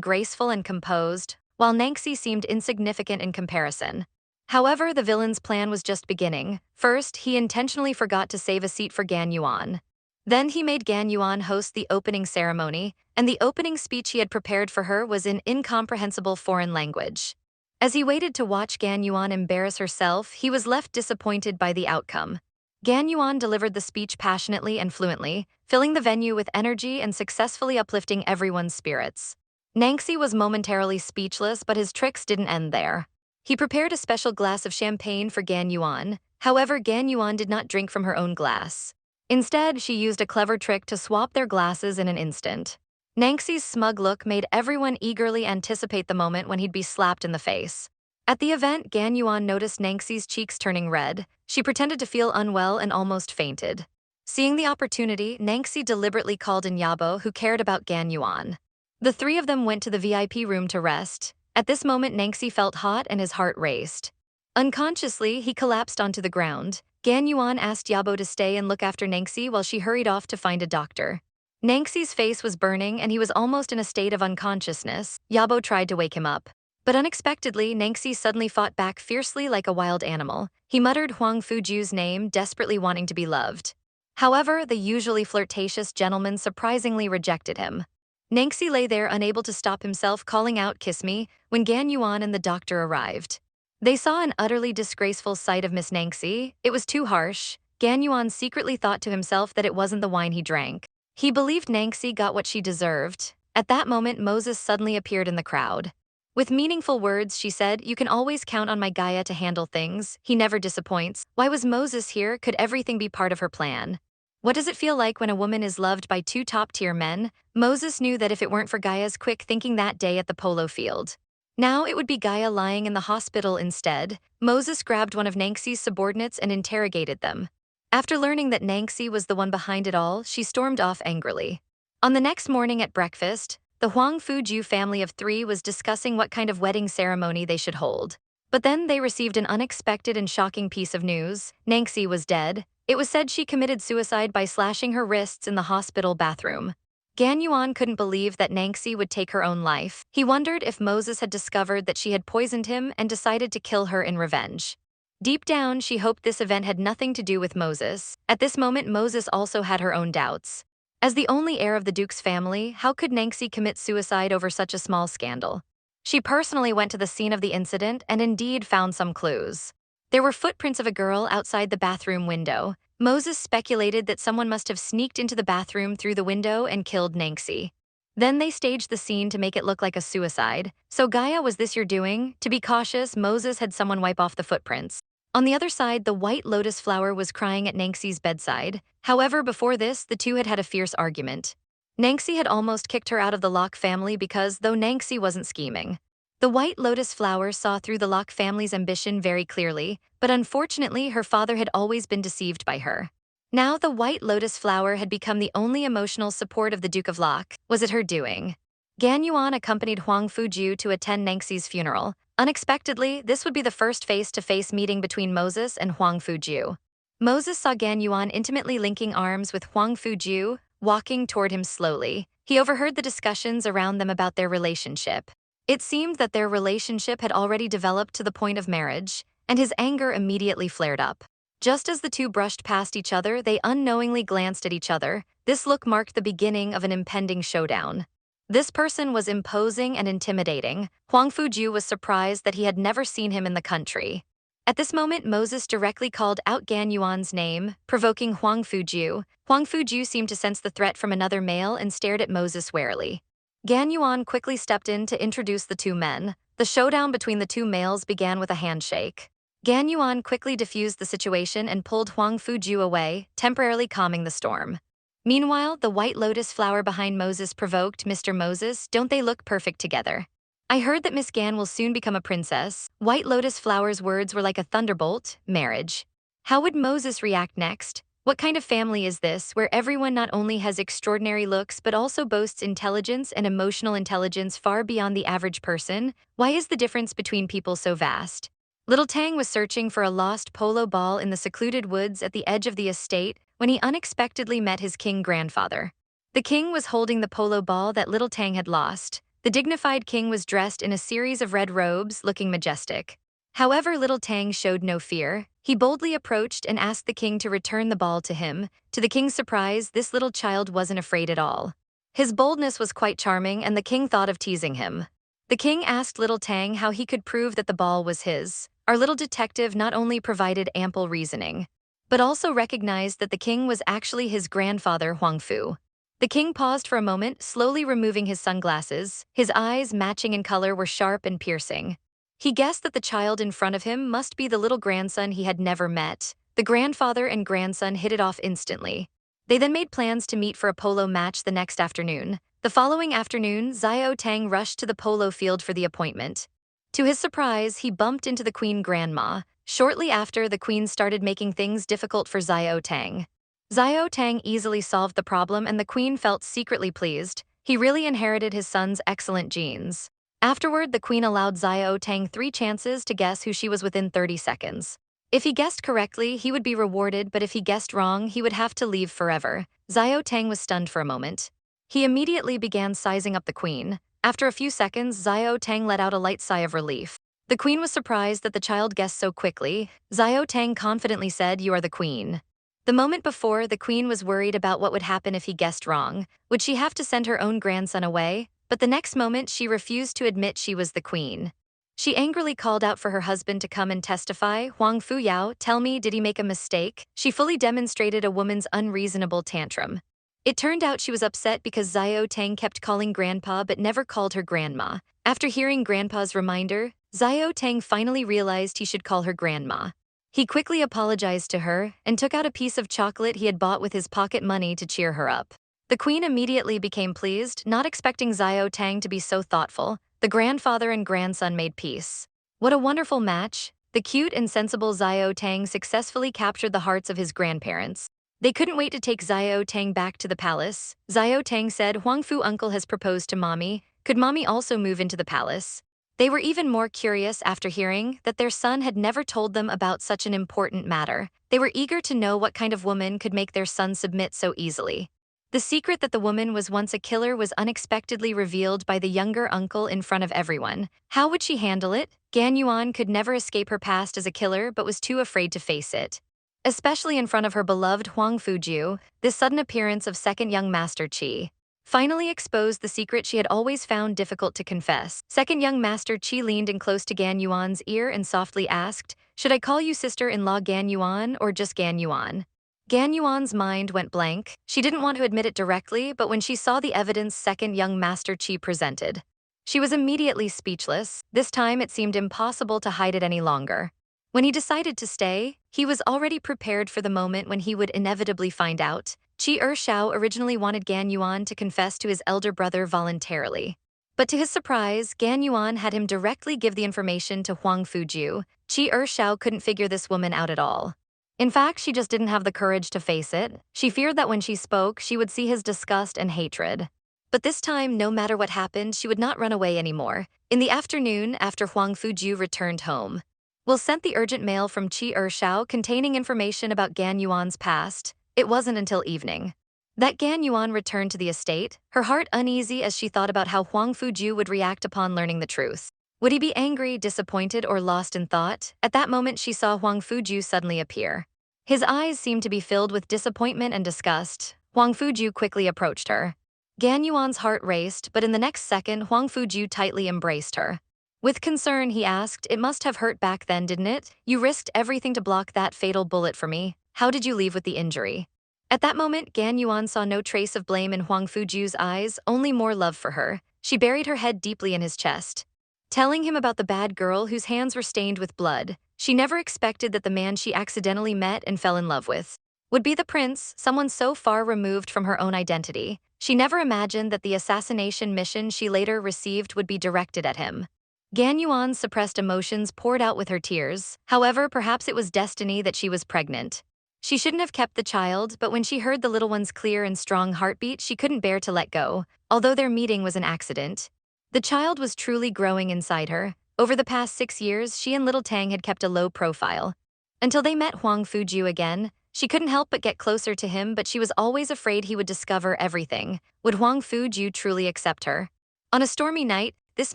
graceful and composed, while Nangxi seemed insignificant in comparison. However, the villain's plan was just beginning. First, he intentionally forgot to save a seat for Gan Yuan. Then he made Gan Yuan host the opening ceremony, and the opening speech he had prepared for her was in incomprehensible foreign language. As he waited to watch Gan Yuan embarrass herself, he was left disappointed by the outcome. Gan Yuan delivered the speech passionately and fluently, filling the venue with energy and successfully uplifting everyone's spirits. Nangxi was momentarily speechless, but his tricks didn't end there. He prepared a special glass of champagne for Gan Yuan. However, Gan Yuan did not drink from her own glass. Instead, she used a clever trick to swap their glasses in an instant. Nangxi's smug look made everyone eagerly anticipate the moment when he'd be slapped in the face. At the event, Gan Yuan noticed Nangxi's cheeks turning red. She pretended to feel unwell and almost fainted. Seeing the opportunity, Nangxi deliberately called in Yabo, who cared about Gan Yuan. The three of them went to the VIP room to rest. At this moment, Nangxi felt hot and his heart raced. Unconsciously, he collapsed onto the ground. Gan Yuan asked Yabo to stay and look after Nangxi while she hurried off to find a doctor. Nangxi's face was burning and he was almost in a state of unconsciousness. Yabo tried to wake him up. But unexpectedly, Nangxi suddenly fought back fiercely like a wild animal. He muttered Huang Fuju's name, desperately wanting to be loved. However, the usually flirtatious gentleman surprisingly rejected him. Nangxi lay there unable to stop himself, calling out, "Kiss me," when Gan Yuan and the doctor arrived. They saw an utterly disgraceful sight of Miss Nangxi. It was too harsh. Gan Yuan secretly thought to himself that it wasn't the wine he drank. He believed Nangxi got what she deserved. At that moment, Moses suddenly appeared in the crowd. With meaningful words, she said, "You can always count on my Gaia to handle things. He never disappoints." Why was Moses here? Could everything be part of her plan? What does it feel like when a woman is loved by two top-tier men? Moses knew that if it weren't for Gaia's quick thinking that day at the polo field, now it would be Gaia lying in the hospital instead. Moses grabbed one of Nangxi's subordinates and interrogated them. After learning that Nangxi was the one behind it all, she stormed off angrily. On the next morning at breakfast, the Huang Fuju family of three was discussing what kind of wedding ceremony they should hold. But then they received an unexpected and shocking piece of news. Nangxi was dead. It was said she committed suicide by slashing her wrists in the hospital bathroom. Gan Yuan couldn't believe that Nangxi would take her own life. He wondered if Moses had discovered that she had poisoned him and decided to kill her in revenge. Deep down, she hoped this event had nothing to do with Moses. At this moment, Moses also had her own doubts. As the only heir of the Duke's family, how could Nangxi commit suicide over such a small scandal? She personally went to the scene of the incident and indeed found some clues. There were footprints of a girl outside the bathroom window. Moses speculated that someone must have sneaked into the bathroom through the window and killed Nangxi. Then they staged the scene to make it look like a suicide. So Gaia, was this your doing? To be cautious, Moses had someone wipe off the footprints. On the other side, the white lotus flower was crying at Nangxi's bedside. However, before this, the two had had a fierce argument. Nangxi had almost kicked her out of the Locke family because, though Nangxi wasn't scheming, The White Lotus flower saw through the Locke family's ambition very clearly, but unfortunately her father had always been deceived by her. Now the White Lotus flower had become the only emotional support of the Duke of Locke. Was it her doing? Gan Yuan accompanied Huang Fuju to attend Nangxi's funeral. Unexpectedly, this would be the first face-to-face meeting between Moses and Huang Fuju. Moses saw Gan Yuan intimately linking arms with Huang Fuju, walking toward him slowly. He overheard the discussions around them about their relationship. It seemed that their relationship had already developed to the point of marriage, and his anger immediately flared up. Just as the two brushed past each other, they unknowingly glanced at each other. This look marked the beginning of an impending showdown. This person was imposing and intimidating. Huang Fuju was surprised that he had never seen him in the country. At this moment, Moses directly called out Gan Yuan's name, provoking Huang Fuju. Huang Fuju seemed to sense the threat from another male and stared at Moses warily. Gan Yuan quickly stepped in to introduce the two men. The showdown between the two males began with a handshake. Gan Yuan quickly diffused the situation and pulled Huang Fuju away, temporarily calming the storm. Meanwhile, the White Lotus flower behind Moses provoked, "Mr. Moses, don't they look perfect together? I heard that Miss Gan will soon become a princess." White Lotus flower's words were like a thunderbolt: marriage. How would Moses react next? What kind of family is this, where everyone not only has extraordinary looks but also boasts intelligence and emotional intelligence far beyond the average person? Why is the difference between people so vast? Little Tang was searching for a lost polo ball in the secluded woods at the edge of the estate when he unexpectedly met his king grandfather. The king was holding the polo ball that Little Tang had lost. The dignified king was dressed in a series of red robes, looking majestic. However, Little Tang showed no fear. He boldly approached and asked the king to return the ball to him. To the king's surprise, this little child wasn't afraid at all. His boldness was quite charming, and the king thought of teasing him. The king asked Little Tang how he could prove that the ball was his. Our little detective not only provided ample reasoning, but also recognized that the king was actually his grandfather, Huang Fu. The king paused for a moment, slowly removing his sunglasses. His eyes, matching in color, were sharp and piercing. He guessed that the child in front of him must be the little grandson he had never met. The grandfather and grandson hit it off instantly. They then made plans to meet for a polo match the next afternoon. The following afternoon, Xiao Tang rushed to the polo field for the appointment. To his surprise, he bumped into the queen grandma. Shortly after, the queen started making things difficult for Xiao Tang. Xiao Tang easily solved the problem, and the queen felt secretly pleased. He really inherited his son's excellent genes. Afterward, the queen allowed Xiao Tang 3 chances to guess who she was within 30 seconds. If he guessed correctly, he would be rewarded, but if he guessed wrong, he would have to leave forever. Xiao Tang was stunned for a moment. He immediately began sizing up the queen. After a few seconds, Xiao Tang let out a light sigh of relief. The queen was surprised that the child guessed so quickly. Xiao Tang confidently said, "You are the queen." The moment before, the queen was worried about what would happen if he guessed wrong. Would she have to send her own grandson away? But the next moment, she refused to admit she was the queen. She angrily called out for her husband to come and testify. "Huang Fuyao, tell me, did he make a mistake?" She fully demonstrated a woman's unreasonable tantrum. It turned out she was upset because Xiao Tang kept calling Grandpa but never called her Grandma. After hearing Grandpa's reminder, Xiao Tang finally realized he should call her Grandma. He quickly apologized to her and took out a piece of chocolate he had bought with his pocket money to cheer her up. The queen immediately became pleased, not expecting Xiao Tang to be so thoughtful. The grandfather and grandson made peace. What a wonderful match! The cute and sensible Xiao Tang successfully captured the hearts of his grandparents. They couldn't wait to take Xiao Tang back to the palace. Xiao Tang said, "Huang Fu uncle has proposed to mommy. Could mommy also move into the palace?" They were even more curious after hearing that their son had never told them about such an important matter. They were eager to know what kind of woman could make their son submit so easily. The secret that the woman was once a killer was unexpectedly revealed by the younger uncle in front of everyone. How would she handle it? Gan Yuan could never escape her past as a killer but was too afraid to face it. Especially in front of her beloved Huang Fuju, this sudden appearance of second young Master Qi finally exposed the secret she had always found difficult to confess. Second young Master Qi leaned in close to Gan Yuan's ear and softly asked, "Should I call you sister-in-law Gan Yuan or just Gan Yuan?" Gan Yuan's mind went blank. She didn't want to admit it directly, but when she saw the evidence second young Master Qi presented, she was immediately speechless. This time it seemed impossible to hide it any longer. When he decided to stay, he was already prepared for the moment when he would inevitably find out. Qi Shao originally wanted Gan Yuan to confess to his elder brother voluntarily. But to his surprise, Gan Yuan had him directly give the information to Huang Fuju. Qi Ershao couldn't figure this woman out at all. In fact, she just didn't have the courage to face it. She feared that when she spoke, she would see his disgust and hatred. But this time, no matter what happened, she would not run away anymore. In the afternoon, after Huang Fuju returned home, Will sent the urgent mail from Qi Ershao containing information about Gan Yuan's past. It wasn't until evening that Gan Yuan returned to the estate, her heart uneasy as she thought about how Huang Fuju would react upon learning the truth. Would he be angry, disappointed, or lost in thought? At that moment, she saw Huang Fuju suddenly appear. His eyes seemed to be filled with disappointment and disgust. Huang Fuju quickly approached her. Gan Yuan's heart raced, but in the next second, Huang Fuju tightly embraced her. With concern, he asked, "It must have hurt back then, didn't it? You risked everything to block that fatal bullet for me. How did you leave with the injury?" At that moment, Gan Yuan saw no trace of blame in Huang Fuju's eyes, only more love for her. She buried her head deeply in his chest, telling him about the bad girl whose hands were stained with blood. She never expected that the man she accidentally met and fell in love with would be the prince, someone so far removed from her own identity. She never imagined that the assassination mission she later received would be directed at him. Gan Yuan's suppressed emotions poured out with her tears. However, perhaps it was destiny that she was pregnant. She shouldn't have kept the child, but when she heard the little one's clear and strong heartbeat, she couldn't bear to let go. Although their meeting was an accident, the child was truly growing inside her. Over the past 6 years, she and little Tang had kept a low profile. Until they met Huang Fuju again, she couldn't help but get closer to him, but she was always afraid he would discover everything. Would Huang Fuju truly accept her? On a stormy night, this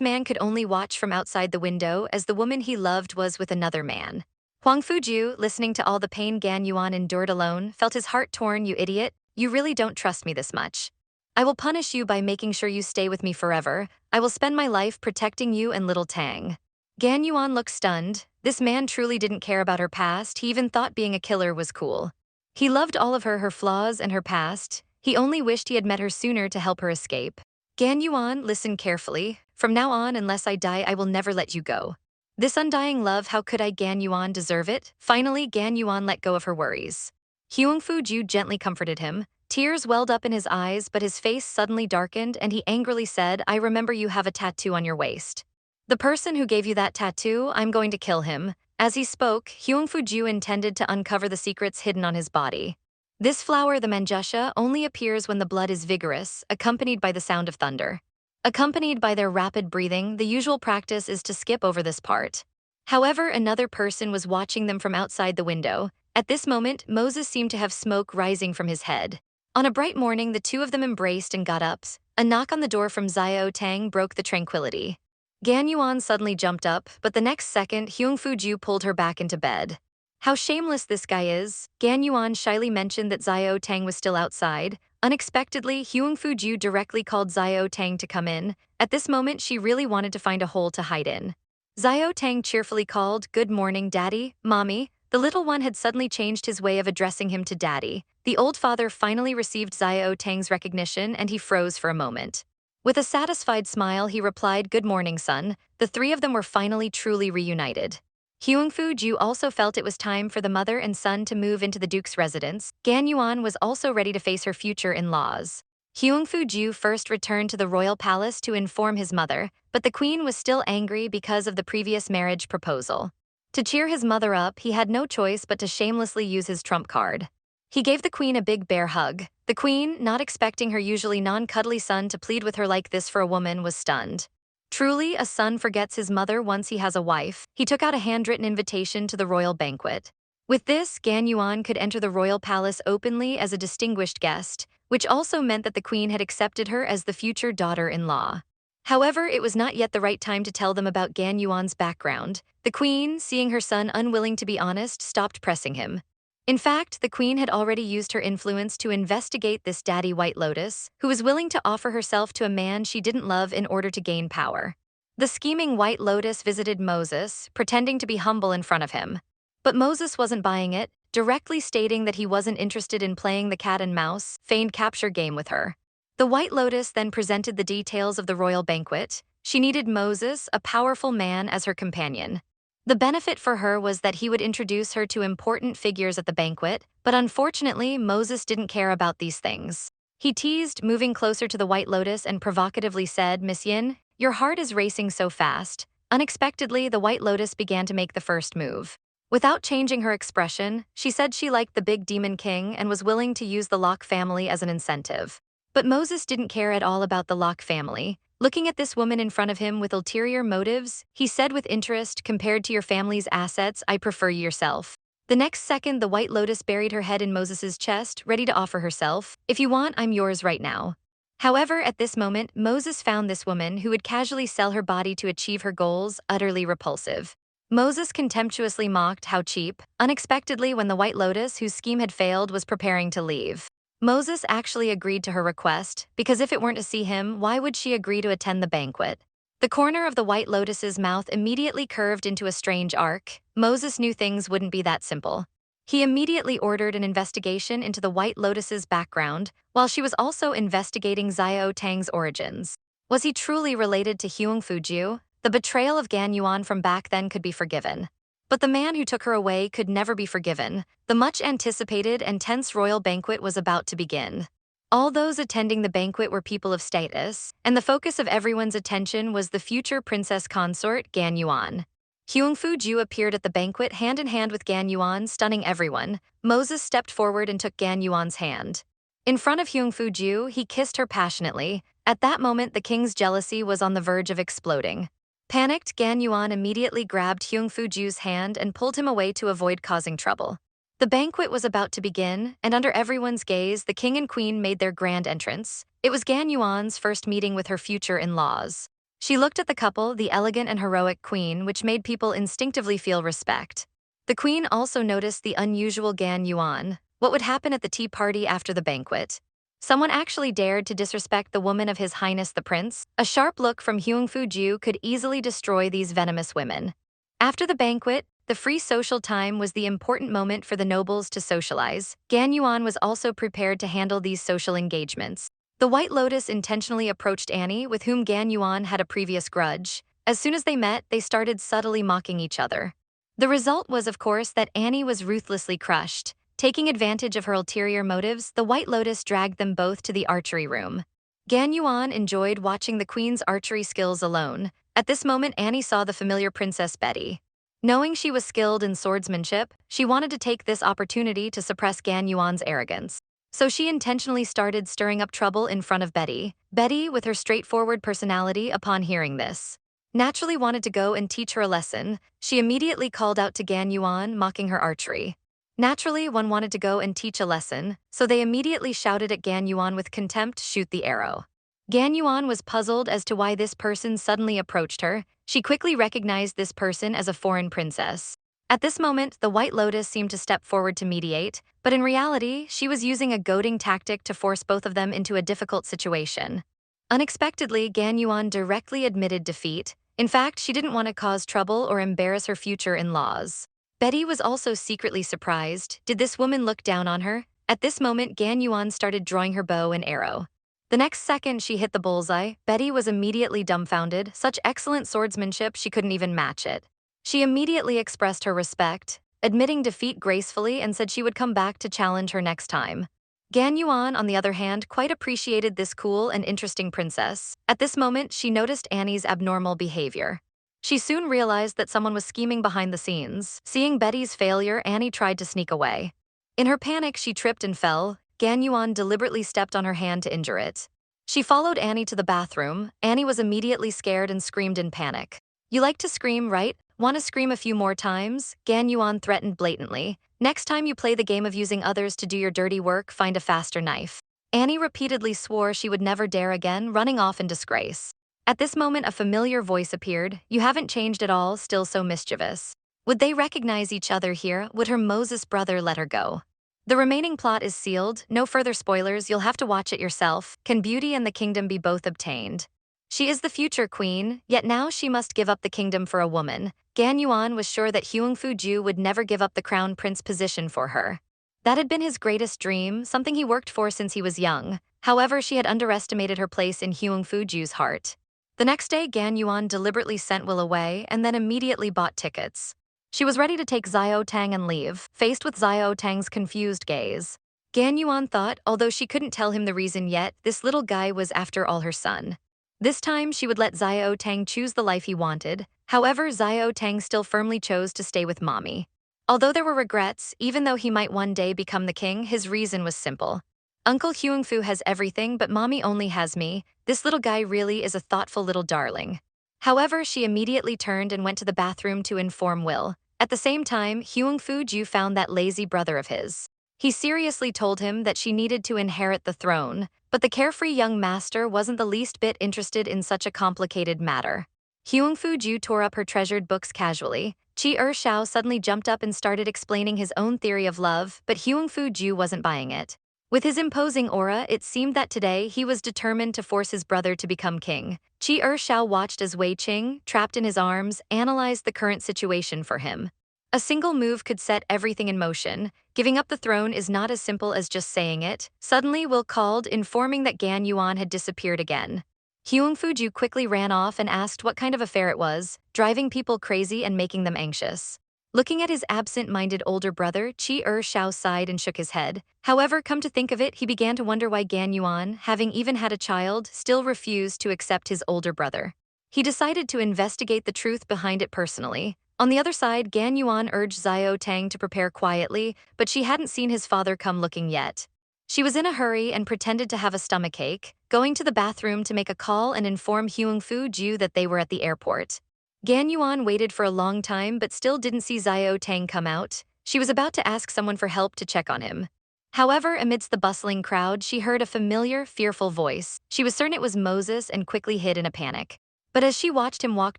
man could only watch from outside the window as the woman he loved was with another man. Huang Fuju, listening to all the pain Gan Yuan endured alone, felt his heart torn. "You idiot, you really don't trust me this much. I will punish you by making sure you stay with me forever. I will spend my life protecting you and little Tang." Gan Yuan looked stunned. This man truly didn't care about her past. He even thought being a killer was cool. He loved all of her flaws and her past. He only wished he had met her sooner to help her escape. "Gan Yuan, listen carefully. From now on, unless I die, I will never let you go. This undying love, how could I? Gan Yuan deserve it?" Finally, Gan Yuan let go of her worries. Huang Fuju gently comforted him. Tears welled up in his eyes, but his face suddenly darkened and he angrily said, "I remember you have a tattoo on your waist. The person who gave you that tattoo, I'm going to kill him." As he spoke, Huang Fuju intended to uncover the secrets hidden on his body. This flower, the manjusha, only appears when the blood is vigorous, accompanied by the sound of thunder. Accompanied by their rapid breathing, the usual practice is to skip over this part. However, another person was watching them from outside the window. At this moment, Moses seemed to have smoke rising from his head. On a bright morning, the two of them embraced and got up. A knock on the door from Xiao Tang broke the tranquility. Gan Yuan suddenly jumped up, but the next second, Huang Fuju pulled her back into bed. "How shameless this guy is." Gan Yuan shyly mentioned that Xiao Tang was still outside. Unexpectedly, Huang Fuju directly called Xiao Tang to come in. At this moment, she really wanted to find a hole to hide in. Xiao Tang cheerfully called, "Good morning, Daddy, Mommy." The little one had suddenly changed his way of addressing him to Daddy. The old father finally received Xiao Tang's recognition and he froze for a moment. With a satisfied smile, he replied, "Good morning, son." The three of them were finally truly reunited. Huang Fuju also felt it was time for the mother and son to move into the duke's residence. Gan Yuan was also ready to face her future in-laws. Huang Fuju first returned to the royal palace to inform his mother, but the queen was still angry because of the previous marriage proposal. To cheer his mother up, he had no choice but to shamelessly use his trump card. He gave the queen a big bear hug. The queen, not expecting her usually non-cuddly son to plead with her like this for a woman, was stunned. Truly, a son forgets his mother once he has a wife. He took out a handwritten invitation to the royal banquet. With this, Gan Yuan could enter the royal palace openly as a distinguished guest, which also meant that the queen had accepted her as the future daughter-in-law. However, it was not yet the right time to tell them about Gan Yuan's background. The queen, seeing her son unwilling to be honest, stopped pressing him. In fact, the queen had already used her influence to investigate this daddy White Lotus, who was willing to offer herself to a man she didn't love in order to gain power. The scheming White Lotus visited Moses, pretending to be humble in front of him. But Moses wasn't buying it, directly stating that he wasn't interested in playing the cat and mouse, feigned capture game with her. The White Lotus then presented the details of the royal banquet. She needed Moses, a powerful man, as her companion. The benefit for her was that he would introduce her to important figures at the banquet, but unfortunately, Moses didn't care about these things. He teased, moving closer to the White Lotus, and provocatively said, "Miss Yin, Your heart is racing so fast. Unexpectedly, the White Lotus began to make the first move. Without changing her expression, she said she liked the big demon king and was willing to use the Locke family as an incentive. But Moses didn't care at all about the Locke family. Looking at this woman in front of him with ulterior motives, he said with interest, "Compared to your family's assets, I prefer yourself." The next second, the White Lotus buried her head in Moses's chest, ready to offer herself. "If you want, I'm yours right now." However, at this moment, Moses found this woman who would casually sell her body to achieve her goals utterly repulsive. Moses contemptuously mocked how cheap, unexpectedly when the White Lotus, whose scheme had failed, was preparing to leave. Moses actually agreed to her request, because if it weren't to see him, why would she agree to attend the banquet? The corner of the White Lotus's mouth immediately curved into a strange arc. Moses knew things wouldn't be that simple. He immediately ordered an investigation into the White Lotus's background, while she was also investigating Xiao Tang's origins. Was he truly related to Huang Fuju? The betrayal of Gan Yuan from back then could be forgiven. But the man who took her away could never be forgiven. The much-anticipated and tense royal banquet was about to begin. All those attending the banquet were people of status, and the focus of everyone's attention was the future princess consort, Gan Yuan. Huang Fuju appeared at the banquet hand in hand with Gan Yuan, stunning everyone. Moses stepped forward and took Gan Yuan's hand. In front of Huang Fuju, he kissed her passionately. At that moment, the king's jealousy was on the verge of exploding. Panicked, Gan Yuan immediately grabbed Huang Fuju's hand and pulled him away to avoid causing trouble. The banquet was about to begin, and under everyone's gaze, the king and queen made their grand entrance. It was Gan Yuan's first meeting with her future in-laws. She looked at the couple, the elegant and heroic queen, which made people instinctively feel respect. The queen also noticed the unusual Gan Yuan. What would happen at the tea party after the banquet? Someone actually dared to disrespect the woman of His Highness the Prince. A sharp look from Huang Fuju could easily destroy these venomous women. After the banquet, the free social time was the important moment for the nobles to socialize. Gan Yuan was also prepared to handle these social engagements. The White Lotus intentionally approached Annie, with whom Gan Yuan had a previous grudge. As soon as they met, they started subtly mocking each other. The result was, of course, that Annie was ruthlessly crushed. Taking advantage of her ulterior motives, the White Lotus dragged them both to the archery room. Gan Yuan enjoyed watching the queen's archery skills alone. At this moment, Annie saw the familiar Princess Betty. Knowing she was skilled in swordsmanship, she wanted to take this opportunity to suppress Gan Yuan's arrogance. So she intentionally started stirring up trouble in front of Betty. Betty, with her straightforward personality upon hearing this, naturally wanted to go and teach her a lesson. She immediately called out to Gan Yuan, mocking her archery. Naturally, one wanted to go and teach a lesson, so they immediately shouted at Gan Yuan with contempt, "Shoot the arrow." Gan Yuan was puzzled as to why this person suddenly approached her. She quickly recognized this person as a foreign princess. At this moment, the White Lotus seemed to step forward to mediate, but in reality, she was using a goading tactic to force both of them into a difficult situation. Unexpectedly, Gan Yuan directly admitted defeat. In fact, she didn't want to cause trouble or embarrass her future in-laws. Betty was also secretly surprised. Did this woman look down on her? At this moment, Gan Yuan started drawing her bow and arrow. The next second she hit the bullseye, Betty was immediately dumbfounded. Such excellent swordsmanship, she couldn't even match it. She immediately expressed her respect, admitting defeat gracefully, and said she would come back to challenge her next time. Gan Yuan, on the other hand, quite appreciated this cool and interesting princess. At this moment, she noticed Annie's abnormal behavior. She soon realized that someone was scheming behind the scenes. Seeing Betty's failure, Annie tried to sneak away. In her panic, she tripped and fell. Gan Yuan deliberately stepped on her hand to injure it. She followed Annie to the bathroom. Annie was immediately scared and screamed in panic. "You like to scream, right? Want to scream a few more times?" Gan Yuan threatened blatantly. "Next time you play the game of using others to do your dirty work, find a faster knife." Annie repeatedly swore she would never dare again, running off in disgrace. At this moment, a familiar voice appeared. "You haven't changed at all, still so mischievous." Would they recognize each other here? Would her Moses brother let her go? The remaining plot is sealed. No further spoilers, you'll have to watch it yourself. Can beauty and the kingdom be both obtained? She is the future queen, yet now she must give up the kingdom for a woman. Gan Yuan was sure that Huang Fuju would never give up the crown prince position for her. That had been his greatest dream, something he worked for since he was young. However, she had underestimated her place in Huang Fuju's heart. The next day, Gan Yuan deliberately sent Will away and then immediately bought tickets. She was ready to take Xiao Tang and leave, faced with Xiao Tang's confused gaze. Gan Yuan thought, although she couldn't tell him the reason yet, this little guy was after all her son. This time, she would let Xiao Tang choose the life he wanted. However, Xiao Tang still firmly chose to stay with mommy. Although there were regrets, even though he might one day become the king, his reason was simple. Uncle Huangfu has everything, but mommy only has me. This little guy really is a thoughtful little darling. However, she immediately turned and went to the bathroom to inform Will. At the same time, Huangfu Ju found that lazy brother of his. He seriously told him that she needed to inherit the throne, but the carefree young master wasn't the least bit interested in such a complicated matter. Huangfu Ju tore up her treasured books casually. Qi Shao suddenly jumped up and started explaining his own theory of love, but Huangfu Ju wasn't buying it. With his imposing aura, it seemed that today he was determined to force his brother to become king. Qi Shao watched as Wei Qing, trapped in his arms, analyzed the current situation for him. A single move could set everything in motion. Giving up the throne is not as simple as just saying it. Suddenly, Will called, informing that Gan Yuan had disappeared again. Huangfu Ju quickly ran off and asked what kind of affair it was, driving people crazy and making them anxious. Looking at his absent-minded older brother, Qi Shao sighed and shook his head. However, come to think of it, he began to wonder why Gan Yuan, having even had a child, still refused to accept his older brother. He decided to investigate the truth behind it personally. On the other side, Gan Yuan urged Xiao Tang to prepare quietly, but she hadn't seen his father come looking yet. She was in a hurry and pretended to have a stomachache, going to the bathroom to make a call and inform Huangfu Ju that they were at the airport. Gan Yuan waited for a long time but still didn't see Xiao Tang come out. She was about to ask someone for help to check on him. However, amidst the bustling crowd, she heard a familiar, fearful voice. She was certain it was Moses and quickly hid in a panic. But as she watched him walk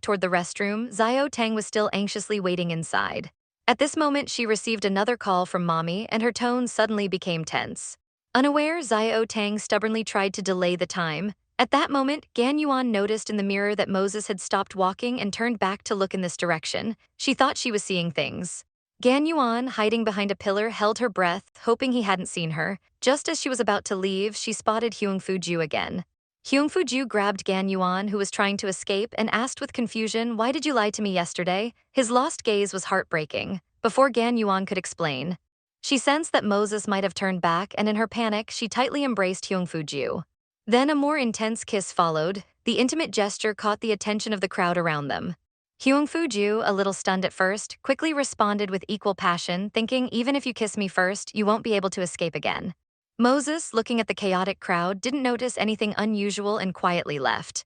toward the restroom, Xiao Tang was still anxiously waiting inside. At this moment, she received another call from mommy, and her tone suddenly became tense. Unaware, Xiao Tang stubbornly tried to delay the time. At that moment, Gan Yuan noticed in the mirror that Moses had stopped walking and turned back to look in this direction. She thought she was seeing things. Gan Yuan, hiding behind a pillar, held her breath, hoping he hadn't seen her. Just as she was about to leave, she spotted Huangfu Ju again. Huangfu Ju grabbed Gan Yuan, who was trying to escape, and asked with confusion, "Why did you lie to me yesterday?" His lost gaze was heartbreaking. Before Gan Yuan could explain, she sensed that Moses might have turned back, and in her panic, she tightly embraced Huangfu Ju. Then a more intense kiss followed. The intimate gesture caught the attention of the crowd around them. Huangfu Ju, a little stunned at first, quickly responded with equal passion, thinking, "Even if you kiss me first, you won't be able to escape again." Moses, looking at the chaotic crowd, didn't notice anything unusual and quietly left.